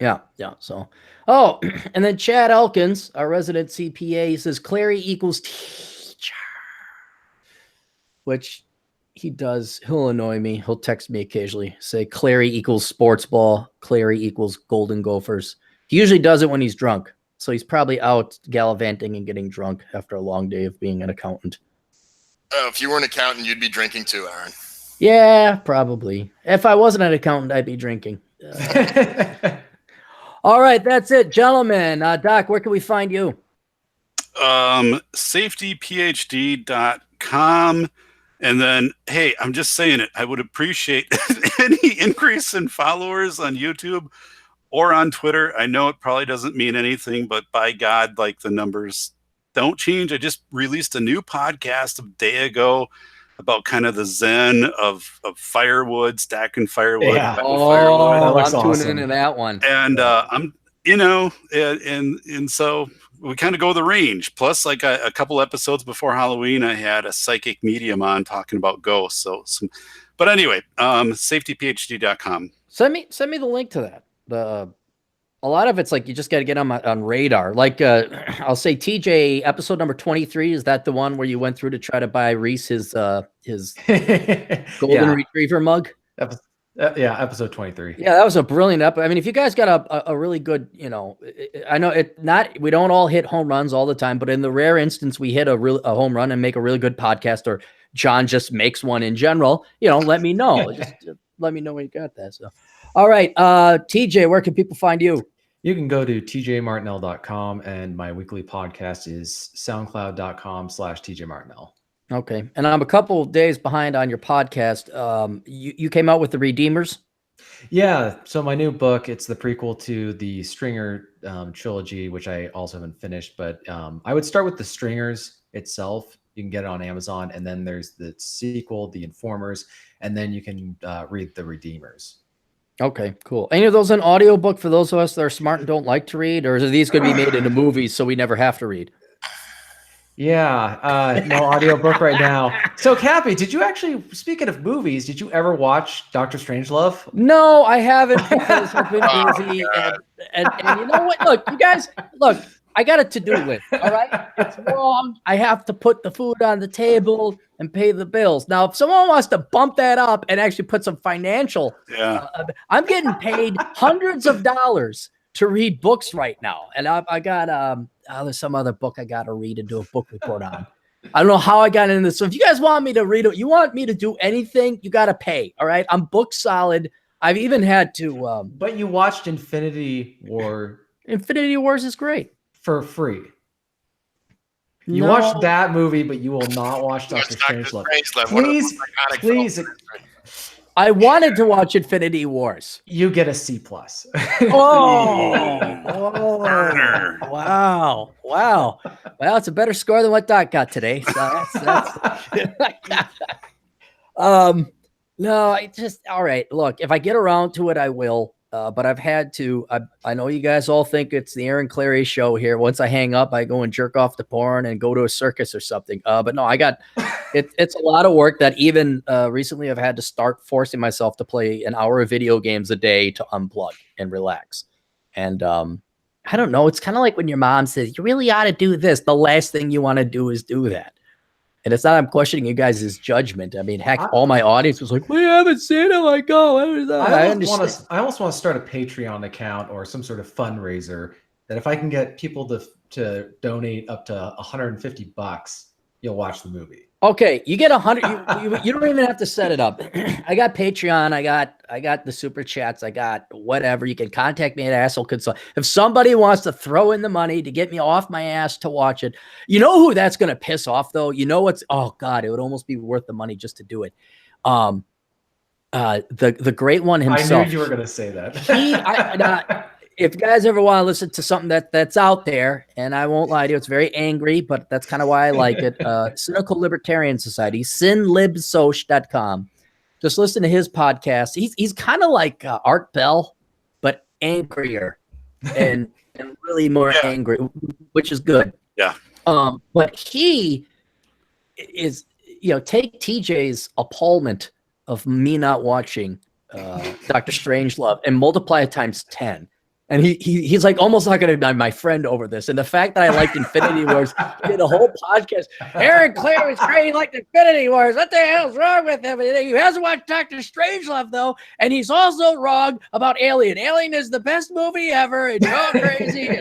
Yeah. So, and then Chad Elkins, our resident CPA, says Clary equals teacher, which he does. He'll annoy me. He'll text me occasionally, say Clary equals sports ball. Clary equals Golden Gophers. He usually does it when he's drunk. So he's probably out gallivanting and getting drunk after a long day of being an accountant. If you were an accountant, you'd be drinking too, Aaron. Yeah, probably. If I wasn't an accountant, I'd be drinking. All right, that's it, gentlemen. Doc, where can we find you? safetyphd.com. And then, hey, I'm just saying it. I would appreciate any increase in followers on YouTube or on Twitter. I know it probably doesn't mean anything, but by God, like, the numbers don't change. I just released a new podcast a day ago about kind of the zen of firewood, stacking firewood. Yeah. I'm tuning into that one. And and so we kind of go the range. Plus, like a couple episodes before Halloween, I had a psychic medium on talking about ghosts. But anyway, safetyphd.com. Send me the link to that. A lot of it's like you just got to get on radar. Like I'll say TJ episode number 23, is that the one where you went through to try to buy Reese his golden retriever mug? Episode 23. Yeah, that was a brilliant episode. I mean, if you guys got a really good, I know we don't all hit home runs all the time, but in the rare instance we hit a home run and make a really good podcast, or John just makes one in general, let me know. just let me know when you got that. So, all right, TJ, where can people find you? You can go to tjmartinell.com, and my weekly podcast is soundcloud.com/tjmartinell. Okay. And I'm a couple of days behind on your podcast. You came out with The Redeemers? Yeah. So my new book, it's the prequel to the Stringer trilogy, which I also haven't finished, but I would start with the Stringers itself. You can get it on Amazon, and then there's the sequel, The Informers, and then you can read The Redeemers. Okay, cool. Any of those an audiobook for those of us that are smart and don't like to read, or are these going to be made into movies so we never have to read? Yeah, no audiobook right now. So, Cappy, did you actually, speaking of movies, did you ever watch Doctor Strangelove? No, I haven't, because I've been busy. And you know what? Look, you guys, I got a to-do list, all right? It's wrong. I have to put the food on the table and pay the bills. Now, if someone wants to bump that up and actually put some financial, I'm getting paid hundreds of dollars to read books right now. And I got, there's some other book I got to read and do a book report on. I don't know how I got into this. So if you guys want me to read it, you want me to do anything, you got to pay. All right. I'm book solid. I've even had to. But you watched Infinity War. Infinity Wars is great. For free. You watched that movie, but you will not watch Doctor Strangelove. Please. I wanted to watch Infinity Wars. You get a C+. Wow. Well, it's a better score than what Doc got today. So that's no, all right. Look, if I get around to it, I will. But I've had to. I know you guys all think it's the Aaron Clary show here. Once I hang up, I go and jerk off to porn and go to a circus or something. But no, I got it's a lot of work that even recently I've had to start forcing myself to play an hour of video games a day to unplug and relax. And I don't know. It's kind of like when your mom says, you really ought to do this. The last thing you want to do is do that. And it's not I'm questioning you guys' judgment. I mean, heck, all my audience was like, we haven't seen it. Like, I almost want to start a Patreon account or some sort of fundraiser that if I can get people to donate up to $150, you'll watch the movie. Okay, you get 100. You don't even have to set it up. I got Patreon. I got the super chats. I got whatever. You can contact me at Asshole Consult. If somebody wants to throw in the money to get me off my ass to watch it, you know who that's gonna piss off though. You know what's? Oh God, it would almost be worth the money just to do it. The great one himself. I knew you were gonna say that. If you guys ever want to listen to something that's out there, and I won't lie to you, it's very angry, but that's kind of why I like it. Cynical Libertarian Society, sinlibsoc.com. Just listen to his podcast. He's kind of like Art Bell, but angrier and really more angry, which is good. Yeah. But he is, take TJ's appallment of me not watching Dr. Strangelove and multiply it times 10. And he's like almost not going to be my friend over this. And the fact that I liked Infinity Wars, he did a whole podcast. Aaron Clare is great. He liked Infinity Wars. What the hell's wrong with him? He hasn't watched Doctor Strangelove, though. And he's also wrong about Alien. Alien is the best movie ever. And you're all crazy.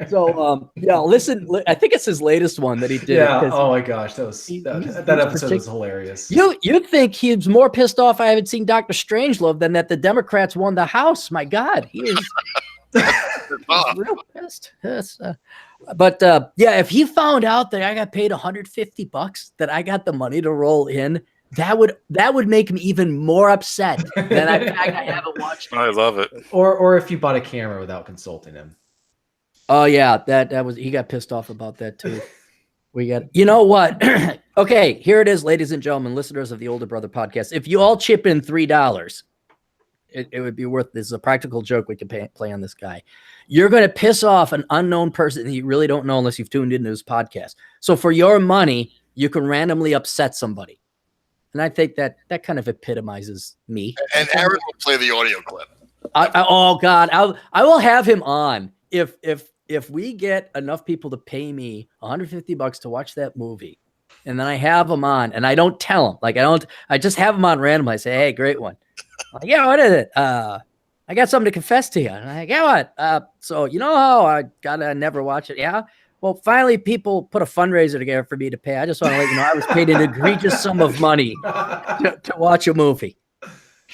So, listen, I think it's his latest one that he did. Yeah. Oh, my gosh. That episode was hilarious. You'd think he's more pissed off I haven't seen Doctor Strangelove than that the Democrats won the House. My God. He is real pissed. Yes. If he found out that I got paid $150 that I got the money to roll in, that would make me even more upset than I haven't watched it. I love it. Or if you bought a camera without consulting him. Oh yeah, that was, he got pissed off about that too. You know what? Okay, here it is, ladies and gentlemen, listeners of the Older Brother podcast. If you all chip in $3, it would be worth. This is a practical joke we can play on this guy. You're going to piss off an unknown person that you really don't know unless you've tuned into his podcast. So for your money, you can randomly upset somebody. And I think that kind of epitomizes me. And Aaron will play the audio clip. Oh God, I will have him on if we get enough people to pay me $150 to watch that movie, and then I have him on, and I don't tell him, like I just have him on randomly. I say, hey, great one. I'm like, yeah, what is it? I got something to confess to you. And I'm like, yeah, what? So you know how I gotta never watch it? Yeah. Well, finally, people put a fundraiser together for me to pay. I just want to let you know I was paid an egregious sum of money to watch a movie.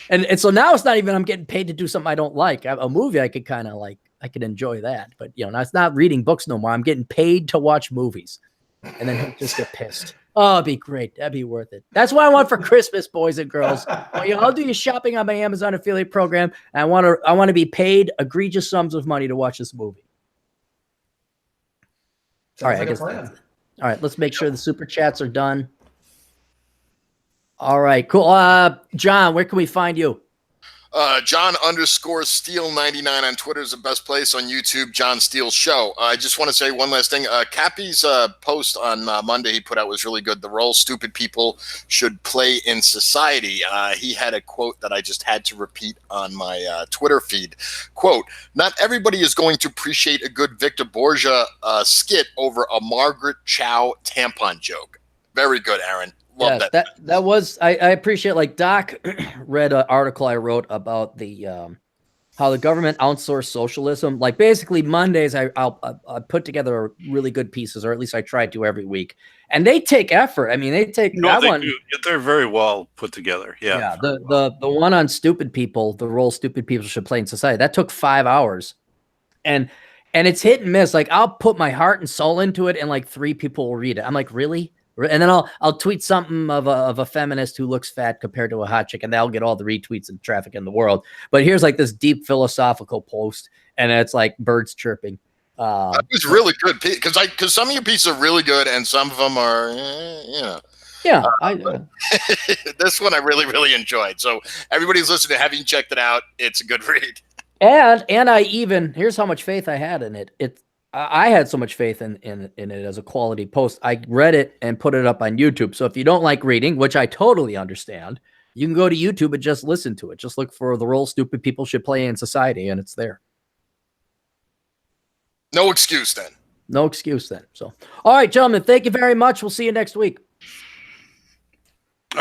And so now it's not even I'm getting paid to do something I don't like. A movie I could kind of like, I could enjoy that. But, you know, it's not reading books no more. I'm getting paid to watch movies. And then he'll just get pissed. Oh, it'd be great. That'd be worth it. That's what I want for Christmas, boys and girls. I'll do your shopping on my Amazon affiliate program. And I want to be paid egregious sums of money to watch this movie. All right, I guess all right, let's make sure the super chats are done. All right, cool. John, where can we find you? John_Steele99 on Twitter is the best place. On YouTube, John Steele Show. I just want to say one last thing. Cappy's post on Monday he put out was really good. The role stupid people should play in society. He had a quote that I just had to repeat on my Twitter feed. Quote, not everybody is going to appreciate a good Victor Borgia skit over a Margaret Chow tampon joke. Very good, Aaron. Love that was I appreciate, like, Doc read an article I wrote about the how the government outsourced socialism. Like, basically Mondays I put together really good pieces, or at least I try to every week, and they take effort. I mean, they take They're very well put together. Yeah. The one on stupid people, the role stupid people should play in society, that took 5 hours, and it's hit and miss. Like, I'll put my heart and soul into it, and like 3 people will read it. I'm like, really? And then I'll tweet something of a feminist who looks fat compared to a hot chick, and they'll get all the retweets and traffic in the world. But here's like this deep philosophical post, and it's like birds chirping. It was really good because some of your pieces are really good, and some of them are, you know. Yeah, this one I really, really enjoyed. So everybody's listening, having checked it out, it's a good read. And I even, here's how much faith I had in it. I had so much faith in it as a quality post. I read it and put it up on YouTube. So if you don't like reading, which I totally understand, you can go to YouTube and just listen to it. Just look for the role stupid people should play in society, and it's there. No excuse then. No excuse then. So, all right, gentlemen, thank you very much. We'll see you next week.